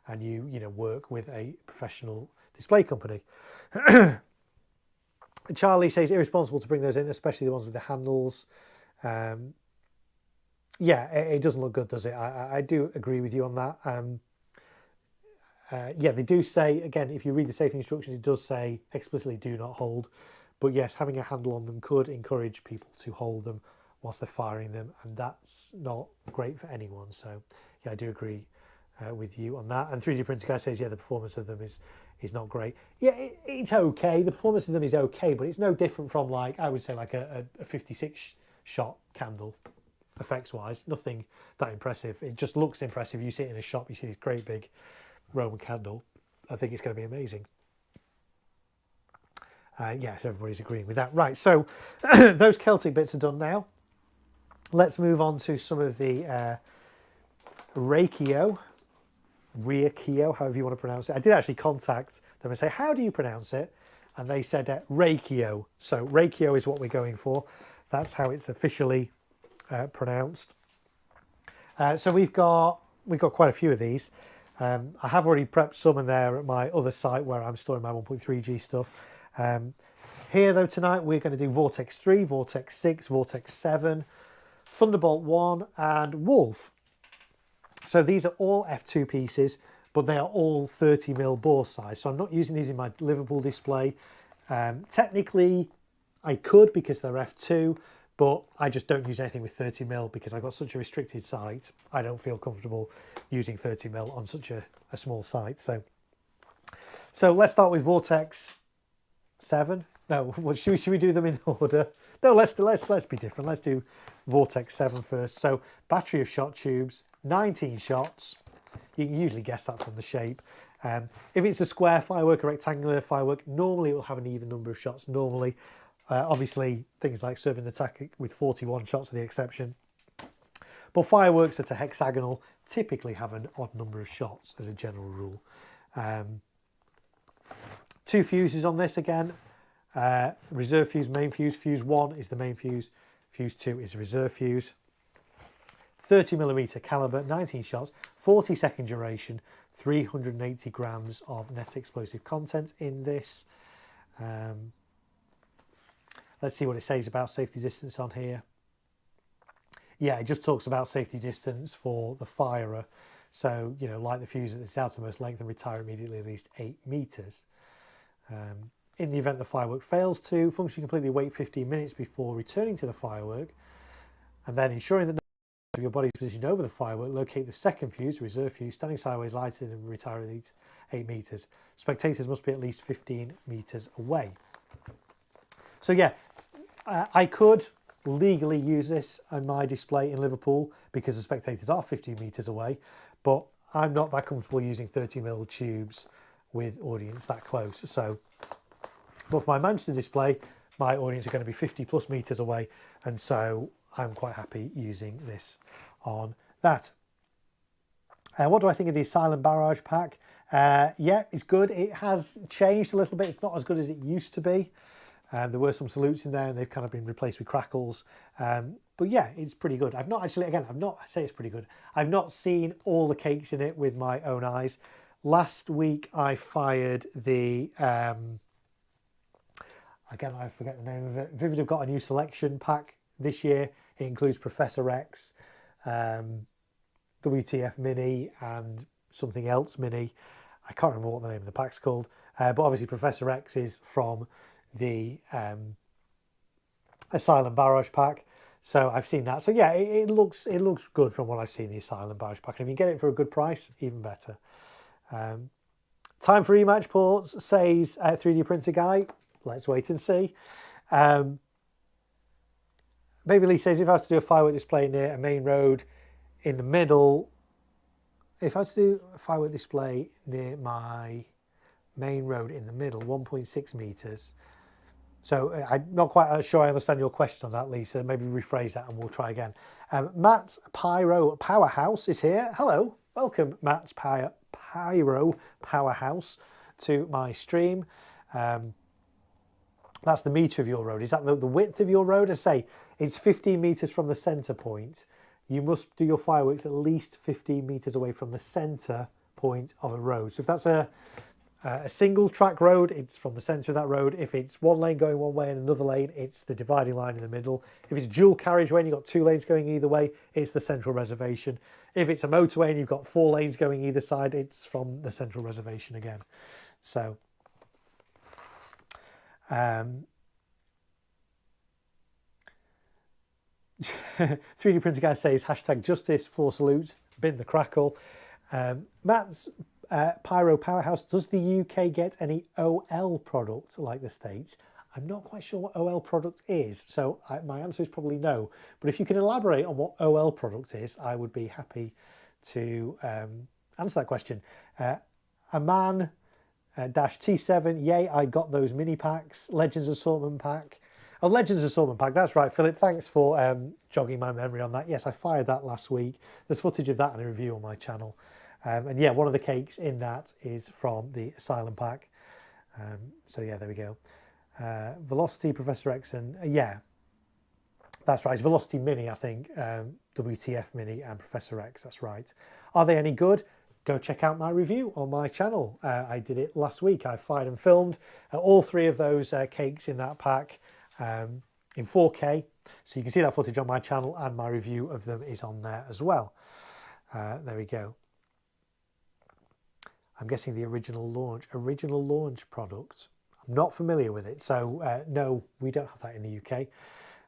and you work with a professional display company. Charlie says irresponsible to bring those in, especially the ones with the handles. Yeah, it doesn't look good, does it? I do agree with you on that. Yeah, they do say, again, if you read the safety instructions, it does say explicitly do not hold. But yes, having a handle on them could encourage people to hold them whilst they're firing them, and that's not great for anyone. So yeah, I do agree with you on that. And 3D Printer Guy says, yeah, the performance of them is not great. Yeah, it's okay. The performance of them is okay, but it's no different from, like, I would say like a 56 shot candle. Effects wise, nothing that impressive. It just looks impressive. You see it in a shop, you see this great big Roman candle. I think it's going to be amazing. Yes, everybody's agreeing with that. Right, so those Celtic bits are done now. Let's move on to some of the Reikio, however you want to pronounce it. I did actually contact them and say, how do you pronounce it? And they said Reikio. So Reikio is what we're going for. That's how it's officially pronounced. So we've got quite a few of these. I have already prepped some in there at my other site where I'm storing my 1.3G stuff. Here though tonight we're going to do Vortex 3, Vortex 6, Vortex 7, Thunderbolt 1 and Wolf. So these are all F2 pieces, but they are all 30mm bore size. So I'm not using these in my Liverpool display. Technically I could, because they're F2, but I just don't use anything with 30mm because I've got such a restricted site. I don't feel comfortable using 30mm on such a small site. So let's start with Vortex 7. No, well, should we do them in order? No, let's be different. Let's do Vortex 7 first. So battery of shot tubes, 19 shots. You can usually guess that from the shape. If it's a square firework, a rectangular firework, normally it will have an even number of shots. Normally, obviously, things like Serpent Attack with 41 shots are the exception. But fireworks that are hexagonal typically have an odd number of shots as a general rule. 2 fuses on this again. Reserve fuse, main fuse. Fuse 1 is the main fuse. Fuse 2 is the reserve fuse. 30mm caliber, 19 shots, 40-second duration, 380 grams of net explosive content in this. Let's see what it says about safety distance on here. Yeah, it just talks about safety distance for the firer. So, you know, light the fuse at its outermost length and retire immediately at least 8 meters. In the event the firework fails to function completely, wait 15 minutes before returning to the firework, and then ensuring that your body is positioned over the firework, locate the second fuse, reserve fuse, standing sideways, lighted and retire at least 8 meters. Spectators must be at least 15 meters away. So yeah, I could legally use this on my display in Liverpool because the spectators are 15 meters away, but I'm not that comfortable using 30mm tubes with audience that close. So, but for my Manchester display, my audience are going to be 50+ meters away, and so I'm quite happy using this on that. What do I think of the Asylum Barrage Pack? Yeah, it's good. It has changed a little bit. It's not as good as it used to be. There were some salutes in there, and they've kind of been replaced with crackles. But yeah, it's pretty good. I've not actually, again, I say it's pretty good. I've not seen all the cakes in it with my own eyes. Last week I fired the, again, I forget the name of it. Vivid have got a new selection pack this year. It includes Professor X, WTF Mini, and something else Mini. I can't remember what the name of the pack's called. But obviously Professor X is from the Asylum Barrage Pack. So I've seen that. So yeah, it looks good from what I've seen, the Asylum Barrage Pack. And if you get it for a good price, even better. Time for rematch ports, says 3D printer guy. Let's wait and see. Baby Lee says, if I was to do a firework display near a main road in the middle, if I was to do a firework display near my main road in the middle, 1.6 meters. So I'm not quite sure I understand your question on that, Lisa. Maybe rephrase that and we'll try again. Matt Pyro Powerhouse is here. Hello, welcome Matt Pyro Powerhouse to my stream. That's the meter of your road. Is that the width of your road? I say it's 15 meters from the center point. You must do your fireworks at least 15 meters away from the center point of a road. So if that's a single track road, it's from the center of that road. If it's one lane going one way and another lane, it's the dividing line in the middle. If it's dual carriageway and you've got 2 lanes going either way, it's the central reservation. If it's a motorway and you've got 4 lanes going either side, it's from the central reservation again. So 3D printer guy says hashtag justice for salute, bin the crackle. Matt's Pyro Powerhouse, does the UK get any OL product like the States? I'm not quite sure what OL product is, so my answer is probably no. But if you can elaborate on what OL product is, I would be happy to answer that question. A man T7, yay, I got those mini packs. Legends Assortment Pack. Oh, Legends Assortment Pack, that's right, Philip. Thanks for jogging my memory on that. Yes, I fired that last week. There's footage of that in a review on my channel. And yeah, one of the cakes in that is from the Asylum Pack. So yeah, there we go. Velocity, Professor X, and yeah, that's right. It's Velocity Mini, I think. WTF Mini and Professor X, that's right. Are they any good? Go check out my review on my channel. I did it last week. I fired and filmed all 3 of those cakes in that pack in 4K. So you can see that footage on my channel, and my review of them is on there as well. There we go. I'm guessing the original launch product. I'm not familiar with it. So no, we don't have that in the UK.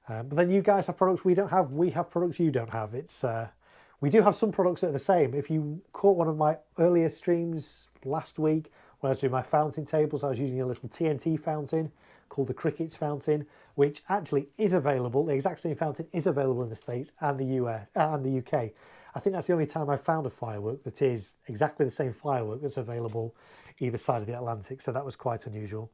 But then you guys have products we don't have. We have products you don't have. It's we do have some products that are the same. If you caught one of my earlier streams last week when I was doing my fountain tables, I was using a little TNT fountain called the Cricket's Fountain, which actually is available. The exact same fountain is available in the States and the US and the UK. I think that's the only time I've found a firework that is exactly the same firework that's available either side of the Atlantic. So that was quite unusual.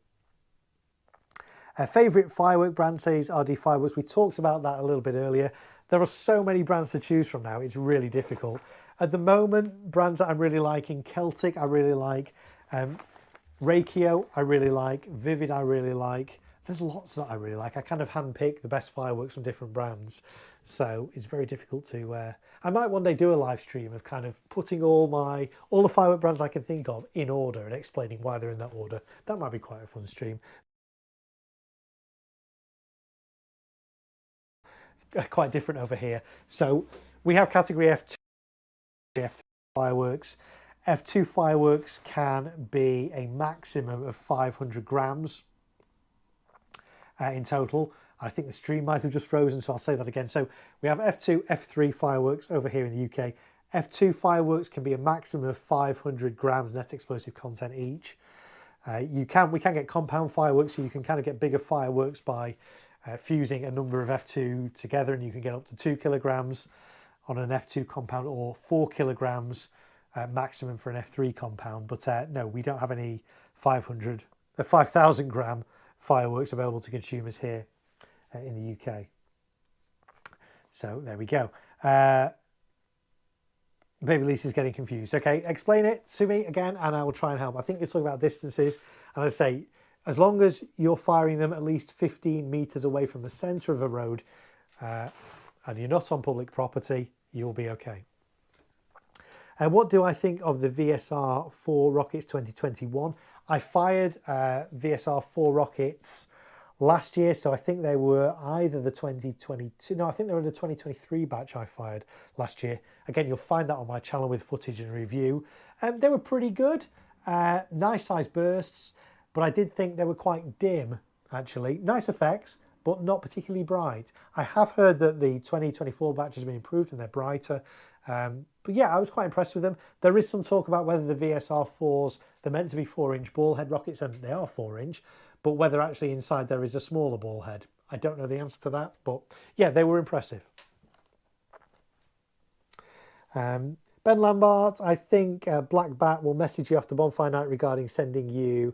Favourite firework brand, says RD Fireworks. We talked about that a little bit earlier. There are so many brands to choose from now. It's really difficult. At the moment, brands that I'm really liking, Celtic, I really like. Reikio, I really like. Vivid, I really like. There's lots that I really like. I kind of handpick the best fireworks from different brands. So it's very difficult to... I might one day do a live stream of kind of putting all the firework brands I can think of in order and explaining why they're in that order. That might be quite a fun stream. Quite different over here. So we have category F2, F3 fireworks. F2 fireworks can be a maximum of 500 grams in total. I think the stream might have just frozen, so I'll say that again. So we have F2, F3 fireworks over here in the UK. F2 fireworks can be a maximum of 500 grams net explosive content each. We can get compound fireworks, so you can kind of get bigger fireworks by fusing a number of F2 together, and you can get up to 2 kilograms on an F2 compound, or 4 kilograms maximum for an F3 compound. But no, we don't have any 5,000 gram fireworks available to consumers here in the UK. So there we go. Baby Lisa's getting confused. Okay, explain it to me again and I will try and help. I think you're talking about distances, and I say, as long as you're firing them at least 15 meters away from the center of a road and you're not on public property, you'll be okay. What do I think of the VSR 4 rockets 2021? I fired VSR 4 rockets last year, so I think they were either the 2022, no, I think they were the 2023 batch I fired last year. Again, you'll find that on my channel with footage and review. They were pretty good, nice size bursts, but I did think they were quite dim, actually. Nice effects, but not particularly bright. I have heard that the 2024 batch has been improved and they're brighter. But yeah, I was quite impressed with them. There is some talk about whether the VSR 4s, they're meant to be 4-inch ball head rockets, and they are 4-inch, but whether actually inside there is a smaller ball head. I don't know the answer to that, but yeah, they were impressive. Ben Lambert, I think Black Bat will message you after Bonfire Night regarding sending you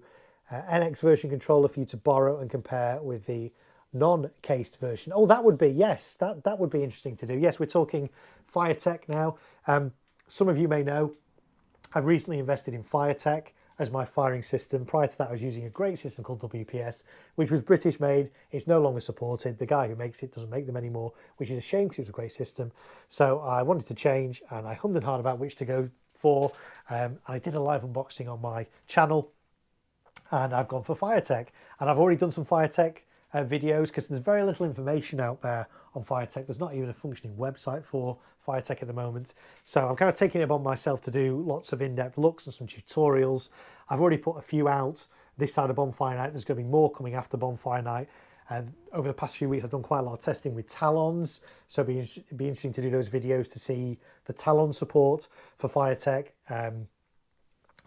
NX version controller for you to borrow and compare with the non-cased version. Oh, that would be, yes, that would be interesting to do. Yes, we're talking FireTech now. Some of you may know I've recently invested in FireTech as my firing system. Prior to that, I was using a great system called WPS, which was British made. It's no longer supported. The guy who makes it doesn't make them anymore, which is a shame because it was a great system. So I wanted to change, and I hummed and hawed about which to go for. And I did a live unboxing on my channel, and I've gone for FireTech. And I've already done some FireTech videos because there's very little information out there on FireTech. There's not even a functioning website for FireTech at the moment. So I'm kind of taking it upon myself to do lots of in-depth looks and some tutorials. I've already put a few out this side of Bonfire Night. There's going to be more coming after Bonfire Night. And over the past few weeks, I've done quite a lot of testing with Talons. So it'd be interesting to do those videos to see the Talon support for FireTech.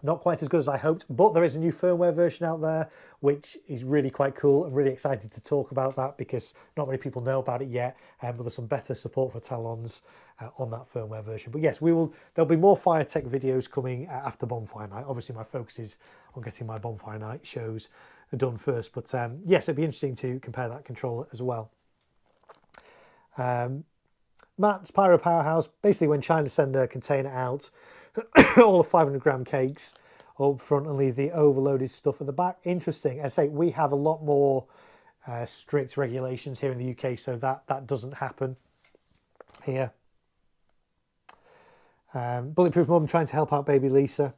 Not quite as good as I hoped, but there is a new firmware version out there, which is really quite cool. I'm really excited to talk about that because not many people know about it yet, but there's some better support for Talons on that firmware version. But yes, there'll be more FireTech videos coming after Bonfire Night. Obviously, my focus is on getting my Bonfire Night shows done first, but yes, it'd be interesting to compare that controller as well. Matt's Pyro Powerhouse, basically when China send a container out, all the 500 gram cakes up front and leave the overloaded stuff at the back. Interesting. I say we have a lot more strict regulations here in the UK, so that doesn't happen here. Bulletproof Mum trying to help out baby Lisa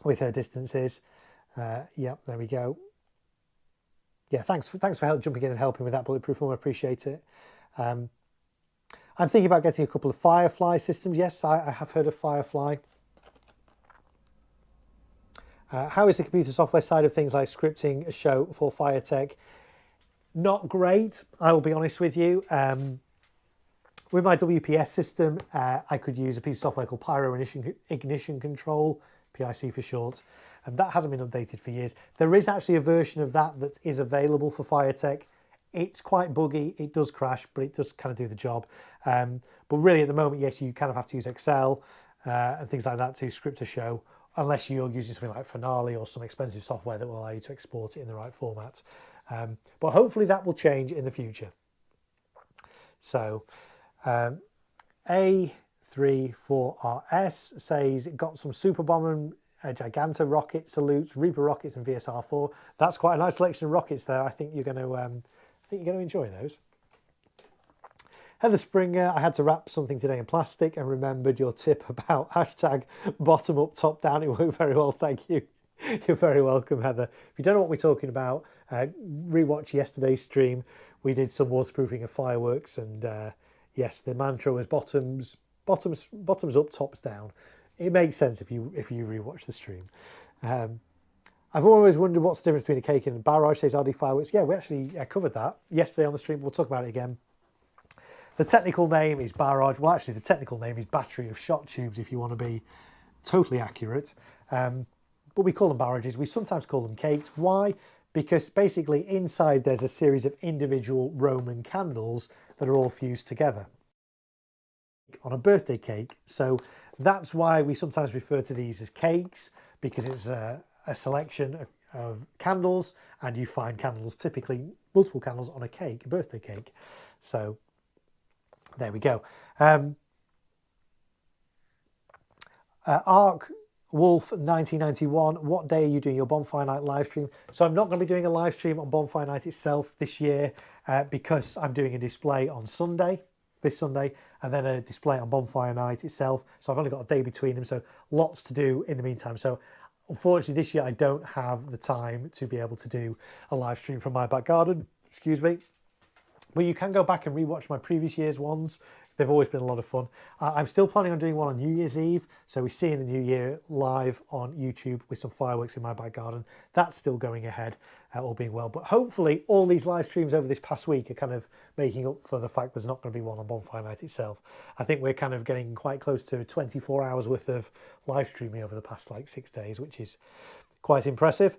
with her distances. Yep, there we go. Yeah, thanks for jumping in and helping with that, Bulletproof Mum. I appreciate it. I'm thinking about getting a couple of Firefly systems. Yes, I have heard of Firefly. How is the computer software side of things like scripting a show for FireTech? Not great, I will be honest with you. With my WPS system, I could use a piece of software called Pyro Ignition Control, PIC for short. and that hasn't been updated for years. There is actually a version of that that is available for Firetech. It's quite buggy, it does crash, but it does kind of do the job. But really at the moment, yes, you kind of have to use Excel and things like that to script a show, unless you're using something like Finale or some expensive software that will allow you to export it in the right format. But hopefully that will change in the future. So A34RS says it got some Super Bomber and Giganta rocket salutes, Reaper rockets and VSR4. That's quite a nice selection of rockets there. I think you're going to enjoy those. Heather Springer, I had to wrap something today in plastic and remembered your tip about hashtag bottom up, top down. It worked very well, thank you. You're very welcome, Heather. If you don't know what we're talking about, rewatch yesterday's stream. We did some waterproofing of fireworks, and yes, the mantra was bottoms up, tops down. It makes sense if you rewatch the stream. I've always wondered what's the difference between a cake and a barrage, says RD Fireworks. Yeah, we actually covered that yesterday on the stream. We'll talk about it again. The technical name is barrage. Well, actually, the technical name is battery of shot tubes, if you want to be totally accurate. But we call them barrages. We sometimes call them cakes. Why? Because basically inside there's a series of individual Roman candles that are all fused together on a birthday cake. So that's why we sometimes refer to these as cakes, because it's a selection of candles, and you find candles, typically multiple candles on a cake, a birthday cake. So there we go. Arc Wolf 1991, what day are you doing your Bonfire Night live stream? So I'm not going to be doing a live stream on Bonfire Night itself this year because I'm doing a display on Sunday, this Sunday, and then a display on Bonfire Night itself. So I've only got a day between them, so lots to do in the meantime. So unfortunately this year I don't have the time to be able to do a live stream from my back garden, excuse me. But you can go back and rewatch my previous year's ones. They've always been a lot of fun. I'm still planning on doing one on New Year's Eve. So we see in the new year live on YouTube with some fireworks in my back garden. That's still going ahead, all being well. But hopefully all these live streams over this past week are kind of making up for the fact there's not going to be one on Bonfire Night itself. I think we're kind of getting quite close to 24 hours worth of live streaming over the past like 6 days, which is quite impressive.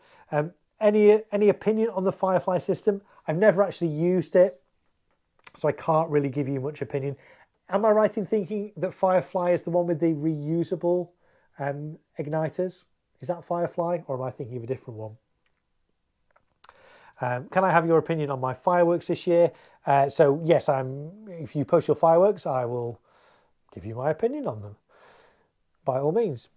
Any opinion on the Firefly system? I've never actually used it, so I can't really give you much opinion. Am I right in thinking that Firefly is the one with the reusable igniters? Is that Firefly, or am I thinking of a different one? Can I have your opinion on my fireworks this year? So yes, if you post your fireworks, I will give you my opinion on them, by all means.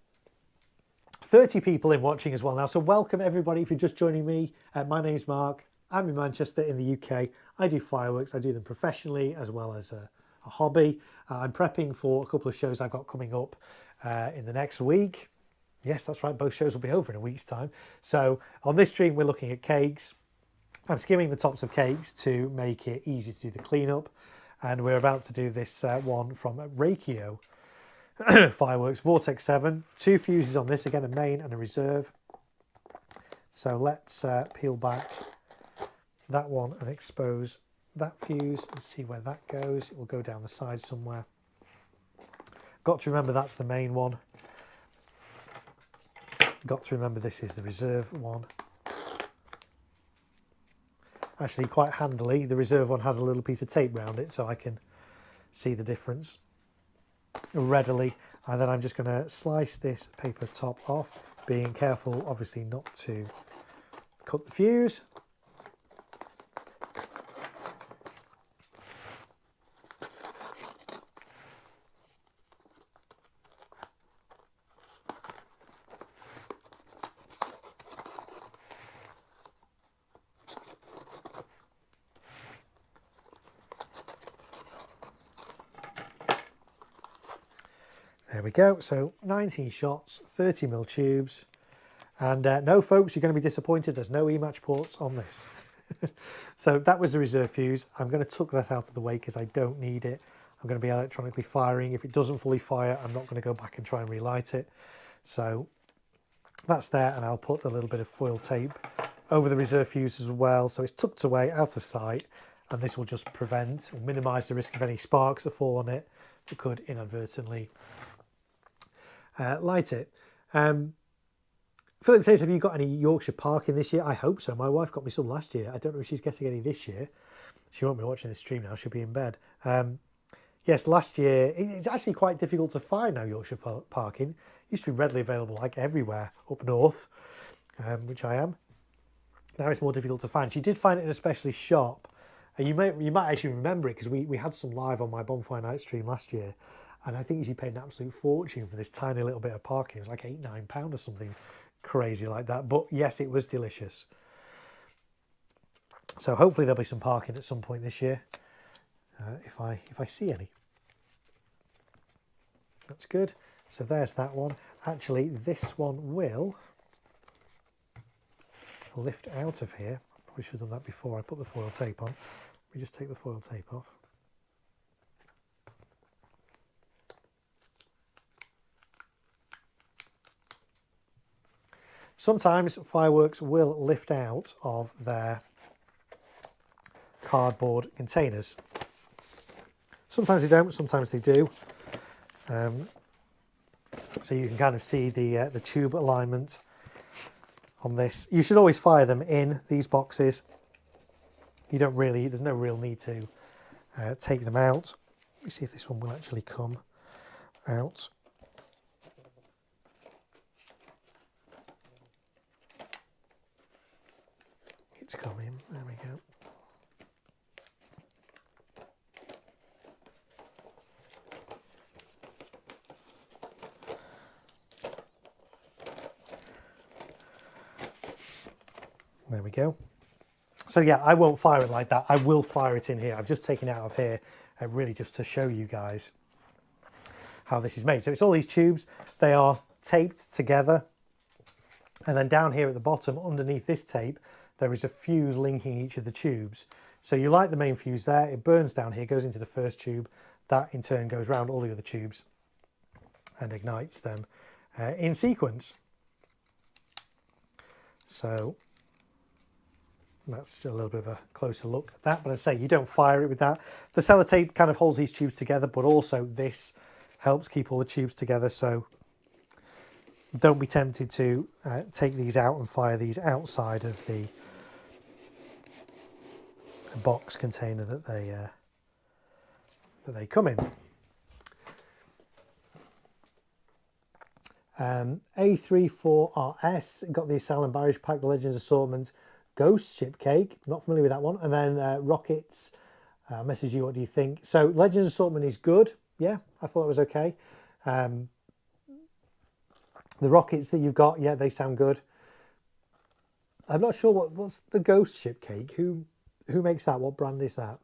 30 people in watching as well now, so welcome everybody if you're just joining me. My name's Mark. I'm in Manchester in the UK. I do fireworks. I do them professionally as well as a hobby. I'm prepping for a couple of shows I've got coming up in the next week. Yes, that's right. Both shows will be over in a week's time. So on this stream, we're looking at cakes. I'm skimming the tops of cakes to make it easy to do the cleanup. And we're about to do this one from Reikio Fireworks Vortex 7. 2 fuses on this, again, a main and a reserve. So let's peel back that one and expose that fuse and see where that goes. It will go down the side somewhere. Got to remember that's the main one. Got to remember this is the reserve one. Actually, quite handily, the reserve one has a little piece of tape around it, so I can see the difference readily. And then I'm just going to slice this paper top off, being careful obviously not to cut the fuse. There we go. So 19 shots, 30mm tubes. And no, folks, you're going to be disappointed. There's no E-match ports on this. So that was the reserve fuse. I'm going to tuck that out of the way because I don't need it. I'm going to be electronically firing. If it doesn't fully fire, I'm not going to go back and try and relight it. So that's there, and I'll put a little bit of foil tape over the reserve fuse as well. So it's tucked away out of sight, and this will just prevent or minimise the risk of any sparks that fall on it that could inadvertently light it. Philip says, have you got any Yorkshire parking this year? I hope so. My wife got me some last year. I don't know if she's getting any this year. She won't be watching this stream now. She'll be in bed. Yes, last year, it's actually quite difficult to find now, Yorkshire parking. It used to be readily available like everywhere up north, which I am. Now it's more difficult to find. She did find it in a specialist shop. And you might actually remember it because we had some live on my bonfire night stream last year. And I think she paid an absolute fortune for this tiny little bit of parking. It was like £8-9 or something crazy like that. But yes, it was delicious. So hopefully there'll be some parking at some point this year, if I see any. That's good. So there's that one. Actually, this one will lift out of here. Probably should have done that before I put the foil tape on. Let me just take the foil tape off. Sometimes fireworks will lift out of their cardboard containers. Sometimes they don't, sometimes they do. So you can kind of see the tube alignment on this. You should always fire them in these boxes. You don't really, there's no real need to take them out. Let me see if this one will actually come out. It's coming, there we go. There we go. So yeah, I won't fire it like that. I will fire it in here. I've just taken it out of here, really just to show you guys how this is made. So it's all these tubes. They are taped together. And then down here at the bottom, underneath this tape, there is a fuse linking each of the tubes. So you light the main fuse there. It burns down here, goes into the first tube. That in turn goes around all the other tubes and ignites them in sequence. So that's just a little bit of a closer look at that. But as I say, you don't fire it with that. The sellotape kind of holds these tubes together, but also this helps keep all the tubes together. So don't be tempted to take these out and fire these outside of the box container that they come in. A34RS got the Salon Barrage Pack, the Legends Assortment Ghost Ship Cake. Not familiar with that one. And then Rockets, message you, what do you think? So Legends Assortment is good. Yeah, I thought it was okay. The Rockets that you've got, yeah, they sound good. I'm not sure what's the Ghost Ship Cake. Who makes that? What brand is that?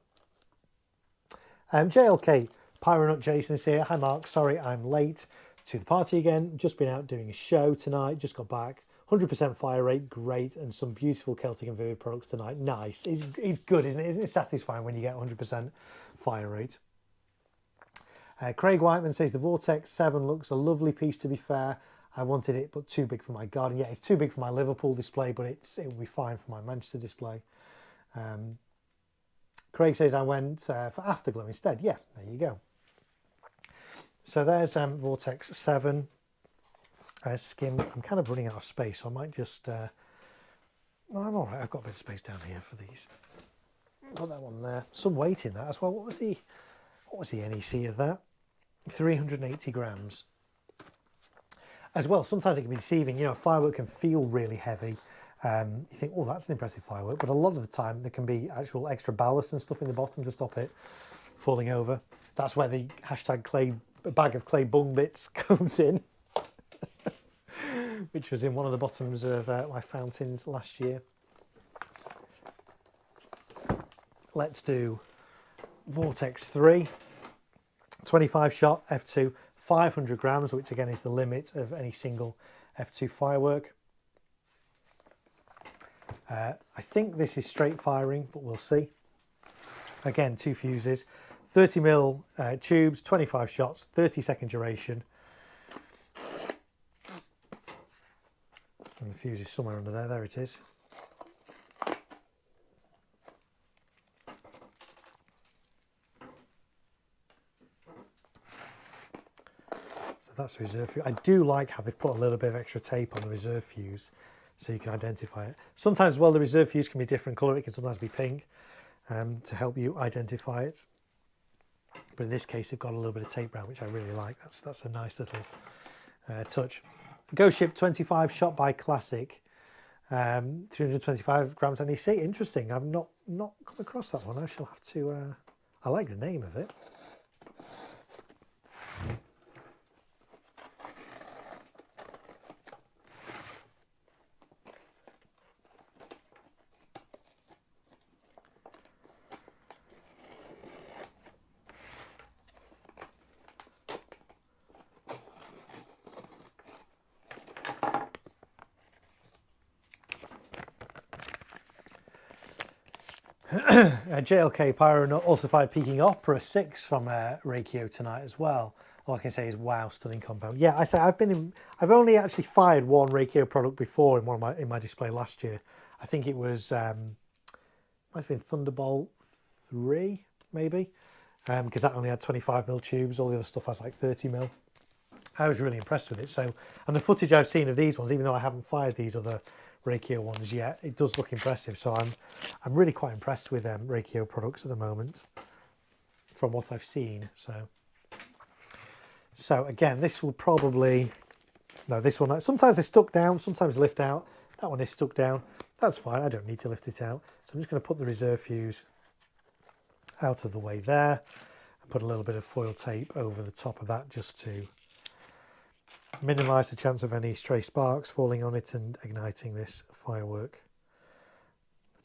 JLK, Pyronut Jason is here. Hi Mark, sorry I'm late to the party again. Just been out doing a show tonight, just got back. 100% fire rate, great, and some beautiful Celtic and Vivid products tonight. Nice. It's good, isn't it? Isn't it satisfying when you get 100% fire rate? Craig Whiteman says the Vortex 7 looks a lovely piece, to be fair. I wanted it, but too big for my garden. Yeah, it's too big for my Liverpool display, but it will be fine for my Manchester display. Craig says I went for Afterglow instead. Yeah, there you go. So there's Vortex 7. Skim. I'm kind of running out of space, so I might just... no, I'm all right. I've got a bit of space down here for these. Got that one there. Some weight in that as well. What was the NEC of that? 380 grams. As well, sometimes it can be deceiving. You know, a firework can feel really heavy. You think, oh, that's an impressive firework. But a lot of the time, there can be actual extra ballast and stuff in the bottom to stop it falling over. That's where the hashtag clay, bag of clay bung bits comes in. Which was in one of the bottoms of my fountains last year. Let's do Vortex 3. 25 shot F2, 500 grams, which again is the limit of any single F2 firework. I think this is straight firing, but we'll see. Again, 2 fuses, 30mm tubes, 25 shots, 30-second duration. And the fuse is somewhere under there. There it is. So that's the reserve fuse. I do like how they've put a little bit of extra tape on the reserve fuse so you can identify it. Sometimes as well the reserve fuse can be different colour, it can sometimes be pink to help you identify it. But in this case they've got a little bit of tape around, which I really like. That's a nice little touch. Ghost Ship 25 shot by Classic, 325 grams NEC. Interesting, I've not come across that one. I shall have to, I like the name of it. JLK Pyro also fired Peking Opera 6 from Reikio tonight as well. All I can say is wow, stunning compound. Yeah, I say I've only actually fired one Reikio product before in my display last year. I think it was might have been Thunderbolt 3 maybe, because that only had 25mm tubes. All the other stuff has like 30mm. I was really impressed with it. So, and the footage I've seen of these ones, even though I haven't fired these other Reikio ones yet, it does look impressive. So I'm really quite impressed with Reikio products at the moment from what I've seen. So again, this will probably, no, this one, sometimes they're stuck down, sometimes lift out. That one is stuck down. That's fine, I don't need to lift it out. So I'm just going to put the reserve fuse out of the way there and put a little bit of foil tape over the top of that just to minimise the chance of any stray sparks falling on it and igniting this firework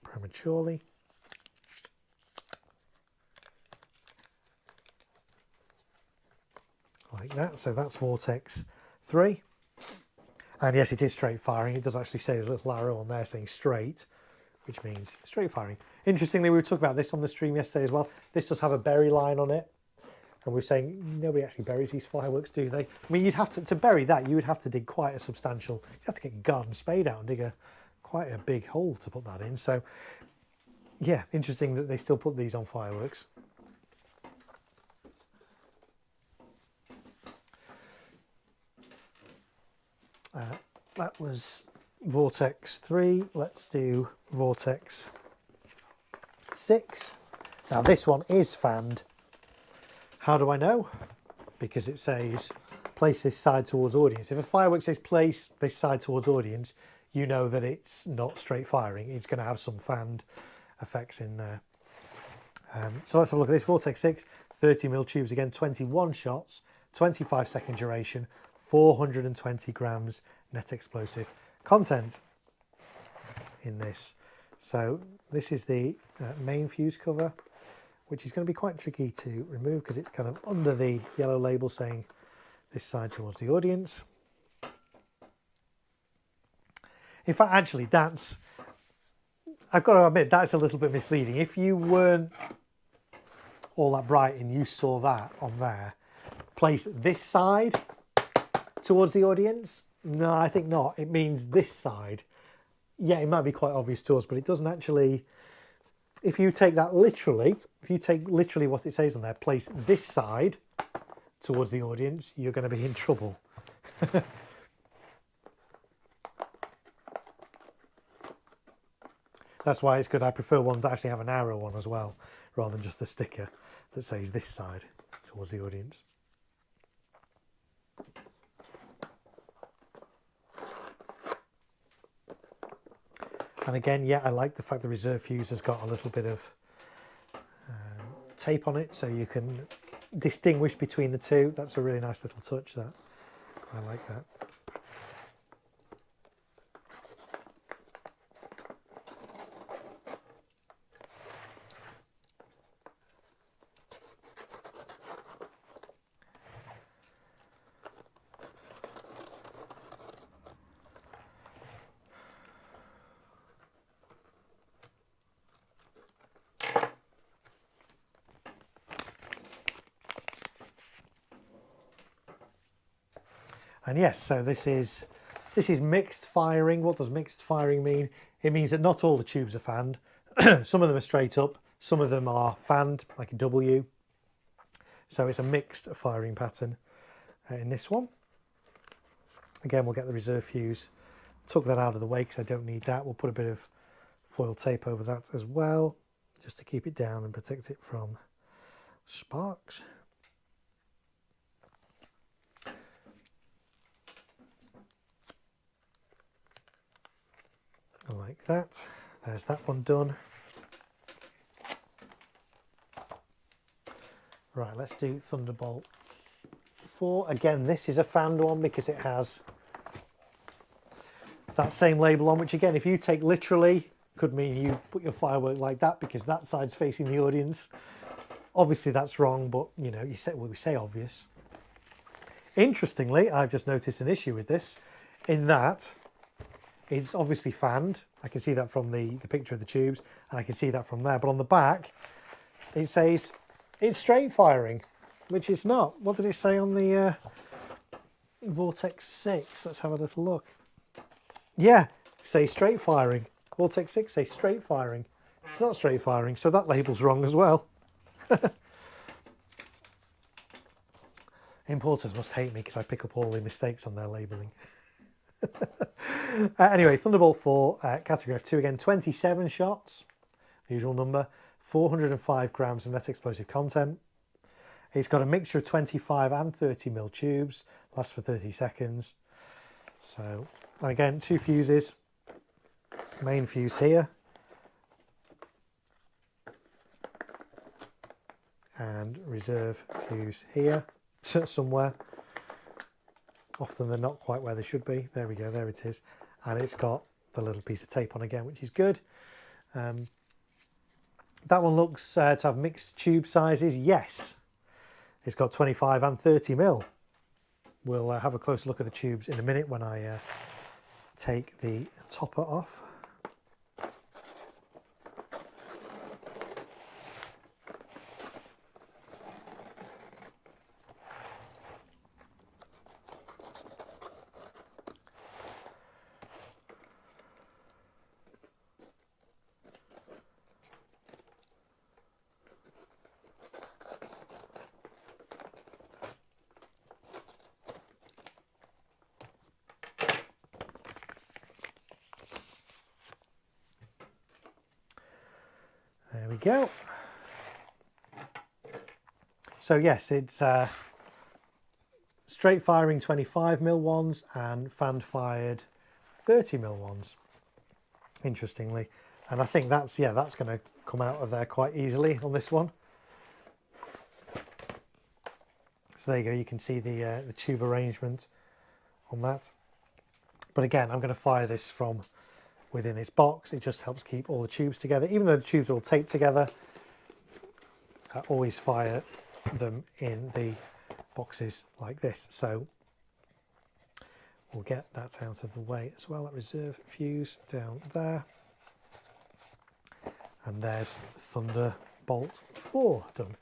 prematurely. Like that. So that's Vortex 3. And yes, it is straight firing. It does actually say there's a little arrow on there saying straight, which means straight firing. Interestingly, we were talking about this on the stream yesterday as well. This does have a bury line on it. And we're saying nobody actually buries these fireworks, do they? I mean, you'd have to bury that, you would have to dig quite a substantial, you have to get your garden spade out and dig quite a big hole to put that in. So yeah, interesting that they still put these on fireworks. That was Vortex 3. Let's do Vortex 6. Now this one is fanned. How do I know? Because it says place this side towards audience. If a firework says place this side towards audience, you know that it's not straight firing. It's going to have some fanned effects in there. So let's have a look at this. Vortex 6, 30mm tubes again, 21 shots, 25-second duration, 420 grams net explosive content in this. So this is the main fuse cover, which is going to be quite tricky to remove because it's kind of under the yellow label saying this side towards the audience. In fact, actually, I've got to admit, that's a little bit misleading. If you weren't all that bright and you saw that on there, place this side towards the audience. No, I think not. It means this side. Yeah, it might be quite obvious to us, but it doesn't actually. If you take that literally, if you take literally what it says on there, place this side towards the audience, you're going to be in trouble. That's why it's good. I prefer ones that actually have an arrow on as well, rather than just a sticker that says this side towards the audience. And again, yeah, I like the fact the reserve fuse has got a little bit of tape on it so you can distinguish between the two. That's a really nice little touch, that. I like that. And yes, so this is mixed firing. What does mixed firing mean? It means that not all the tubes are fanned. Some of them are straight up, some of them are fanned, like a W. So it's a mixed firing pattern in this one. Again, we'll get the reserve fuse, took that out of the way because I don't need that. We'll put a bit of foil tape over that as well, just to keep it down and protect it from sparks. Like that. There's that one done. Right, let's do Thunderbolt 4. Again, this is a fanned one because it has that same label on, which again, if you take literally, could mean you put your firework like that because that side's facing the audience. Obviously that's wrong, but you know, we say obvious. Interestingly, I've just noticed an issue with this in that it's obviously fanned. I can see that from the picture of the tubes, and I can see that from there. But on the back, it says it's straight firing, which it's not. What did it say on the Vortex 6? Let's have a little look. Yeah, say straight firing. Vortex 6 say straight firing. It's not straight firing, so that label's wrong as well. Importers must hate me because I pick up all the mistakes on their labelling. Anyway, Thunderbolt 4, category F2 again, 27 shots, usual number, 405 grams of net explosive content. It's got a mixture of 25 and 30 mil tubes, lasts for 30 seconds. So, and again, 2 fuses, main fuse here, and reserve fuse here, somewhere. Often they're not quite where they should be. There we go, there it is. And it's got the little piece of tape on again, which is good. That one looks to have mixed tube sizes. Yes, it's got 25 and 30 mil. We'll have a closer look at the tubes in a minute when I take the topper off. There we go. So yes, it's straight firing 25 mil ones and fan fired 30 mil ones, interestingly. And I think that's, yeah, that's going to come out of there quite easily on this one. So there you go, you can see the tube arrangement on that. But again, I'm going to fire this from within its box. It just helps keep all the tubes together. Even though the tubes are all taped together, I always fire them in the boxes like this. So we'll get that out of the way as well. That reserve fuse down there. And there's Thunderbolt 4 done.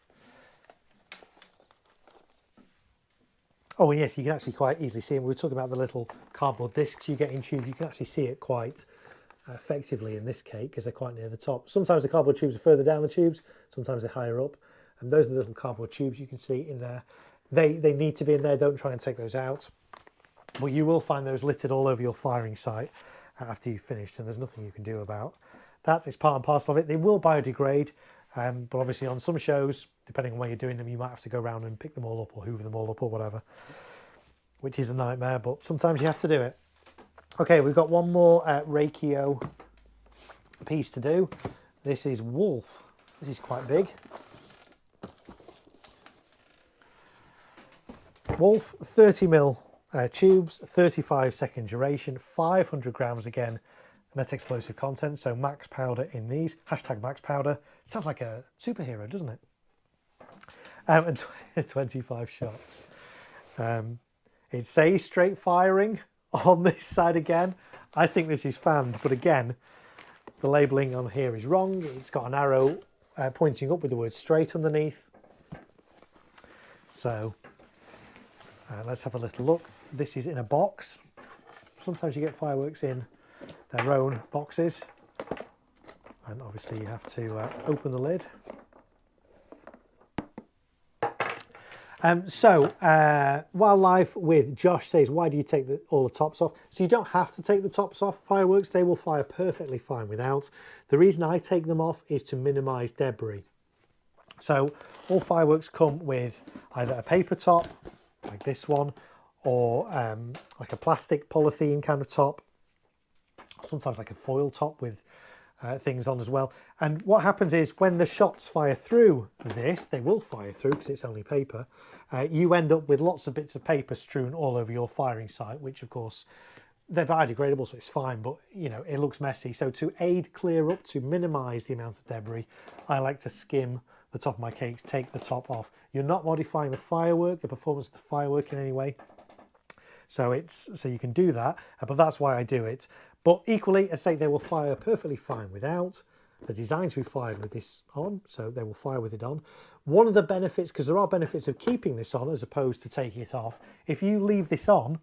Oh, and yes, you can actually quite easily see, and we were talking about the little cardboard discs you get in tubes. You can actually see it quite effectively in this cake because they're quite near the top. Sometimes the cardboard tubes are further down the tubes, sometimes they're higher up. And those are the little cardboard tubes you can see in there. They need to be in there, don't try and take those out. But you will find those littered all over your firing site after you've finished, and there's nothing you can do about that. It's part and parcel of it. They will biodegrade, but obviously on some shows, depending on where you're doing them, you might have to go around and pick them all up or hoover them all up or whatever, which is a nightmare, but sometimes you have to do it. Okay, we've got one more Reikio piece to do. This is Wolf. This is quite big. Wolf, 30 mil tubes, 35 second duration, 500 grams again, net explosive content, so max powder in these, hashtag max powder. Sounds like a superhero, doesn't it? And 25 shots. It says straight firing on this side again. I think this is fanned, but again, the labelling on here is wrong. It's got an arrow pointing up with the word straight underneath. So let's have a little look. This is in a box. Sometimes you get fireworks in their own boxes, and obviously you have to open the lid. Wildlife with Josh says, why do you take all the tops off? So you don't have to take the tops off. Fireworks, they will fire perfectly fine without. The reason I take them off is to minimize debris. So all fireworks come with either a paper top, like this one, or like a plastic polythene kind of top, sometimes like a foil top with things on as well. And what happens is when the shots fire through this, they will fire through because it's only paper, you end up with lots of bits of paper strewn all over your firing site, which of course they're biodegradable, so it's fine, but you know, it looks messy. So to aid clear up, to minimize the amount of debris, I like to skim the top of my cakes, take the top off. You're not modifying the firework, the performance of the firework in any way. So you can do that, but that's why I do it. But equally, as I say, they will fire perfectly fine without. The design's to be fired with this on, so they will fire with it on. One of the benefits, because there are benefits of keeping this on as opposed to taking it off, if you leave this on,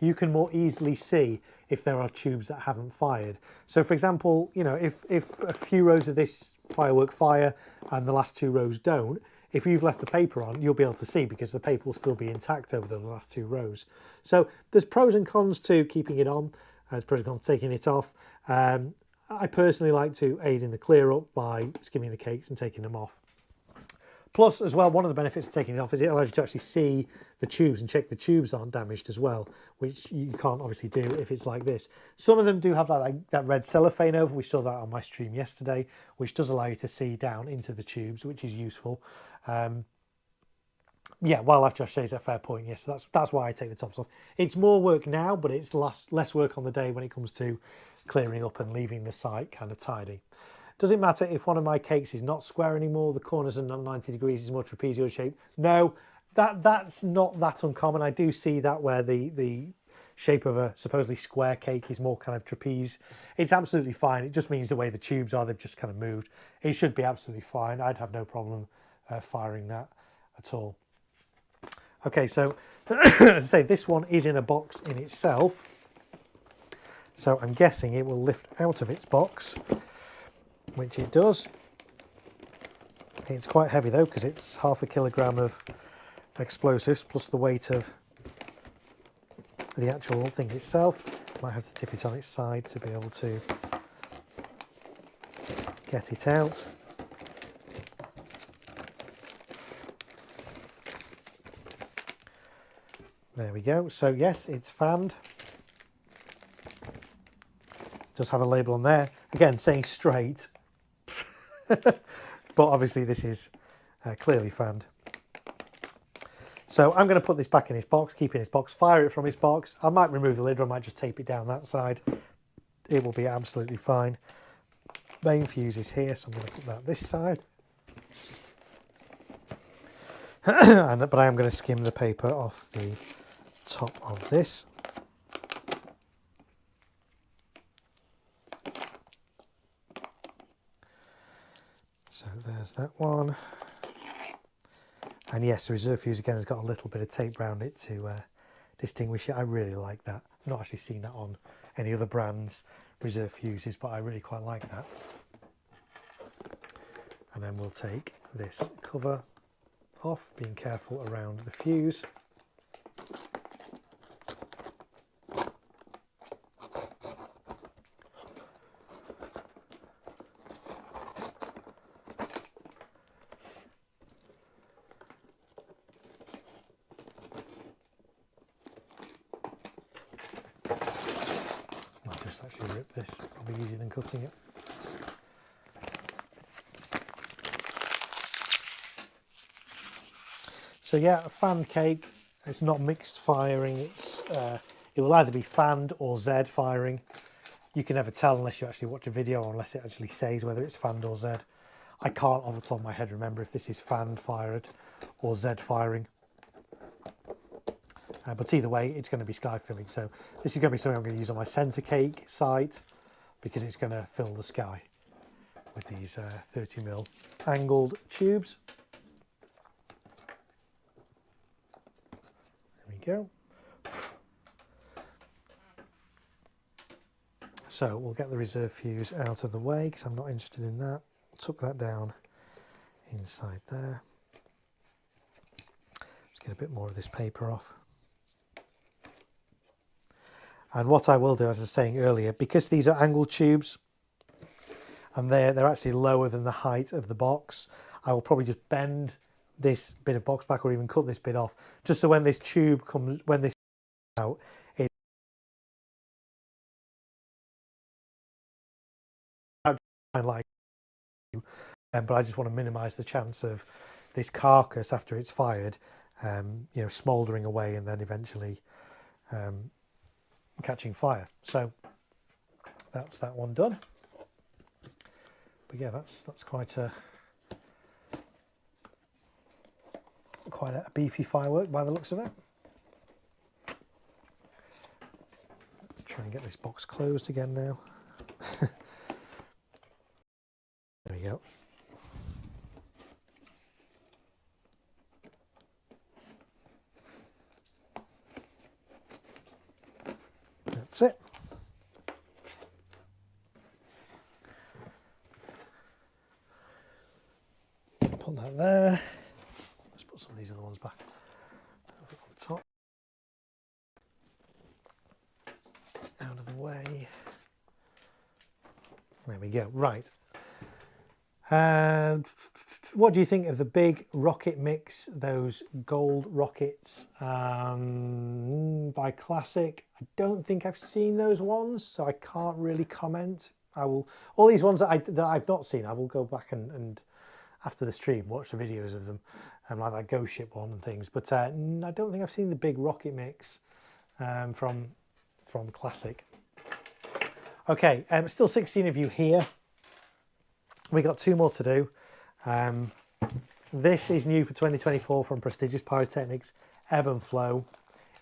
you can more easily see if there are tubes that haven't fired. So for example, you know, if a few rows of this firework fire and the last 2 rows don't, if you've left the paper on, you'll be able to see because the paper will still be intact over the last 2 rows. So there's pros and cons to keeping it on. There's pros and cons to taking it off. I personally like to aid in the clear up by skimming the cakes and taking them off. Plus, as well, one of the benefits of taking it off is it allows you to actually see the tubes and check the tubes aren't damaged as well, which you can't obviously do if it's like this. Some of them do have that red cellophane over. We saw that on my stream yesterday, which does allow you to see down into the tubes, which is useful. Yeah, Wildlife Josh says a fair point. Yes, that's why I take the tops off. It's more work now, but it's less work on the day when it comes to clearing up and leaving the site kind of tidy. Does it matter if one of my cakes is not square anymore, the corners are not 90 degrees, it's more trapezoid shape? No, that's not that uncommon. I do see that where the shape of a supposedly square cake is more kind of trapeze. It's absolutely fine. It just means the way the tubes are, they've just kind of moved. It should be absolutely fine. I'd have no problem firing that at all. Okay, so as I say, this one is in a box in itself. So I'm guessing it will lift out of its box, which it does. It's quite heavy though, because it's 0.5 kilogram of explosives plus the weight of the actual thing itself. Might have to tip it on its side to be able to get it out. There we go. So yes, it's fanned. It does have a label on there, again saying straight, but obviously this is clearly fanned. So I'm going to put this back in its box, keep it in its box, fire it from its box. I might remove the lid or I might just tape it down that side. It will be absolutely fine. Main fuse is here, so I'm going to put that this side. But I am going to skim the paper off the top of this. So there's that one. And yes, the reserve fuse again has got a little bit of tape around it to distinguish it. I really like that. I've not actually seen that on any other brands, reserve fuses, but I really quite like that. And then we'll take this cover off, being careful around the fuse. I'll just actually rip this, probably easier than cutting it. So yeah, a fanned cake. It's not mixed firing. It will either be fanned or Z firing. You can never tell unless you actually watch a video or unless it actually says whether it's fanned or Z. I can't off the top of my head remember if this is fanned fired or Z firing. But either way, it's going to be sky filling. So this is going to be something I'm going to use on my centre cake site because it's going to fill the sky with these 30mm angled tubes. Go. So we'll get the reserve fuse out of the way because I'm not interested in that. Tuck that down inside there. get a bit more of this paper off. And what I will do, as I was saying earlier, because these are angled tubes and they're actually lower than the height of the box, I will probably just bend this bit of box back or even cut this bit off, just so when this tube comes, when this comes out, it's like, but I just want to minimise the chance of this carcass after it's fired, you know, smouldering away and then eventually catching fire. So that's that one done. But yeah, that's quite a beefy firework by the looks of it. Let's try and get this box closed again now. There we go. That's it. Put that there. Let's put some of these other ones back on top. Out of the way. There we go. Right. What do you think of the big rocket mix, those gold rockets by Classic? I don't think I've seen those ones, so I can't really comment. I will, all these ones that I've not seen, I will go back and after the stream watch the videos of them, like that Ghost Ship one and things. But I don't think I've seen the big rocket mix from Classic. Okay, still 16 of you here. We got 2 more to do. This is new for 2024 from Prestigious Pyrotechnics, Ebb and Flow.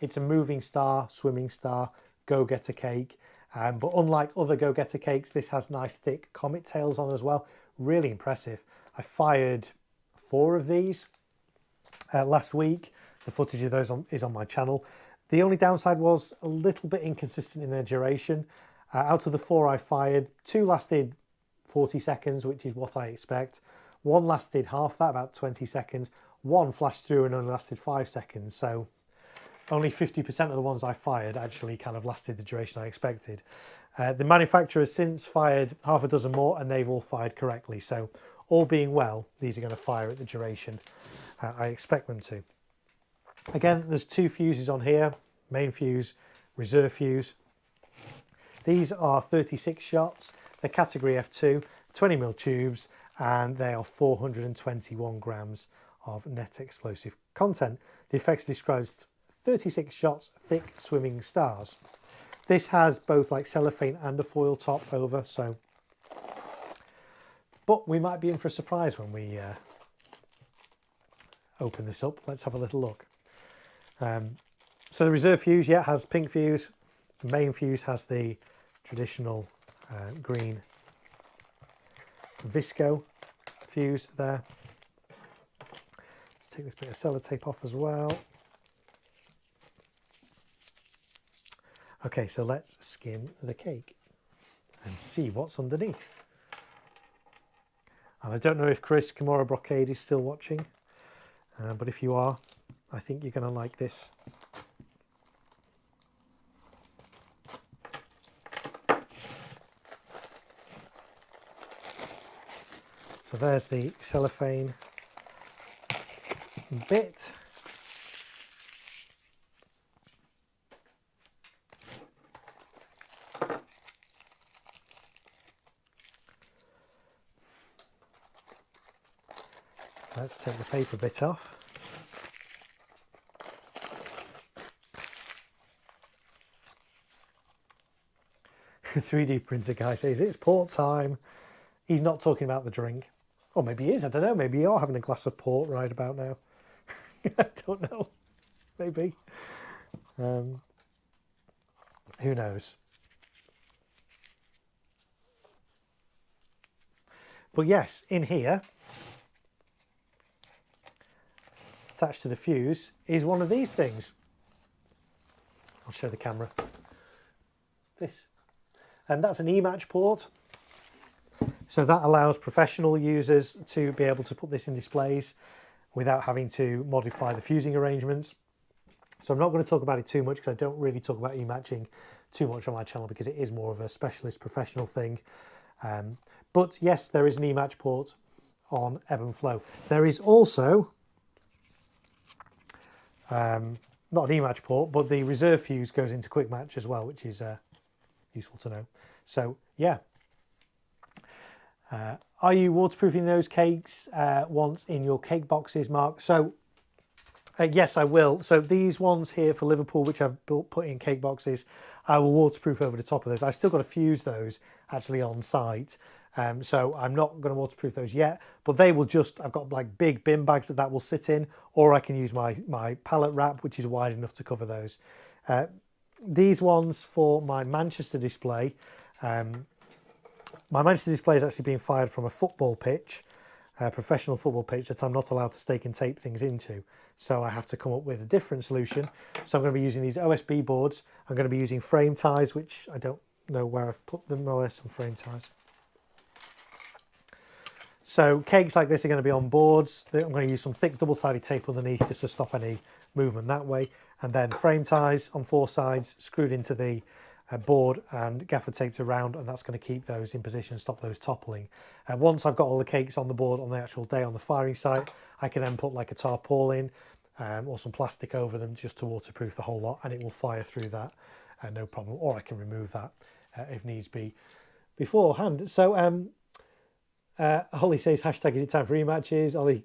It's a moving star, swimming star, go-getter cake. But unlike other go-getter cakes, this has nice thick comet tails on as well. Really impressive. I fired 4 of these last week. The footage of those is on my channel. The only downside was a little bit inconsistent in their duration. Out of the 4 I fired, 2 lasted 40 seconds, which is what I expect. 1 lasted half that, about 20 seconds. 1 flashed through and only lasted 5 seconds. So only 50% of the ones I fired actually kind of lasted the duration I expected. The manufacturer has since fired half a dozen more and they've all fired correctly. So all being well, these are going to fire at the duration I expect them to. Again, there's 2 fuses on here, main fuse, reserve fuse. These are 36 shots. They're category F2, 20mm tubes, and they are 421 grams of net explosive content. The effects describes 36 shots, thick swimming stars. This has both like cellophane and a foil top over, so, but we might be in for a surprise when we open this up. Let's have a little look. So the reserve fuse, yeah, has pink fuse. The main fuse has the traditional green Visco fuse there. Let's take this bit of sellotape off as well. Okay, so let's skim the cake and see what's underneath. And I don't know if Chris Kimura Brocade is still watching, but if you are, I think you're going to like this. So there's the cellophane bit. Let's take the paper bit off. The 3D printer guy says it's port time. He's not talking about the drink. Or maybe he is, I don't know. Maybe you are having a glass of port right about now. I don't know. Maybe. Who knows? But yes, in here, attached to the fuse, is one of these things. I'll show the camera. This. And that's an E-match port. So that allows professional users to be able to put this in displays without having to modify the fusing arrangements. So I'm not going to talk about it too much because I don't really talk about e-matching too much on my channel because it is more of a specialist professional thing. But yes, there is an e-match port on ebb and flow. There is also not an e-match port, but the reserve fuse goes into quick match as well, which is useful to know. So yeah. Are you waterproofing those cakes once in your cake boxes, Mark? So yes, I will. So these ones here for Liverpool, which I've put in cake boxes, I will waterproof over the top of those. I've still got to fuse those actually on site. So I'm not going to waterproof those yet, but they will just, I've got like big bin bags that will sit in, or I can use my pallet wrap, which is wide enough to cover those. These ones for my Manchester display, my Manchester display is actually being fired from a football pitch, a professional football pitch that I'm not allowed to stake and tape things into. So I have to come up with a different solution. So I'm going to be using these OSB boards. I'm going to be using frame ties, which I don't know where I've put them. Oh, there's some frame ties. So cakes like this are going to be on boards. I'm going to use some thick double-sided tape underneath just to stop any movement that way. And then frame ties on 4 sides screwed into the board and gaffer taped around, and that's going to keep those in position, stop those toppling. Once I've got all the cakes on the board on the actual day on the firing site, I can then put like a tarpaulin or some plastic over them just to waterproof the whole lot, and it will fire through that no problem, or I can remove that if needs be beforehand. So Holly says hashtag is it time for rematches. Ollie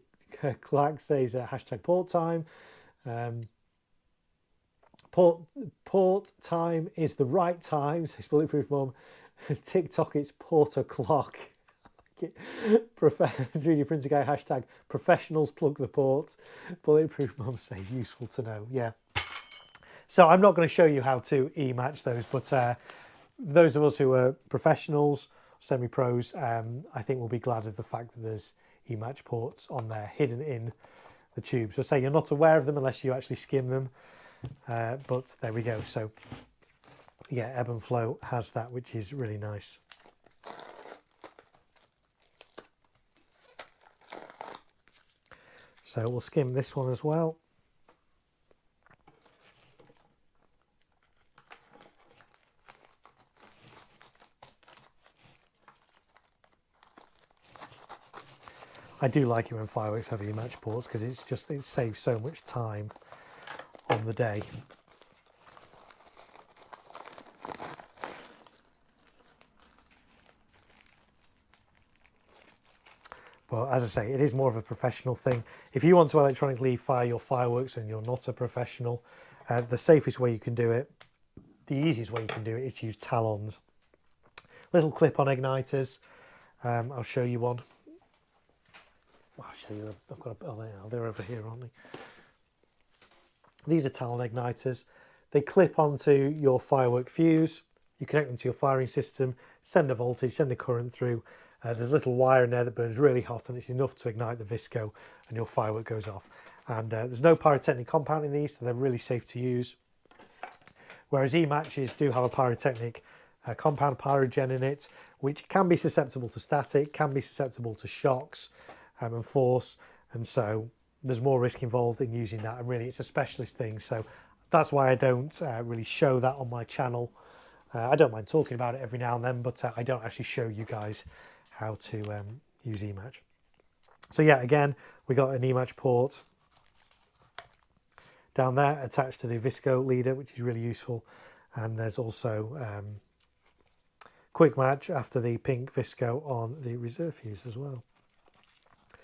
Clark says hashtag port time. Port time is the right time, says Bulletproof Mum. TikTok, it's port o'clock. 3D printer guy, hashtag professionals plug the port. Bulletproof Mum says useful to know. Yeah. So I'm not going to show you how to e-match those, but those of us who are professionals, semi-pros, I think will be glad of the fact that there's e-match ports on there hidden in the tube. So say you're not aware of them unless you actually skim them. But there we go. So yeah, ebb and flow has that, which is really nice. So we'll skim this one as well. I do like it when Fireworks have e-match ports because it saves so much time on the day. But as I say, it is more of a professional thing. If you want to electronically fire your fireworks and you're not a professional, the safest way you can do it, the easiest way you can do it is to use talons. Little clip-on igniters. I'll show you one. I'll show you. I've got they're over here, aren't they? These are talon igniters. They clip onto your firework fuse. You connect them to your firing system, send a voltage, send the current through. There's a little wire in there that burns really hot, and it's enough to ignite the visco, and your firework goes off. And there's no pyrotechnic compound in these, so they're really safe to use. Whereas e-matches do have a pyrotechnic compound, pyrogen, in it, which can be susceptible to static, can be susceptible to shocks and force, and so there's more risk involved in using that, and really it's a specialist thing. So that's why I don't really show that on my channel. I don't mind talking about it every now and then, but I don't actually show you guys how to use e-match. So yeah, again, we got an e-match port down there attached to the visco leader, which is really useful. And there's also quick match after the pink visco on the reserve fuse as well.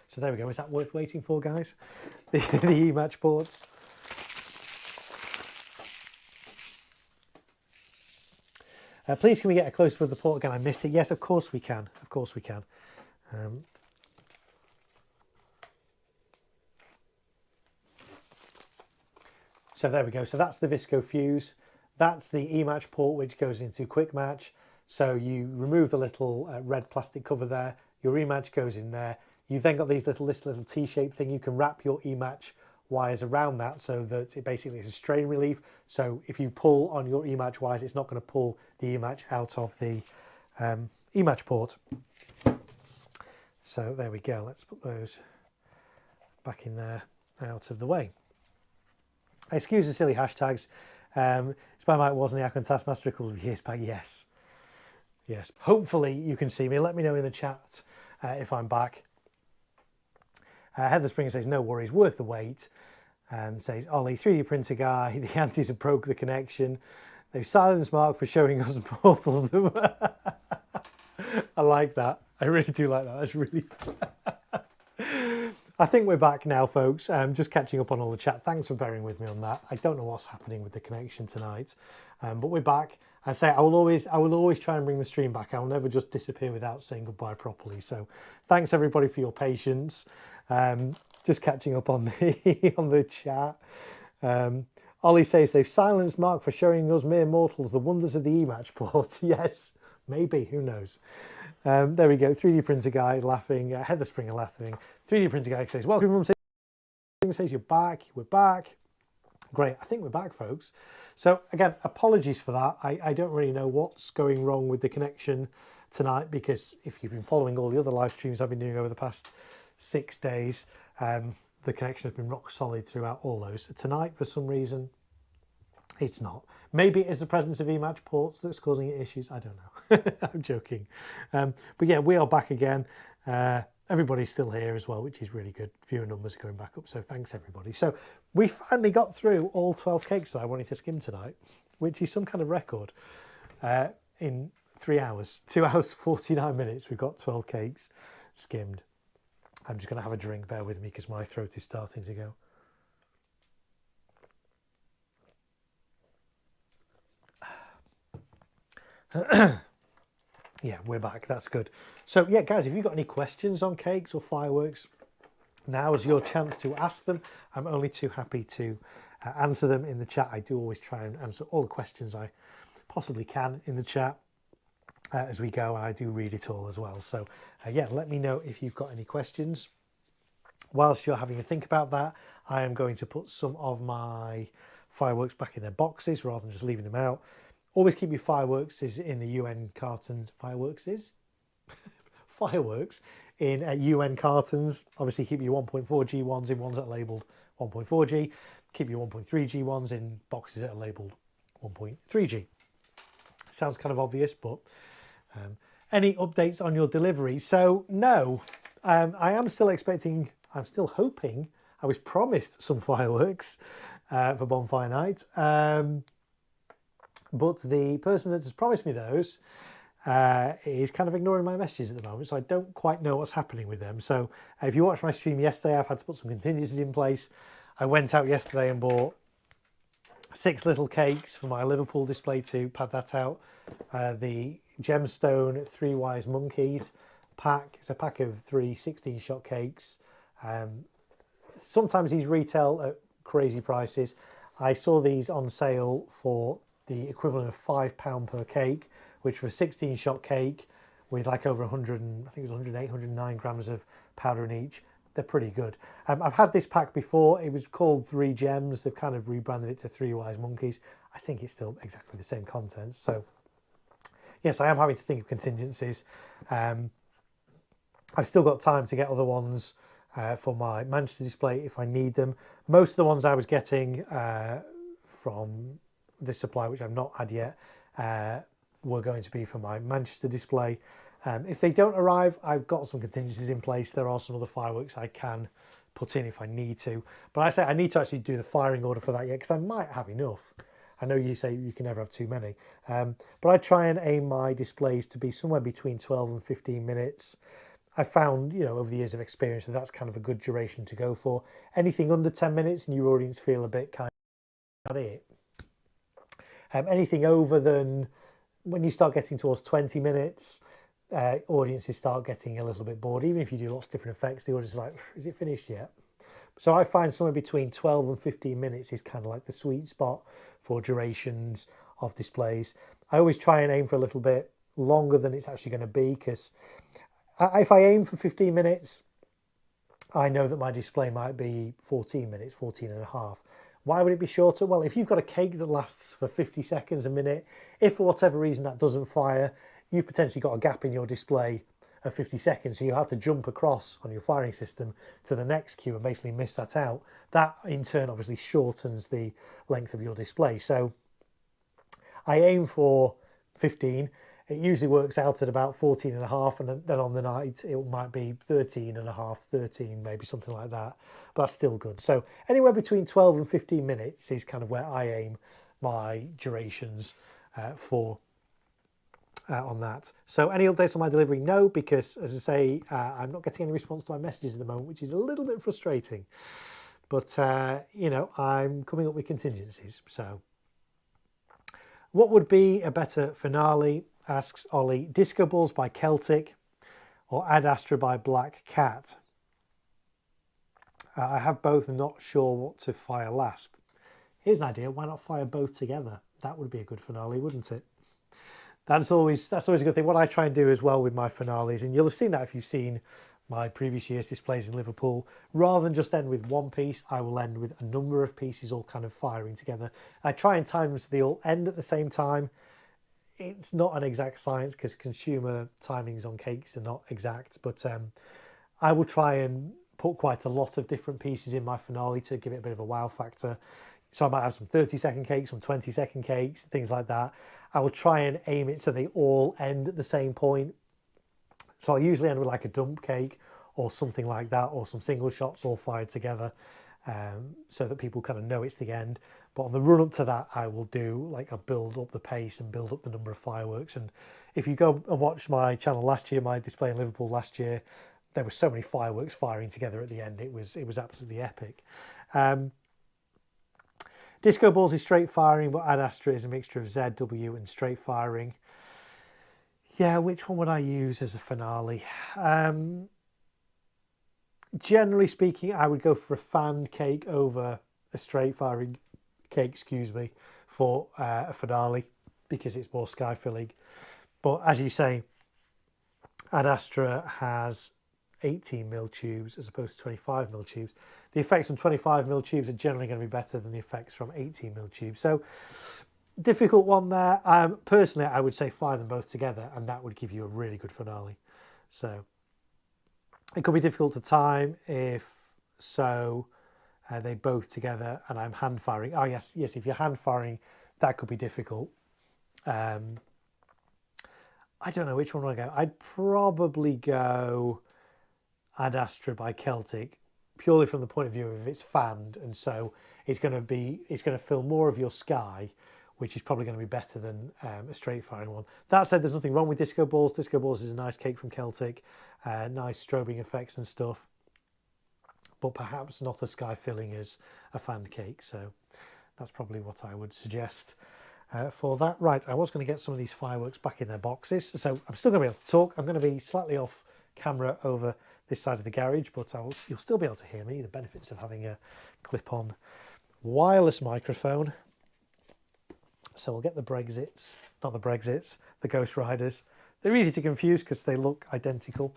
So there we go. Is that worth waiting for, guys? The e-match ports. Please, can we get a close-up of the port again? I missed it. Yes, of course we can. Of course we can. So there we go. So that's the visco fuse. That's the e-match port, which goes into quick match. So you remove the little red plastic cover there. Your e-match goes in there. You've then got this little T-shaped thing. You can wrap your e-match wires around that so that it basically is a strain relief. So if you pull on your e-match wires, it's not going to pull the e-match out of the e-match port. So there we go. Let's put those back in there, out of the way. Excuse the silly hashtags. Spy Mike wasn't the Icon Taskmaster a couple of years back. Yes. Hopefully you can see me. Let me know in the chat if I'm back. Heather Springer says, no worries, worth the wait. Says, Ollie, 3D printer guy, the antis have broke the connection. They've silenced Mark for showing us portals. I like that. I really do like that. That's really I think we're back now, folks. Just catching up on all the chat. Thanks for bearing with me on that. I don't know what's happening with the connection tonight, but we're back. I say I will always try and bring the stream back. I'll never just disappear without saying goodbye properly. So thanks everybody for your patience. Just catching up on the on the chat. Ollie says they've silenced Mark for showing us mere mortals the wonders of the e-match port. Yes, maybe, who knows. There we go, 3D printer guy laughing, Heather Springer laughing. 3D printer guy says, welcome from says you're back, we're back. Great, I think we're back, folks. So again, apologies for that. I don't really know what's going wrong with the connection tonight, because if you've been following all the other live streams I've been doing over the past 6 days, the connection has been rock solid throughout all those. Tonight, for some reason, it's not. Maybe it is the presence of e-match ports that's causing it issues. I don't know. I'm joking. But yeah, we are back again. Everybody's still here as well, which is really good. Viewer numbers are going back up, so thanks everybody. So we finally got through all 12 cakes that I wanted to skim tonight, which is some kind of record. In 3 hours, 2 hours 49 minutes, we've got 12 cakes skimmed. I'm just going to have a drink, bear with me, because my throat is starting to go. Yeah, we're back. That's good. So yeah, guys, if you've got any questions on cakes or fireworks, now is your chance to ask them. I'm only too happy to answer them in the chat. I do always try and answer all the questions I possibly can in the chat as we go, and I do read it all as well. So yeah, let me know if you've got any questions. Whilst you're having a think about that, I am going to put some of my fireworks back in their boxes rather than just leaving them out. Always keep your fireworks in the UN cartons. Fireworks in UN cartons. Obviously keep your 1.4G ones in ones that are labelled 1.4G. Keep your 1.3G ones in boxes that are labelled 1.3G. Sounds kind of obvious, but any updates on your delivery? So no, I am still expecting, I'm still hoping, I was promised some fireworks for bonfire night. But the person that has promised me those is kind of ignoring my messages at the moment, so I don't quite know what's happening with them. So if you watched my stream yesterday, I've had to put some contingencies in place. I went out yesterday and bought 6 little cakes for my Liverpool display to pad that out. The Gemstone 3 Wise Monkeys pack. It's a pack of 3 16-shot cakes. Sometimes these retail at crazy prices. I saw these on sale for the equivalent of £5 per cake, which for a 16-shot cake with like over 100, I think it was 108, 109 grams of powder in each. They're pretty good. I've had this pack before. It was called 3 Gems. They've kind of rebranded it to 3 Wise Monkeys. I think it's still exactly the same contents. So yes, I am having to think of contingencies. I've still got time to get other ones for my Manchester display if I need them. Most of the ones I was getting from this supply, which I've not had yet, were going to be for my Manchester display. If they don't arrive, I've got some contingencies in place. There are some other fireworks I can put in if I need to. But I say I need to actually do the firing order for that yet, because I might have enough. I know you say you can never have too many. But I try and aim my displays to be somewhere between 12 and 15 minutes. I found, you know, over the years of experience, that that's kind of a good duration to go for. Anything under 10 minutes and your audience feel a bit kind of it. Anything over than, when you start getting towards 20 minutes, audiences start getting a little bit bored. Even if you do lots of different effects, the audience is like, is it finished yet? So I find somewhere between 12 and 15 minutes is kind of like the sweet spot for durations of displays. I always try and aim for a little bit longer than it's actually going to be, because if I aim for 15 minutes, I know that my display might be 14 minutes, 14 and a half. Why would it be shorter? Well, if you've got a cake that lasts for 50 seconds, a minute, if for whatever reason that doesn't fire, you've potentially got a gap in your display of 50 seconds, so you have to jump across on your firing system to the next cue and basically miss that out. That in turn obviously shortens the length of your display. So I aim for 15. It usually works out at about 14 and a half, and then on the night it might be 13 and a half, 13, maybe something like that, but that's still good. So anywhere between 12 and 15 minutes is kind of where I aim my durations for on that. So any updates on my delivery? No, because as I say, I'm not getting any response to my messages at the moment, which is a little bit frustrating. But, you know, I'm coming up with contingencies. So what would be a better finale, asks Ollie. Disco Balls by Celtic or Ad Astra by Black Cat? I have both and not sure what to fire last. Here's an idea. Why not fire both together? That would be a good finale, wouldn't it? That's always a good thing. What I try and do as well with my finales, and you'll have seen that if you've seen my previous year's displays in Liverpool, rather than just end with one piece, I will end with a number of pieces all kind of firing together. I try and time them so they all end at the same time. It's not an exact science because consumer timings on cakes are not exact, but I will try and put quite a lot of different pieces in my finale to give it a bit of a wow factor. So I might have some 30-second cakes, some 20-second cakes, things like that. I will try and aim it so they all end at the same point. So I'll usually end with like a dump cake or something like that, or some single shots all fired together, so that people kind of know it's the end. But on the run up to that, I will do like a build up the pace and build up the number of fireworks. And if you go and watch my channel last year, my display in Liverpool last year, there were so many fireworks firing together at the end. It was absolutely epic. Disco Balls is straight firing, but Ad Astra is a mixture of Z, W and straight firing. Yeah, which one would I use as a finale? Generally speaking, I would go for a fanned cake over a straight firing cake, for a finale, because it's more sky filling. But as you say, Ad Astra has 18mm tubes as opposed to 25mm tubes. The effects on 25mm tubes are generally going to be better than the effects from 18mm tubes. So difficult one there. Personally, I would say fire them both together, and that would give you a really good finale. So it could be difficult to time if they both together and I'm hand firing. Oh yes, if you're hand firing, that could be difficult. I don't know, which one would I go? I'd probably go Ad Astra by Celtic, purely from the point of view of it's fanned, and so it's going to fill more of your sky, which is probably going to be better than a straight firing one. That said, there's nothing wrong with Disco Balls. Disco Balls is a nice cake from Celtic, nice strobing effects and stuff, but perhaps not as sky filling as a fanned cake. So that's probably what I would suggest for that. Right, I was going to get some of these fireworks back in their boxes, so I'm still going to be able to talk. I'm going to be slightly off camera over this side of the garage, but you'll still be able to hear me. The benefits of having a clip-on wireless microphone. So we'll get the Ghost Riders. They're easy to confuse because they look identical.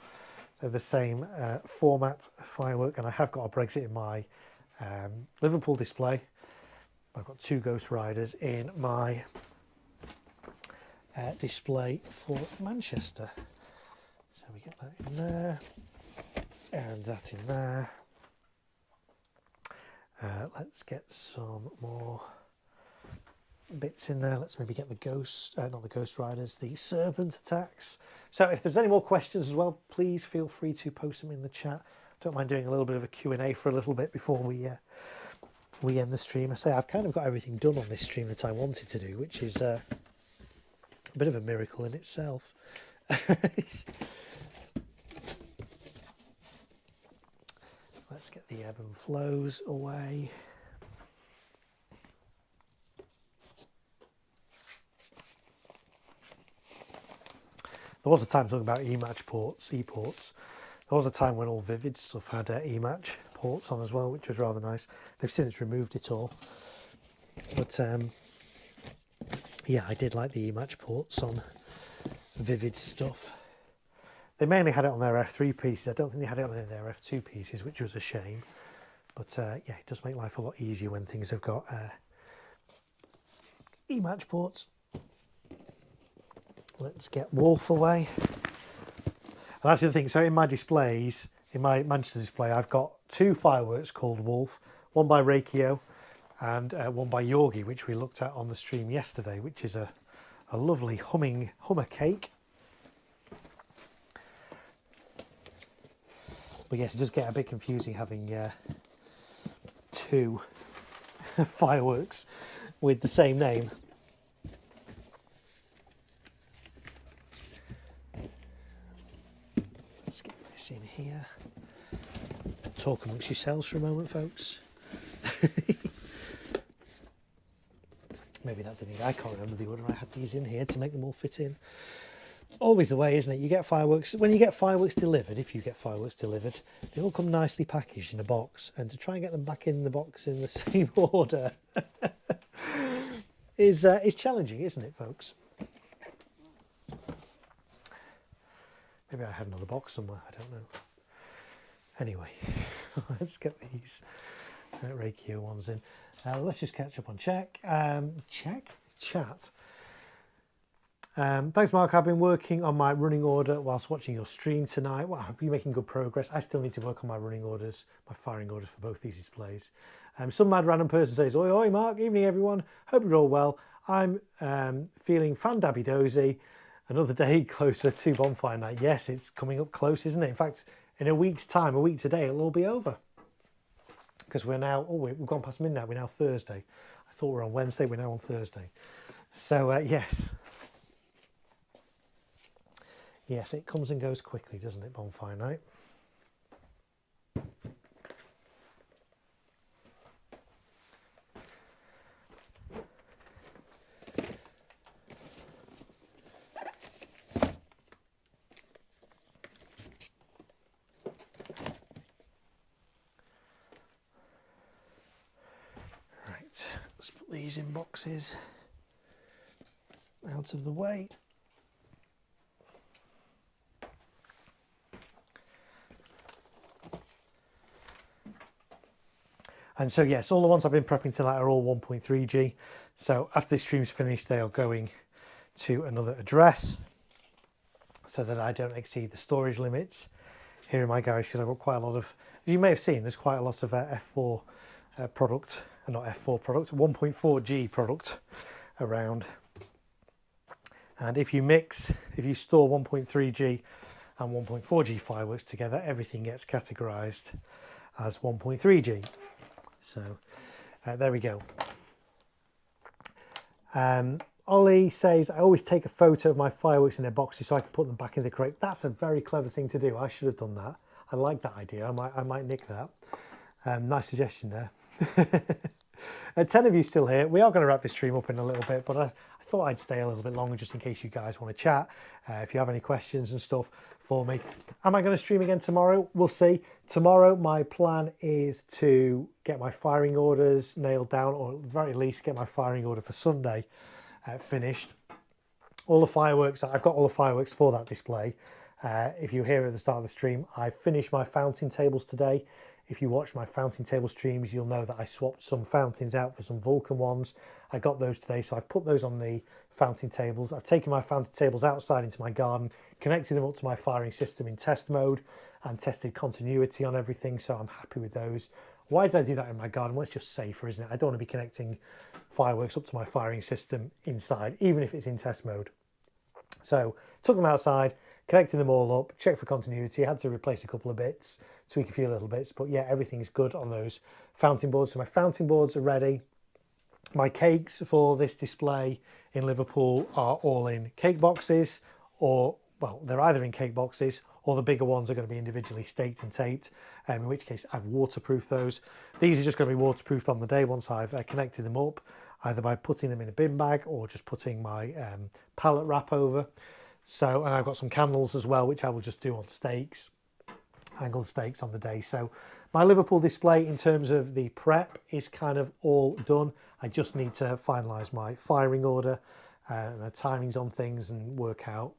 They're the same format firework, and I have got a Brexit in my Liverpool display. I've got two Ghost Riders in my display for Manchester. So we get that in there, and that in there. Let's get some more bits in there. Let's maybe get the not the Ghost Riders, the Serpent attacks. So if there's any more questions as well, please feel free to post them in the chat. Don't mind doing a little bit of a Q&A for a little bit before we end the stream. I say I've kind of got everything done on this stream that I wanted to do, which is a bit of a miracle in itself. Let's get the ebb and flows away. There was a time talking about eMatch ports, ePorts. There was a time when all Vivid stuff had eMatch ports on as well, which was rather nice. They've since removed it all. But yeah, I did like the eMatch ports on Vivid stuff. They mainly had it on their F3 pieces. I don't think they had it on any of their F2 pieces, which was a shame. But yeah, it does make life a lot easier when things have got eMatch ports. Let's get Wolf away. And that's the other thing. So in my displays, in my Manchester display, I've got 2 fireworks called Wolf, one by Reikio and one by Yorgi, which we looked at on the stream yesterday, which is a lovely hummer cake. But yes, it does get a bit confusing having 2 fireworks with the same name. Let's get this in here. Talk amongst yourselves for a moment, folks. Maybe that didn't. I can't remember the order I had these in here to make them all fit in. Always the way, isn't it? You get fireworks, when you get fireworks delivered, if you get fireworks delivered, they all come nicely packaged in a box, and to try and get them back in the box in the same order is challenging, isn't it, folks? Maybe I had another box somewhere, I don't know. Anyway, let's get these Reikio ones in. Let's just catch up on chat. Thanks, Mark. I've been working on my running order whilst watching your stream tonight. Well, I've been making good progress. I still need to work on my running orders, my firing orders for both these displays. Some mad random person says, "Oi, oi, Mark. Evening, everyone. Hope you're all well. I'm feeling fan-dabby dozy. Another day closer to bonfire night." Yes, it's coming up close, isn't it? In fact, in a week's time, a week today, it'll all be over. Because we're now, we've gone past midnight. We're now Thursday. I thought we were on Wednesday. We're now on Thursday. So, yes. Yes, it comes and goes quickly, doesn't it, bonfire night? Right, let's put these in boxes out of the way. And so, yes, all the ones I've been prepping tonight are all 1.3G. So after this stream's finished, they are going to another address so that I don't exceed the storage limits here in my garage, because I've got quite a lot of, as you may have seen, there's quite a lot of F4 product, not F4 product, 1.4G product around. And if you store 1.3G and 1.4G fireworks together, everything gets categorized as 1.3G. So there we go. Ollie says, I always take a photo of my fireworks in their boxes so I can put them back in the crate. That's a very clever thing to do. I should have done that. I like that idea. I might nick that. Nice suggestion there. 10 of you still here. We are going to wrap this stream up in a little bit, but I thought I'd stay a little bit longer just in case you guys want to chat. If you have any questions and stuff for me. Am I going to stream again tomorrow? We'll see. Tomorrow my plan is to get my firing orders nailed down, or at the very least get my firing order for Sunday finished. All the fireworks, I've got all the fireworks for that display. If you hear at the start of the stream, I finished my fountain tables today. If you watch my fountain table streams, you'll know that I swapped some fountains out for some Vulcan ones. I got those today, so I've put those on the fountain tables. I've taken my fountain tables outside into my garden, connected them up to my firing system in test mode, and tested continuity on everything, so I'm happy with those. Why did I do that in my garden? Well, it's just safer, isn't it? I don't want to be connecting fireworks up to my firing system inside, even if it's in test mode. So took them outside, connected them all up, checked for continuity, had to replace a couple of bits, tweak a few little bits, but yeah, everything's good on those fountain boards. So my fountain boards are ready. My cakes for this display in Liverpool are all in cake boxes, or, well, they're either in cake boxes or the bigger ones are going to be individually staked and taped, in which case I've waterproofed those. These are just going to be waterproofed on the day once I've connected them up, either by putting them in a bin bag or just putting my pallet wrap over. So, and I've got some candles as well, which I will just do on stakes, angled stakes on the day. So my Liverpool display in terms of the prep is kind of all done. I just need to finalise my firing order and the timings on things and work out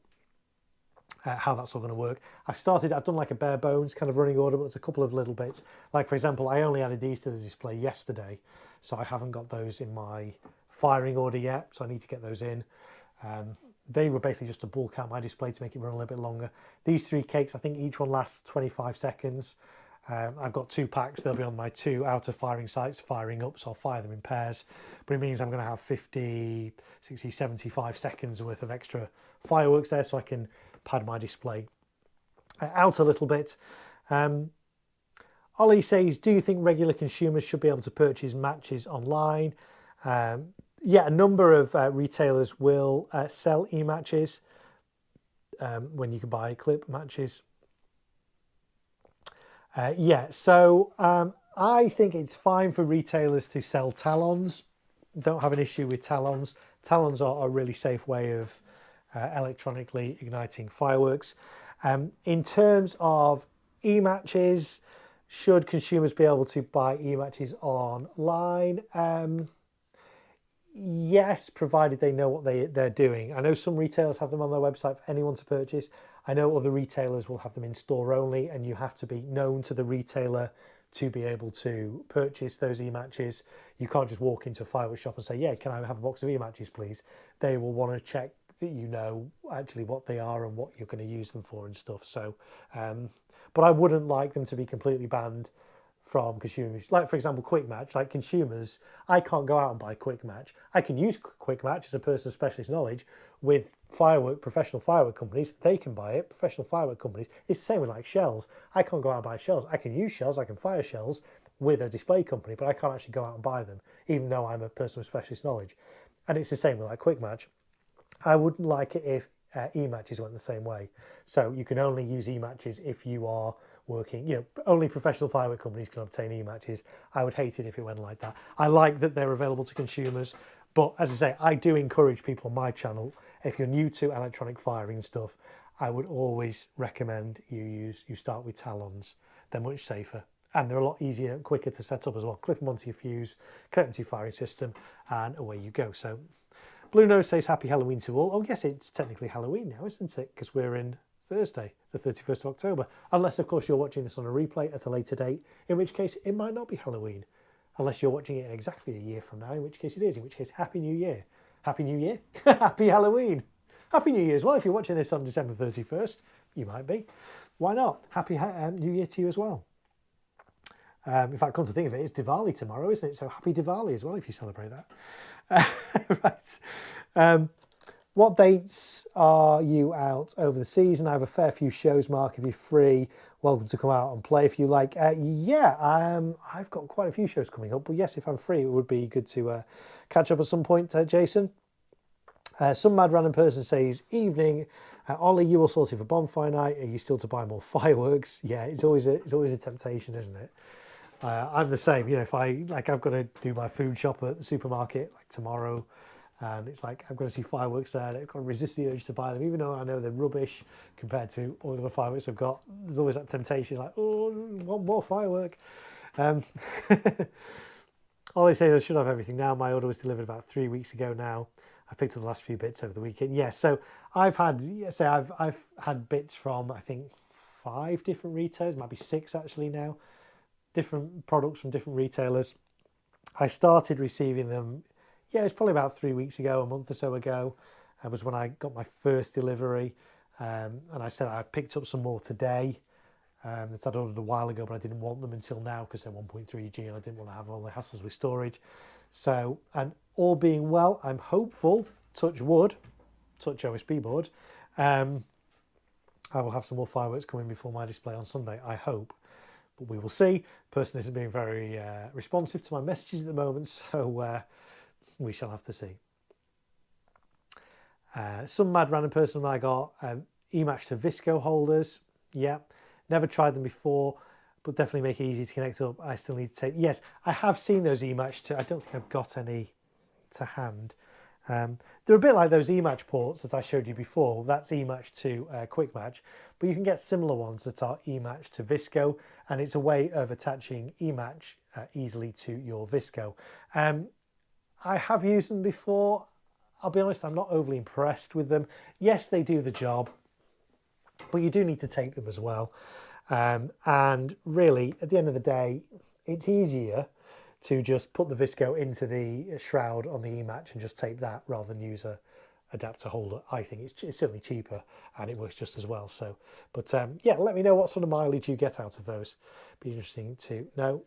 how that's all going to work. I've done like a bare bones kind of running order, but there's a couple of little bits. Like, for example, I only added these to the display yesterday, so I haven't got those in my firing order yet, so I need to get those in. they were basically just to bulk out my display to make it run a little bit longer. These 3 cakes, I think each one lasts 25 seconds. I've got 2 packs. They'll be on my 2 outer firing sights firing up, so I'll fire them in pairs. But it means I'm going to have 50, 60, 75 seconds worth of extra fireworks there, so I can pad my display out a little bit. Ollie says, do you think regular consumers should be able to purchase matches online? Yeah, a number of retailers will sell e-matches when you can buy clip matches. Yeah, so I think it's fine for retailers to sell talons. Don't have an issue with talons. Talons are a really safe way of electronically igniting fireworks. In terms of e-matches, should consumers be able to buy e-matches online? Yes, provided they know what they're doing. I know some retailers have them on their website for anyone to purchase. I know other retailers will have them in store only, and you have to be known to the retailer to be able to purchase those e-matches. You can't just walk into a fireworks shop and say, yeah, can I have a box of e-matches, please? They will want to check that you know actually what they are and what you're going to use them for and stuff. So, but I wouldn't like them to be completely banned from consumers. Like, for example, Quick Match. Like consumers, I can't go out and buy Quick Match. I can use Quick Match as a person of specialist knowledge with professional firework companies. They can buy it, professional firework companies. It's the same with like shells. I can't go out and buy shells. I can use shells, I can fire shells with a display company, but I can't actually go out and buy them, even though I'm a person with specialist knowledge. And it's the same with like Quick Match. I wouldn't like it if e-matches went the same way. So you can only use e-matches if you are working, you know, only professional firework companies can obtain e-matches. I would hate it if it went like that. I like that they're available to consumers, but as I say, I do encourage people on my channel, if you're new to electronic firing stuff, I would always recommend you start with talons. They're much safer and they're a lot easier and quicker to set up as well. Clip them onto your fuse, connect them to your firing system, and away you go. So Blue Nose says happy Halloween to all. Oh yes, it's technically Halloween now, isn't it? Because we're in Thursday, the 31st of October. Unless, of course, you're watching this on a replay at a later date, in which case it might not be Halloween. Unless you're watching it exactly a year from now, in which case it is. In which case, Happy New Year. Happy New Year. Happy Halloween. Happy New Year as well. If you're watching this on December 31st, you might be. Why not? Happy New Year to you as well. In fact, come to think of it, it's Diwali tomorrow, isn't it? So happy Diwali as well if you celebrate that. Right. What dates are you out over the season? I have a fair few shows, Mark. If you're free, welcome to come out and play if you like. Yeah, I've got quite a few shows coming up. But yes, if I'm free, it would be good to catch up at some point, Jason. Some mad random person says, evening. Ollie, you all sorted for bonfire night. Are you still to buy more fireworks? Yeah, it's always a temptation, isn't it? I'm the same. You know, if I've got to do my food shop at the supermarket like tomorrow, and it's like I'm going to see fireworks there, and I've got to resist the urge to buy them, even though I know they're rubbish compared to all the other fireworks I've got. There's always that temptation, like, oh, one more firework. Ollie says I should have everything now. My order was delivered about 3 weeks ago now. I picked up the last few bits over the weekend. Yes, so I've had bits from I think 5 different retailers, might be 6 actually now. Different products from different retailers. I started receiving them, yeah, it's probably about 3 weeks ago, a month or so ago. That was when I got my first delivery. And I said I picked up some more today. That I'd ordered a while ago, but I didn't want them until now because they're 1.3G and I didn't want to have all the hassles with storage. So, and all being well, I'm hopeful, touch wood, touch OSB board, I will have some more fireworks coming before my display on Sunday, I hope. But we will see. The person isn't being very responsive to my messages at the moment, so we shall have to see. Some mad random person I got e-match to Visco holders. Yeah, never tried them before, but definitely make it easy to connect up. I still need to take. Yes, I have seen those e-match to. I don't think I've got any to hand. They're a bit like those e-match ports that I showed you before. That's e-match to Quick Match, but you can get similar ones that are e-match to Visco, and it's a way of attaching e-match easily to your Visco. I have used them before. I'll be honest, I'm not overly impressed with them. Yes, they do the job, but you do need to tape them as well. And really, at the end of the day, it's easier to just put the Visco into the shroud on the e-match and just tape that rather than use a adapter holder. I think it's certainly cheaper and it works just as well. So, but yeah, let me know what sort of mileage you get out of those. Be interesting to know.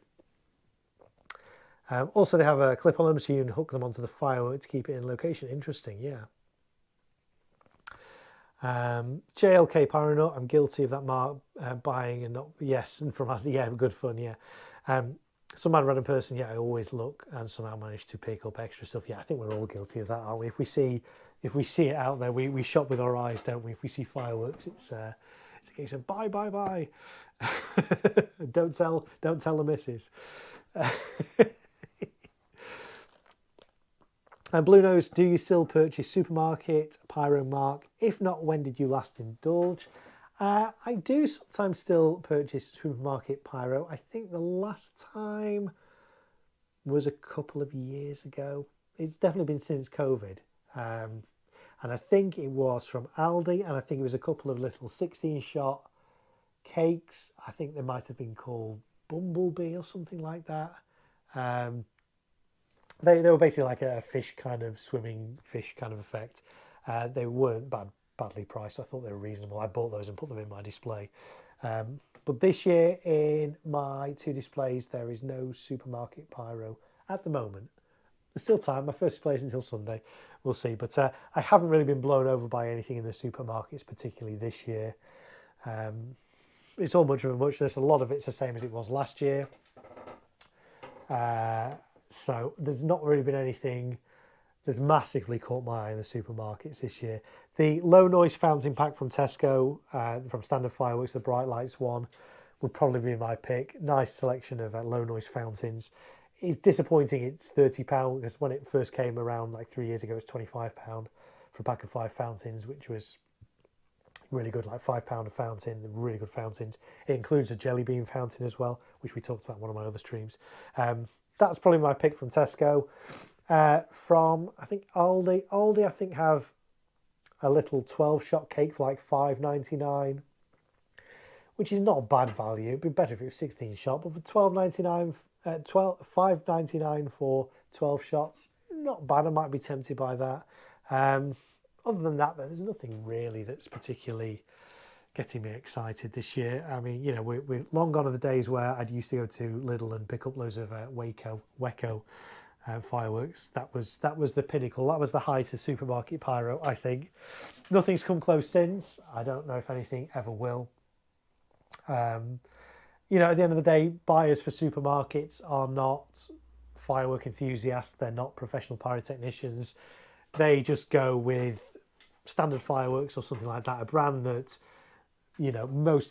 Also, they have a clip on them, so you can hook them onto the firework to keep it in location. Interesting, yeah. JLK Pyronut, I'm guilty of that, Mark, buying and not, yes, and from us, yeah, good fun, yeah. Some random person, yeah, I always look and somehow manage to pick up extra stuff. Yeah, I think we're all guilty of that, aren't we? If we see it out there, we shop with our eyes, don't we? If we see fireworks, it's a case of buy. Don't tell the missus. And Blue Nose, do you still purchase supermarket Pyro, Mark? If not, when did you last indulge? I do sometimes still purchase supermarket Pyro. I think the last time was a couple of years ago. It's definitely been since COVID. And I think it was from Aldi, and I think it was a couple of little 16-shot cakes. I think they might have been called Bumblebee or something like that. They were basically like a fish kind of swimming fish kind of effect. They weren't badly priced. I thought they were reasonable. I bought those and put them in my display. But this year in my 2 displays, there is no supermarket Pyro at the moment. There's still time. My first display is until Sunday. We'll see. But I haven't really been blown over by anything in the supermarkets, particularly this year. It's all much of a muchness. A lot of it's the same as it was last year. So there's not really been anything that's massively caught my eye in the supermarkets this year. The low noise fountain pack from Tesco, from Standard Fireworks, the Bright Lights one, would probably be my pick. Nice selection of low noise fountains. It's disappointing it's £30 because when it first came around like 3 years ago, it was £25 for a pack of 5 fountains, which was really good, like £5 a fountain, really good fountains. It includes a jelly bean fountain as well, which we talked about in one of my other streams. That's probably my pick from Tesco. From, I think, Aldi, I think, have a little 12-shot cake for like £5.99, which is not bad value. It'd be better if it was 16-shot, but for £5.99 for 12 shots, not bad. I might be tempted by that. Other than that, there's nothing really that's particularly getting me excited this year. I mean, you know, we're long gone are the days where I'd used to go to Lidl and pick up loads of Waco fireworks. That was the pinnacle. That was the height of supermarket Pyro, I think. Nothing's come close since. I don't know if anything ever will. You know, at the end of the day, buyers for supermarkets are not firework enthusiasts. They're not professional pyrotechnicians. They just go with Standard Fireworks or something like that, a brand that, you know, most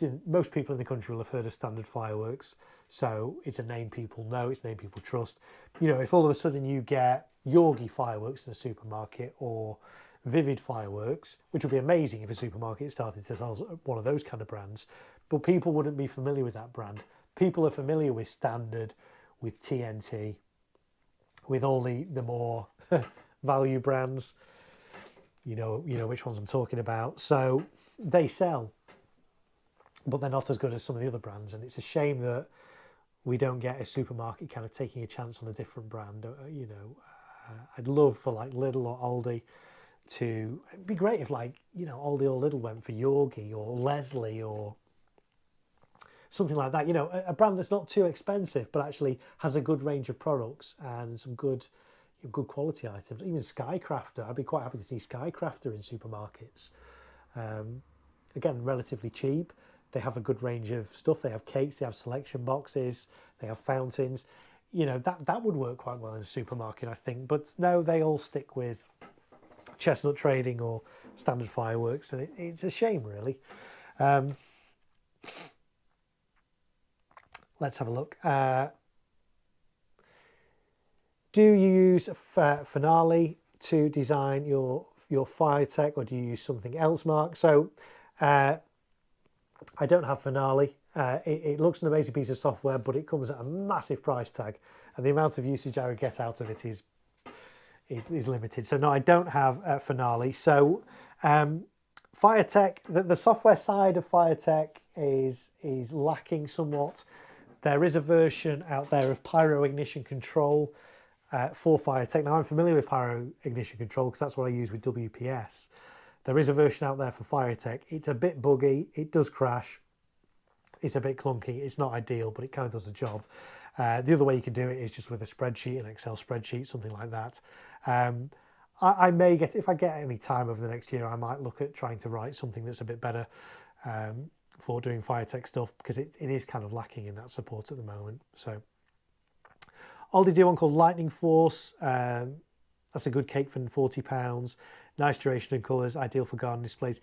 people in the country will have heard of Standard Fireworks. So it's a name people know, it's a name people trust. You know, if all of a sudden you get Yorgi Fireworks in a supermarket or Vivid Fireworks, which would be amazing if a supermarket started to sell one of those kind of brands, but people wouldn't be familiar with that brand. People are familiar with Standard, with TNT, with all the more value brands. You know which ones I'm talking about. So they sell, but they're not as good as some of the other brands, and it's a shame that we don't get a supermarket kind of taking a chance on a different brand. You know, I'd love for like Lidl or Aldi to. It'd be great if, like, you know, Aldi or Lidl went for Yorgi or Leslie or something like that. You know, a brand that's not too expensive but actually has a good range of products and some good quality items. Even Skycrafter, I'd be quite happy to see Skycrafter in supermarkets. Again, relatively cheap. They have a good range of stuff. They have cakes, they have selection boxes, they have fountains. You know, that would work quite well in a supermarket, I think. But no, they all stick with Chestnut Trading or Standard Fireworks, and it's a shame, really. Let's have a look. Do you use Finale to design your fire tech, or do you use something else, Mark? So I don't have Finale. It looks an amazing piece of software, but it comes at a massive price tag, and the amount of usage I would get out of it is limited. So no, I don't have Finale. So FireTech, the software side of FireTech is lacking somewhat. There is a version out there of Pyro Ignition Control, for Firetech. Now I'm familiar with pyro ignition control because that's what I use with WPS. There is a version out there for Firetech. It's a bit buggy, it does crash, it's a bit clunky, it's not ideal, but it kind of does the job. The other way you can do it is just with a spreadsheet, an Excel spreadsheet, something like that. I may get, if I get any time over the next year, I might look at trying to write something that's a bit better for doing Firetech stuff, because it is kind of lacking in that support at the moment. So Aldi do one called Lightning Force. That's a good cake for £40. Nice duration and colours, ideal for garden displays.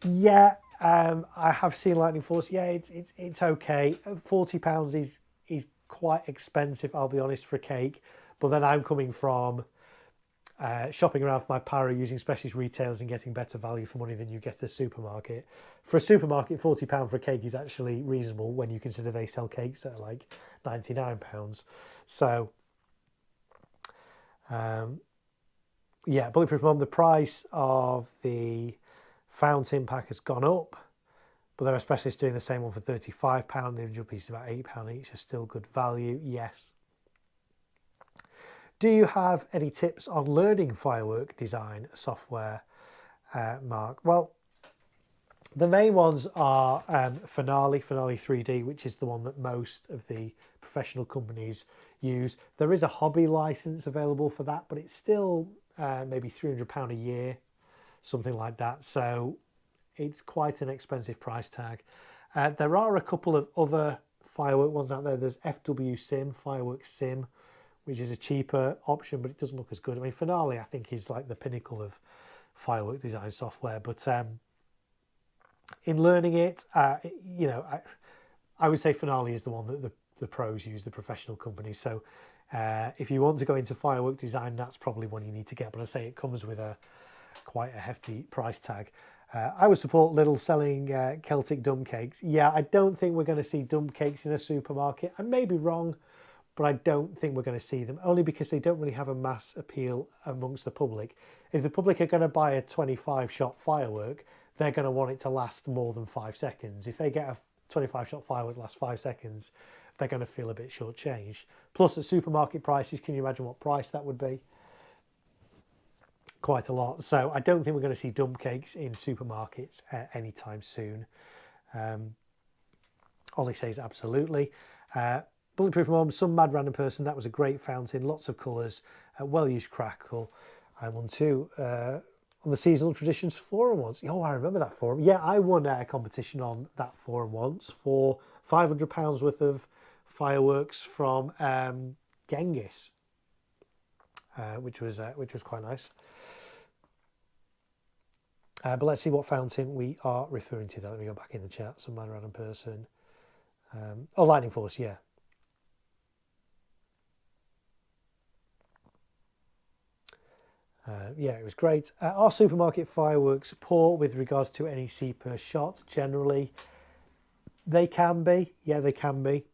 Yeah, I have seen Lightning Force. Yeah, it's okay. £40 is quite expensive, I'll be honest, for a cake. But then I'm coming from shopping around for my pyro using specialist retailers and getting better value for money than you get at a supermarket. For a supermarket, £40 for a cake is actually reasonable when you consider they sell cakes that are like £99. So, yeah, Bulletproof Mum, the price of the fountain pack has gone up, but there are specialists doing the same one for £35. The individual piece is about £8 each, are still good value, yes. Do you have any tips on learning firework design software, Mark? Well, the main ones are Finale 3D, which is the one that most of the professional companies use. There is a hobby license available for that, but it's still maybe £300 a year, something like that. So it's quite an expensive price tag. There are a couple of other firework ones out there. There's FW Sim, Firework Sim, which is a cheaper option, but it doesn't look as good. I mean, Finale, I think, is like the pinnacle of firework design software. But in learning it, you know, I would say Finale is the one that the pros use, the professional companies. So if you want to go into firework design, that's probably one you need to get. But I say it comes with quite a hefty price tag. I would support Lidl selling Celtic dump cakes. Yeah, I don't think we're going to see dump cakes in a supermarket. I may be wrong, but I don't think we're going to see them, only because they don't really have a mass appeal amongst the public. If the public are going to buy a 25-shot firework, they're going to want it to last more than 5 seconds. If they get a 25-shot firework that lasts 5 seconds, they're going to feel a bit shortchanged. Plus, at supermarket prices, can you imagine what price that would be? Quite a lot. So I don't think we're going to see dump cakes in supermarkets anytime soon. Ollie says absolutely. Bulletproof Mom, some mad random person. That was a great fountain, lots of colours, well-used crackle. I won too on the Seasonal Traditions Forum once. Oh, I remember that forum. Yeah, I won a competition on that forum once for £500 worth of fireworks from Genghis, which was quite nice. But let's see what fountain we are referring to. Let me go back in the chat. Some mad random person. Oh, Lightning Force, yeah. Yeah, it was great. Are supermarket fireworks poor with regards to NEC per shot? Generally, they can be. Yeah, they can be.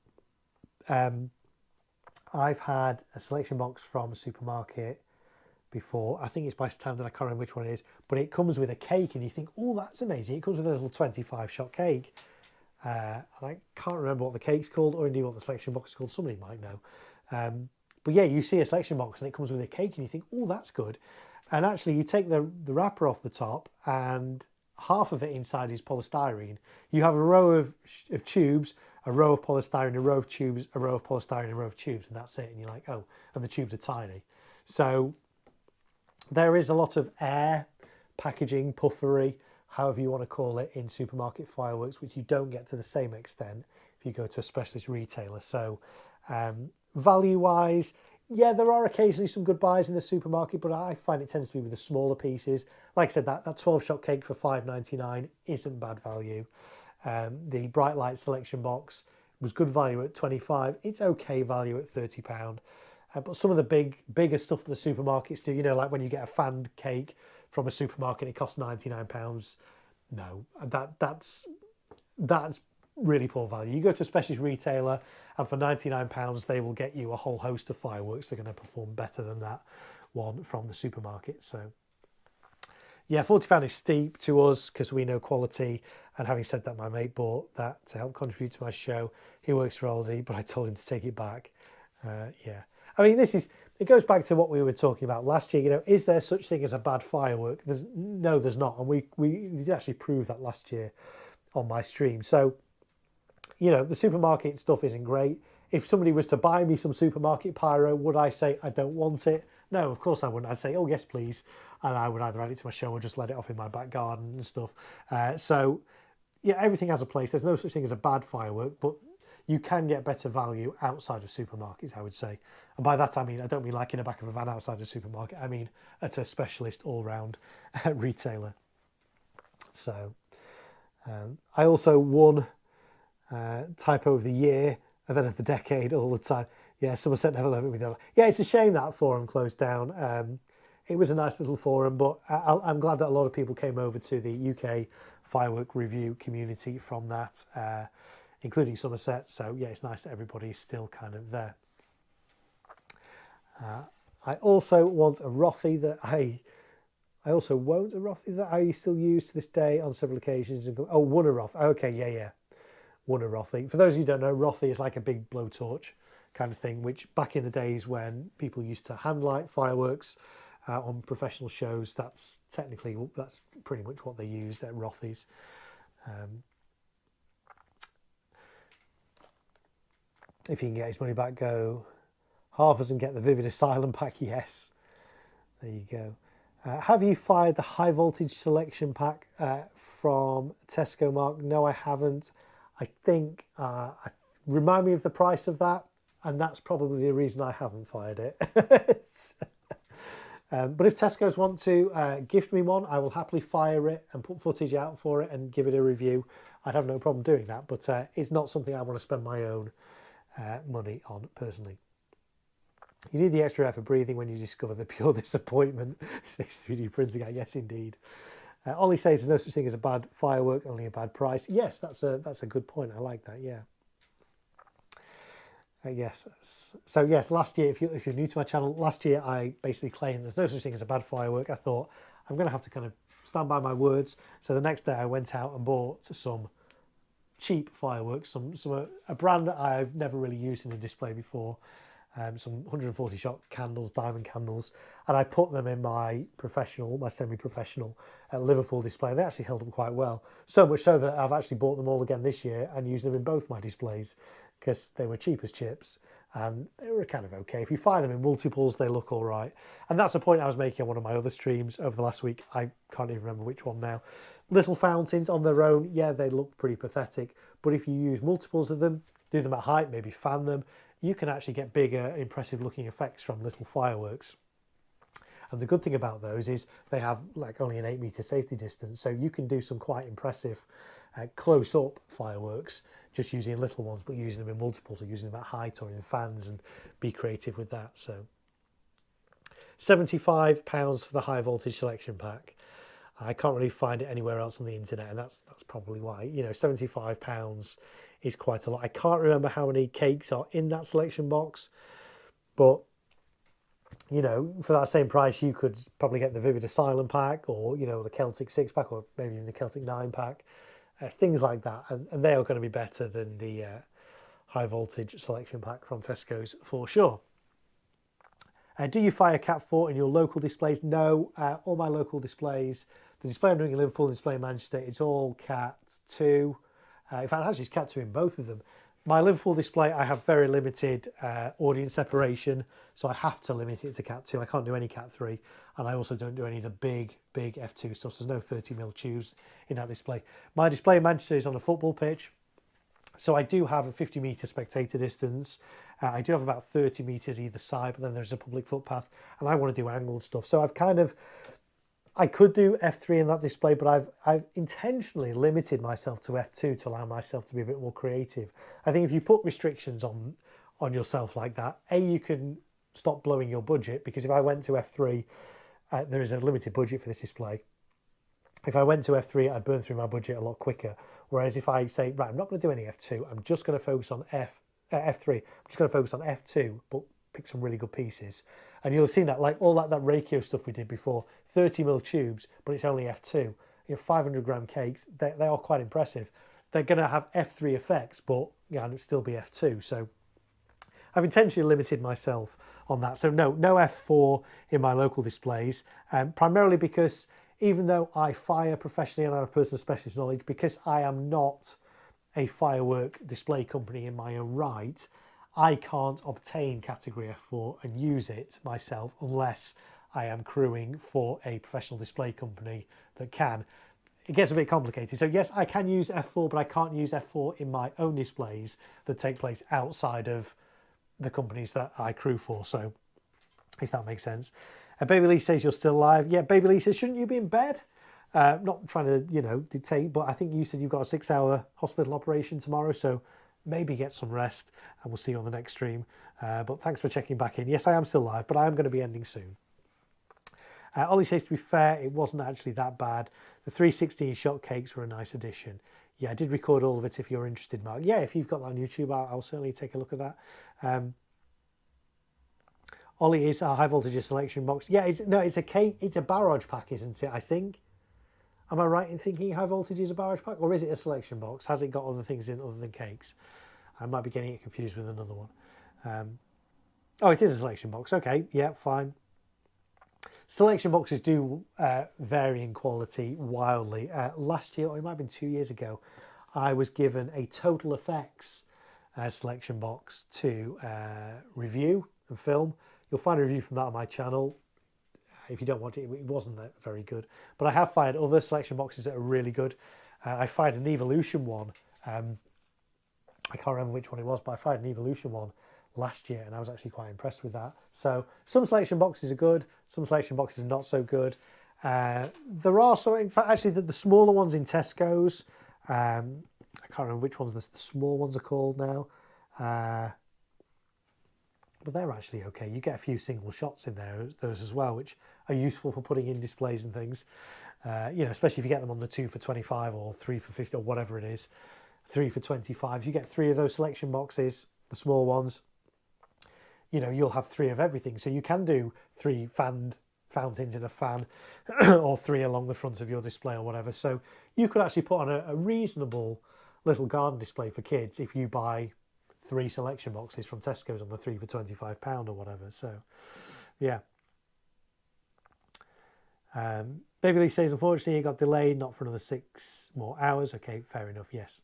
I've had a selection box from a supermarket before. I think it's by standard. I can't remember which one it is, but it comes with a cake, and you think, "Oh, that's amazing!" It comes with a little 25-shot cake, and I can't remember what the cake's called, or indeed what the selection box is called. Somebody might know. But yeah, you see a selection box and it comes with a cake, and you think, "Oh, that's good." And actually, you take the wrapper off the top, and half of it inside is polystyrene. You have a row of tubes, a row of polystyrene, a row of tubes, a row of polystyrene, a row of tubes, and that's it. And you're like, oh, and the tubes are tiny. So there is a lot of air, packaging, puffery, however you want to call it, in supermarket fireworks, which you don't get to the same extent if you go to a specialist retailer. So value-wise, yeah, there are occasionally some good buys in the supermarket, but I find it tends to be with the smaller pieces. Like I said, that 12-shot cake for £5.99 isn't bad value. The Bright Light selection box was good value at £25. It's okay value at £30. But some of the bigger stuff that the supermarkets do, you know, like when you get a fanned cake from a supermarket, it costs £99. No, that's really poor value. You go to a specialist retailer, and for £99 they will get you a whole host of fireworks. They're going to perform better than that one from the supermarket. So yeah, £40 is steep to us because we know quality. And having said that, my mate bought that to help contribute to my show. He works for Aldi, but I told him to take it back. Yeah, I mean, this is it goes back to what we were talking about last year. You know, is there such thing as a bad firework? No, there's not, and we did actually prove that last year on my stream. So, you know, the supermarket stuff isn't great. If somebody was to buy me some supermarket pyro, would I say I don't want it? No, of course I wouldn't. I'd say, oh yes, please, and I would either add it to my show or just let it off in my back garden and stuff. So, yeah, everything has a place. There's no such thing as a bad firework, but you can get better value outside of supermarkets, I would say. And by that I mean, I don't mean like in the back of a van outside a supermarket. I mean at a specialist all-round retailer. So I also won Typo of the Year, Event of the Decade all the time. Yeah, Somerset never let me down. Yeah, it's a shame that forum closed down. It was a nice little forum, but I'm glad that a lot of people came over to the UK firework review community from that, including Somerset. So yeah, it's nice that everybody's still kind of there. I also want a Rothy that I also won't a Rothy that I still use to this day on several occasions. Oh, won a Rothy. Okay, yeah. Won a Rothy. For those of you who don't know, Rothy is like a big blowtorch kind of thing, which back in the days when people used to hand light fireworks on professional shows, that's pretty much what they used at Rothys. If he can get his money back, go Harvest and get the Vivid Asylum pack. Yes, there you go. Have you fired the high voltage selection pack from Tesco, Mark? No, I haven't. I think remind me of the price of that, and that's probably the reason I haven't fired it. But if Tesco's want to gift me one, I will happily fire it and put footage out for it and give it a review. I'd have no problem doing that, but it's not something I want to spend my own money on personally. You need the extra air for breathing when you discover the pure disappointment. Says 3D printing, I guess indeed. Ollie says there's no such thing as a bad firework, only a bad price. Yes, that's a good point. I like that. Yeah. Yes. So yes, last year, if you're new to my channel, last year I basically claimed there's no such thing as a bad firework. I thought I'm going to have to kind of stand by my words. So the next day I went out and bought some cheap fireworks, a brand that I've never really used in a display before. Some 140 shot candles, diamond candles, and I put them in my semi-professional Liverpool display. They actually held up quite well, so much so that I've actually bought them all again this year and used them in both my displays because they were cheap as chips and they were kind of okay. If you fire them in multiples, they look all right. And that's a point I was making on one of my other streams over the last week. I can't even remember which one now. Little fountains on their own, yeah, they look pretty pathetic, but if you use multiples of them, do them at height, maybe fan them, you can actually get bigger, impressive looking effects from little fireworks. And the good thing about those is they have like only an 8-meter safety distance, so you can do some quite impressive close-up fireworks just using little ones, but using them in multiples or using them at height or in fans, and be creative with that. So £75 for the high voltage selection pack. I can't really find it anywhere else on the internet, and that's probably why. You know, £75 is quite a lot. I can't remember how many cakes are in that selection box, but you know, for that same price, you could probably get the Vivid Asylum pack, or you know, the Celtic 6-pack, or maybe even the Celtic 9-pack, things like that, and they are going to be better than the high voltage selection pack from Tesco's for sure. Do you fire Cat 4 in your local displays? No, all my local displays, the display I'm doing in Liverpool, the display in Manchester, it's all Cat 2. In fact, actually it's Cat 2 in both of them. My Liverpool display, I have very limited audience separation, so I have to limit it to Cat 2. I can't do any Cat 3, and I also don't do any of the big F2 stuff. So there's no 30mm tubes in that display. My display in Manchester is on a football pitch, so I do have a 50-metre spectator distance. I do have about 30 metres either side, but then there's a public footpath, and I want to do angled stuff. So I could do F3 in that display, but I've intentionally limited myself to F2 to allow myself to be a bit more creative. I think if you put restrictions on yourself like that, you can stop blowing your budget, because if I went to F3, there is a limited budget for this display. If I went to F3, I'd burn through my budget a lot quicker. Whereas if I say, right, I'm not going to do any F2, I'm just going to focus on F3, I'm just going to focus on F2, but pick some really good pieces. And you'll have seen that, like all that Reikio stuff we did before, 30mm tubes, but it's only F2. You know, 500 gram cakes, they are quite impressive. They're going to have F3 effects, but yeah, it'll still be F2. So I've intentionally limited myself on that. So no f4 in my local displays, primarily because even though I fire professionally and I have personal specialist knowledge, because I am not a firework display company in my own right, I can't obtain category F4 and use it myself unless I am crewing for a professional display company that can. It gets a bit complicated. So yes, I can use F4, but I can't use F4 in my own displays that take place outside of the companies that I crew for. So if that makes sense. Baby Lee says you're still alive. Yeah, Baby Lee says, shouldn't you be in bed? Not trying to, dictate, but I think you said you've got a 6-hour hospital operation tomorrow, so maybe get some rest, and we'll see you on the next stream. But thanks for checking back in. Yes, I am still live, but I am going to be ending soon. Ollie says, to be fair, it wasn't actually that bad. The 316 shot cakes were a nice addition. Yeah, I did record all of it if you're interested, Mark. Yeah, if you've got that on YouTube, I'll certainly take a look at that. Ollie is a high voltage selection box. Yeah, it's a cake. It's a barrage pack, isn't it? I think. Am I right in thinking high voltage is a barrage pack, or is it a selection box? Has it got other things in other than cakes? I might be getting it confused with another one. Oh, it is a selection box. Okay, yeah, fine. Selection boxes do vary in quality wildly. Last year, or it might have been 2 years ago, I was given a Total Effects selection box to review and film. You'll find a review from that on my channel. If you don't want it, it wasn't that very good. But I have fired other selection boxes that are really good. I fired an Evolution one. I can't remember which one it was, but I fired an Evolution one last year, and I was actually quite impressed with that. So some selection boxes are good, some selection boxes are not so good. There are some, in fact, actually the smaller ones in Tesco's. I can't remember which ones the small ones are called now. But they're actually okay. You get a few single shots in there, those as well, which are useful for putting in displays and things. Especially if you get them on the 2 for 25 or 3 for 50 or whatever it is, 3 for 25. You get 3 of those selection boxes, the small ones. You'll have 3 of everything. So you can do 3 fountains in a fan or 3 along the front of your display or whatever. So you could actually put on a reasonable little garden display for kids if you buy 3 selection boxes from Tesco's on the 3 for £25 or whatever. So, yeah. Baby Lee says, unfortunately, it got delayed, not for another 6 more hours. Okay, fair enough, yes.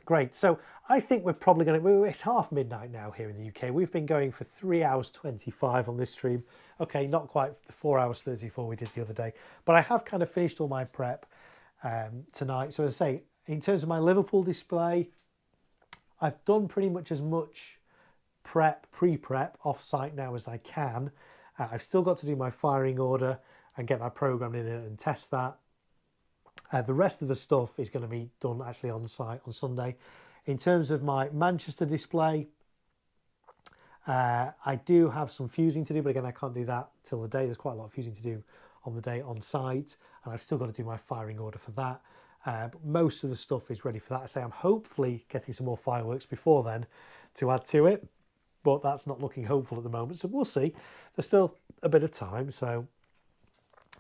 Great. So I think we're probably going to... It's half midnight now here in the UK. We've been going for 3 hours 25 on this stream. Okay, not quite the 4 hours 34 we did the other day. But I have kind of finished all my prep tonight. So as I say, in terms of my Liverpool display, I've done pretty much as much pre-prep, off-site now as I can. I've still got to do my firing order and get that programmed in and test that. The rest of the stuff is going to be done actually on site on Sunday. In terms of my Manchester display, I do have some fusing to do, but again, I can't do that till the day. There's quite a lot of fusing to do on the day on site, and I've still got to do my firing order for that. But most of the stuff is ready for that. I say I'm hopefully getting some more fireworks before then to add to it, but that's not looking hopeful at the moment. So we'll see. There's still a bit of time, so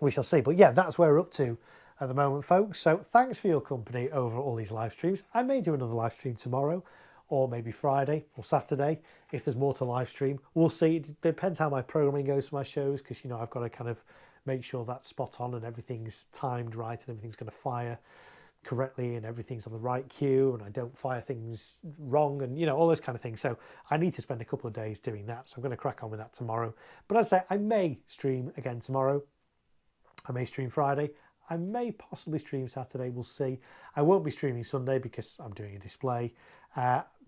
we shall see. But yeah, that's where we're up to at the moment, folks. So thanks for your company over all these live streams. I may do another live stream tomorrow, or maybe Friday or Saturday if there's more to live stream. We'll see. It depends how my programming goes for my shows, because I've got to kind of make sure that's spot on and everything's timed right and everything's going to fire correctly and everything's on the right cue and I don't fire things wrong and all those kind of things. So I need to spend a couple of days doing that, so I'm going to crack on with that tomorrow. But as I say, I may stream again tomorrow, I may stream Friday, I may possibly stream Saturday, we'll see. I won't be streaming Sunday because I'm doing a display.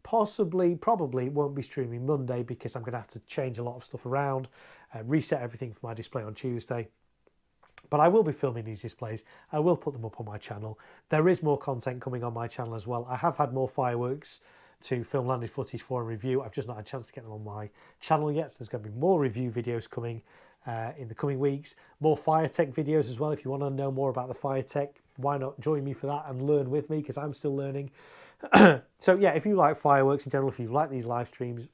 Probably won't be streaming Monday because I'm going to have to change a lot of stuff around, reset everything for my display on Tuesday. But I will be filming these displays. I will put them up on my channel. There is more content coming on my channel as well. I have had more fireworks to film landed footage for and review. I've just not had a chance to get them on my channel yet. So there's going to be more review videos coming in the coming weeks. More fire tech videos as well. If you want to know more about the fire tech, why not join me for that and learn with me, because I'm still learning. So yeah, if you like fireworks in general, if you like these live streams,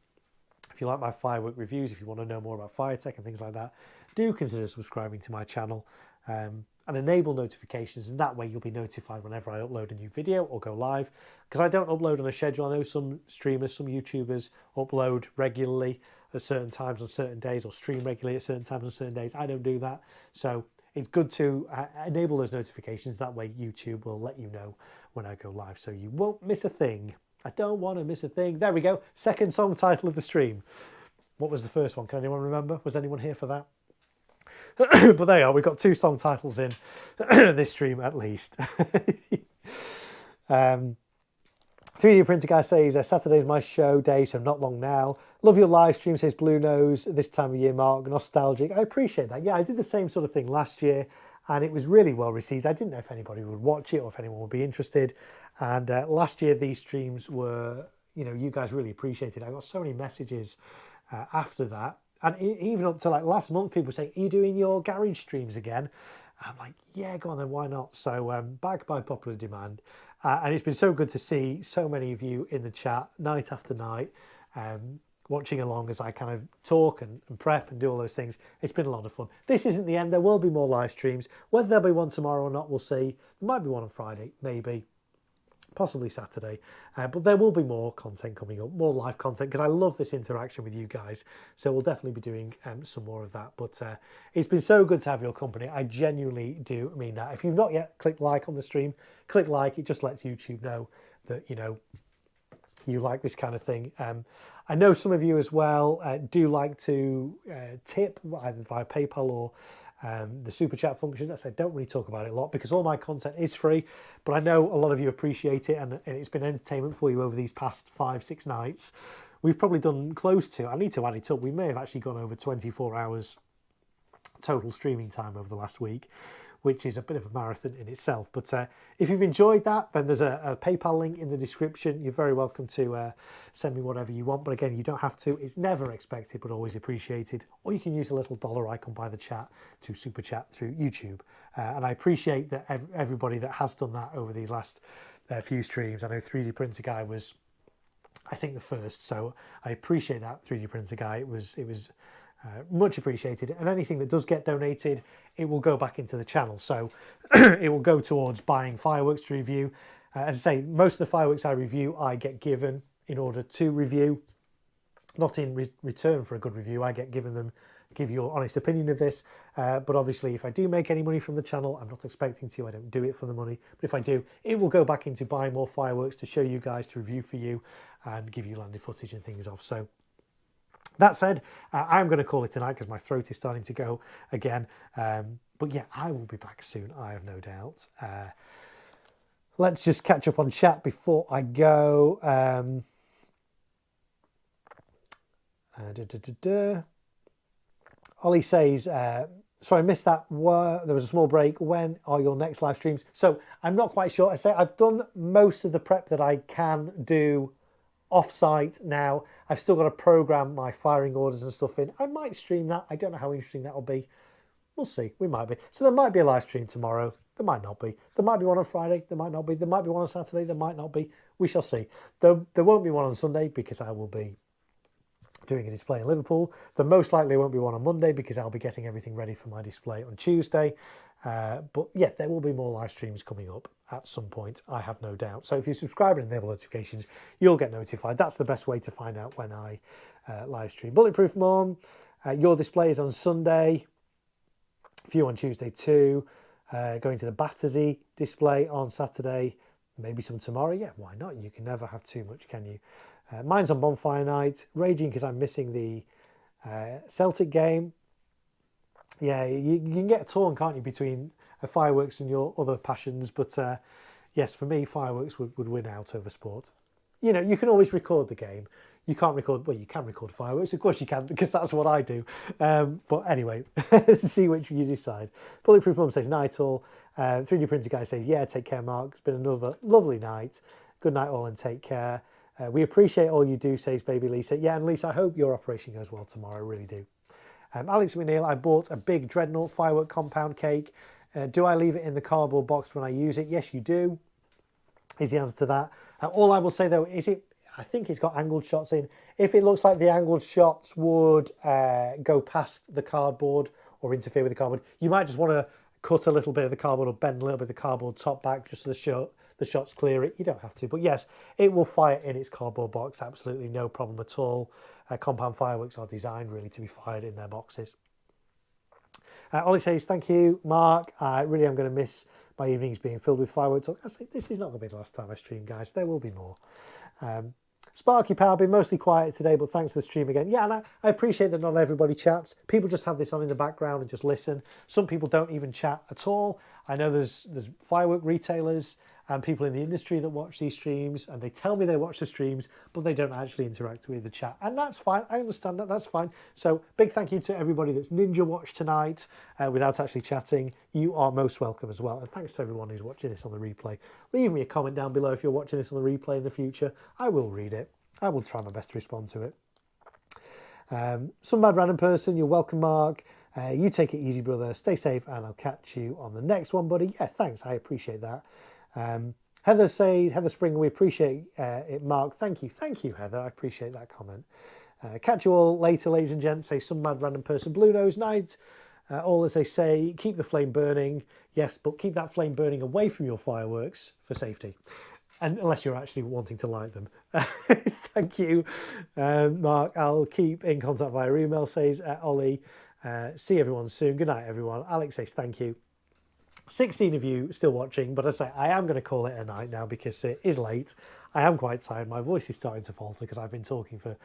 if you like my firework reviews, if you want to know more about fire tech and things like that, do consider subscribing to my channel and enable notifications, and that way you'll be notified whenever I upload a new video or go live, because I don't upload on a schedule. I know some streamers, some YouTubers upload regularly at certain times on certain days, or stream regularly at certain times on certain days. I don't do that. So it's good to enable those notifications. That way YouTube will let you know when I go live, so you won't miss a thing. I don't want to miss a thing. There we go. Second song title of the stream. What was the first one? Can anyone remember? Was anyone here for that? But there you are. We've got 2 song titles in this stream at least. 3D Printer Guy says, Saturday's my show day, so not long now. Love your live stream, says Blue Nose, this time of year, Mark. Nostalgic. I appreciate that. Yeah, I did the same sort of thing last year, and it was really well received. I didn't know if anybody would watch it or if anyone would be interested. And last year, these streams were, you guys really appreciated it. I got so many messages after that. And even up to like last month, people say, are you doing your garage streams again? I'm like, yeah, go on then, why not? So back by popular demand. And it's been so good to see so many of you in the chat night after night, watching along as I kind of talk and prep and do all those things. It's been a lot of fun. This isn't the end. There will be more live streams. Whether there'll be one tomorrow or not, we'll see. There might be one on Friday, maybe. Possibly Saturday, but there will be more content coming up, more live content, because I love this interaction with you guys. So we'll definitely be doing some more of that. But it's been so good to have your company. I genuinely do mean that. If you've not yet clicked like on the stream, click like. It just lets YouTube know that you like this kind of thing. I know some of you as well do like to tip either via PayPal or the super chat function. I don't really talk about it a lot because all my content is free, but I know a lot of you appreciate it, and it's been entertainment for you over these past 5-6 nights. We've probably done close to, I need to add it up, we may have actually gone over 24 hours total streaming time over the last week, which is a bit of a marathon in itself. But if you've enjoyed that, then there's a PayPal link in the description. You're very welcome to send me whatever you want. But again, you don't have to. It's never expected, but always appreciated. Or you can use a little dollar icon by the chat to super chat through YouTube. And I appreciate that everybody that has done that over these last few streams. I know 3D Printer Guy was, I think, the first. So I appreciate that, 3D Printer Guy. It was much appreciated, and anything that does get donated, it will go back into the channel. So it will go towards buying fireworks to review. As I say, most of the fireworks I review, I get given in order to review, not in return for a good review. I get given them, give your honest opinion of this. But obviously, if I do make any money from the channel, I'm not expecting to. I don't do it for the money. But if I do, it will go back into buying more fireworks to show you guys, to review for you, and give you landed footage and things off. So that said, I'm going to call it tonight because my throat is starting to go again. But yeah, I will be back soon, I have no doubt. Let's just catch up on chat before I go. Ollie says, sorry, I missed that. There was a small break. When are your next live streams? So I'm not quite sure. I say I've done most of the prep that I can do off-site now. I've still got to program my firing orders and stuff in. I might stream that. I don't know how interesting that'll be. We'll see. We might be. So there might be a live stream tomorrow. There might not be. There might be one on Friday. There might not be. There might be one on Saturday. There might not be. We shall see. There won't be one on Sunday because I will be doing a display in Liverpool. There most likely won't be one on Monday because I'll be getting everything ready for my display on Tuesday. But yeah, there will be more live streams coming up at some point, I have no doubt. So if you subscribe and enable notifications, you'll get notified. That's the best way to find out when I live stream. Bulletproof Mom, your display is on Sunday, a few on Tuesday too. Going to the Battersea display on Saturday, maybe some tomorrow. Yeah, why not? You can never have too much, can you? Mine's on Bonfire Night. Raging because I'm missing the Celtic game. Yeah, you can get torn, can't you, between fireworks and your other passions. But yes, for me, fireworks would win out over sport. You know, you can always record the game. You can't record, well, you can record fireworks. Of course you can, because that's what I do. But anyway, see which you decide. Bulletproof Mum says, night all. 3D Printer Guy says, yeah, take care, Mark. It's been another lovely night. Good night all and take care. We appreciate all you do, says Baby Lisa. Yeah, and Lisa, I hope your operation goes well tomorrow. I really do. Alex McNeil, I bought a big Dreadnought firework compound cake. Do I leave it in the cardboard box when I use it? Yes, you do, is the answer to that. All I will say, though, is I think it's got angled shots in. If it looks like the angled shots would go past the cardboard or interfere with the cardboard, you might just want to cut a little bit of the cardboard or bend a little bit of the cardboard top back just so the shots clear it. You don't have to. But yes, it will fire in its cardboard box. Absolutely no problem at all. compound fireworks are designed really to be fired in their boxes. Ollie says, thank you, Mark. I really am going to miss my evenings being filled with fireworks. I say, this is not going to be the last time I stream, guys. There will be more. Sparky Power, been mostly quiet today, but thanks for the stream again. Yeah, and I appreciate that not everybody chats. People just have this on in the background and just listen. Some people don't even chat at all. I know there's firework retailers and people in the industry that watch these streams, and they tell me they watch the streams, but they don't actually interact with the chat. And that's fine. I understand that. That's fine. So big thank you to everybody that's Ninja watched tonight without actually chatting. You are most welcome as well. And thanks to everyone who's watching this on the replay. Leave me a comment down below if you're watching this on the replay in the future. I will read it. I will try my best to respond to it. Some mad random person, you're welcome, Mark. You take it easy, brother. Stay safe, and I'll catch you on the next one, buddy. Yeah, thanks. I appreciate that. Heather says, Heather Springer, we appreciate it, Mark. Thank you, Heather. I appreciate that comment. Catch you all later, ladies and gents. Say some mad random person, Blue Nose Night. All as they say, keep the flame burning. Yes, but keep that flame burning away from your fireworks for safety. And unless you're actually wanting to light them. Thank you, Mark. I'll keep in contact via email, says Ollie. See everyone soon. Good night, everyone. Alex says thank you. 16 of you still watching, but I say I am going to call it a night now because it is late. I am quite tired. My voice is starting to falter because I've been talking for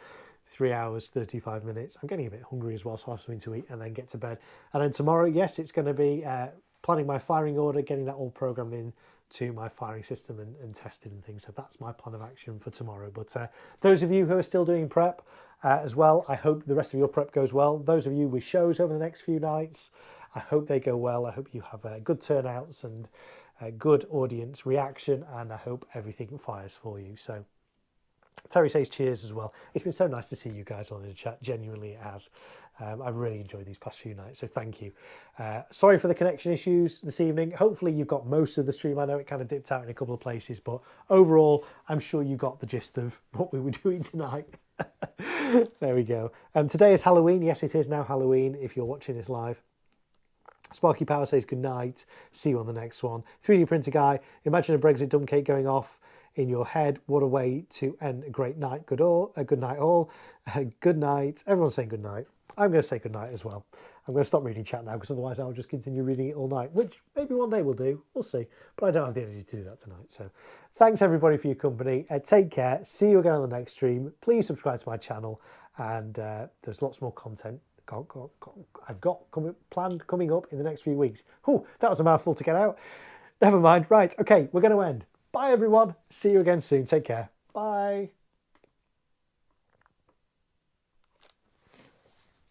3 hours, 35 minutes. I'm getting a bit hungry as well, so I'll have something to eat and then get to bed. And then tomorrow, yes, it's going to be planning my firing order, getting that all programmed in to my firing system and tested and things. So that's my plan of action for tomorrow. But those of you who are still doing prep as well, I hope the rest of your prep goes well. Those of you with shows over the next few nights, I hope they go well. I hope you have good turnouts and good audience reaction, and I hope everything fires for you. So Terry says cheers as well. It's been so nice to see you guys on the chat. Genuinely it has. I've really enjoyed these past few nights, so thank you. Sorry for the connection issues this evening. Hopefully you've got most of the stream. I know it kind of dipped out in a couple of places, but overall, I'm sure you got the gist of what we were doing tonight. There we go. Today is Halloween. Yes, it is now Halloween if you're watching this live. Sparky Power says good night. See you on the next one. 3D printer guy. Imagine a Brexit dumb cake going off in your head. What a way to end a great night. Good night all. Good night. Everyone's saying good night. I'm going to say good night as well. I'm going to stop reading chat now because otherwise I'll just continue reading it all night, which maybe one day we'll do. We'll see. But I don't have the energy to do that tonight. So thanks everybody for your company. Take care. See you again on the next stream. Please subscribe to my channel, and there's lots more content I've got planned coming up in the next few weeks. Oh, that was a mouthful to get out. Never mind. Right. Okay, we're going to end. Bye, everyone. See you again soon. Take care. Bye.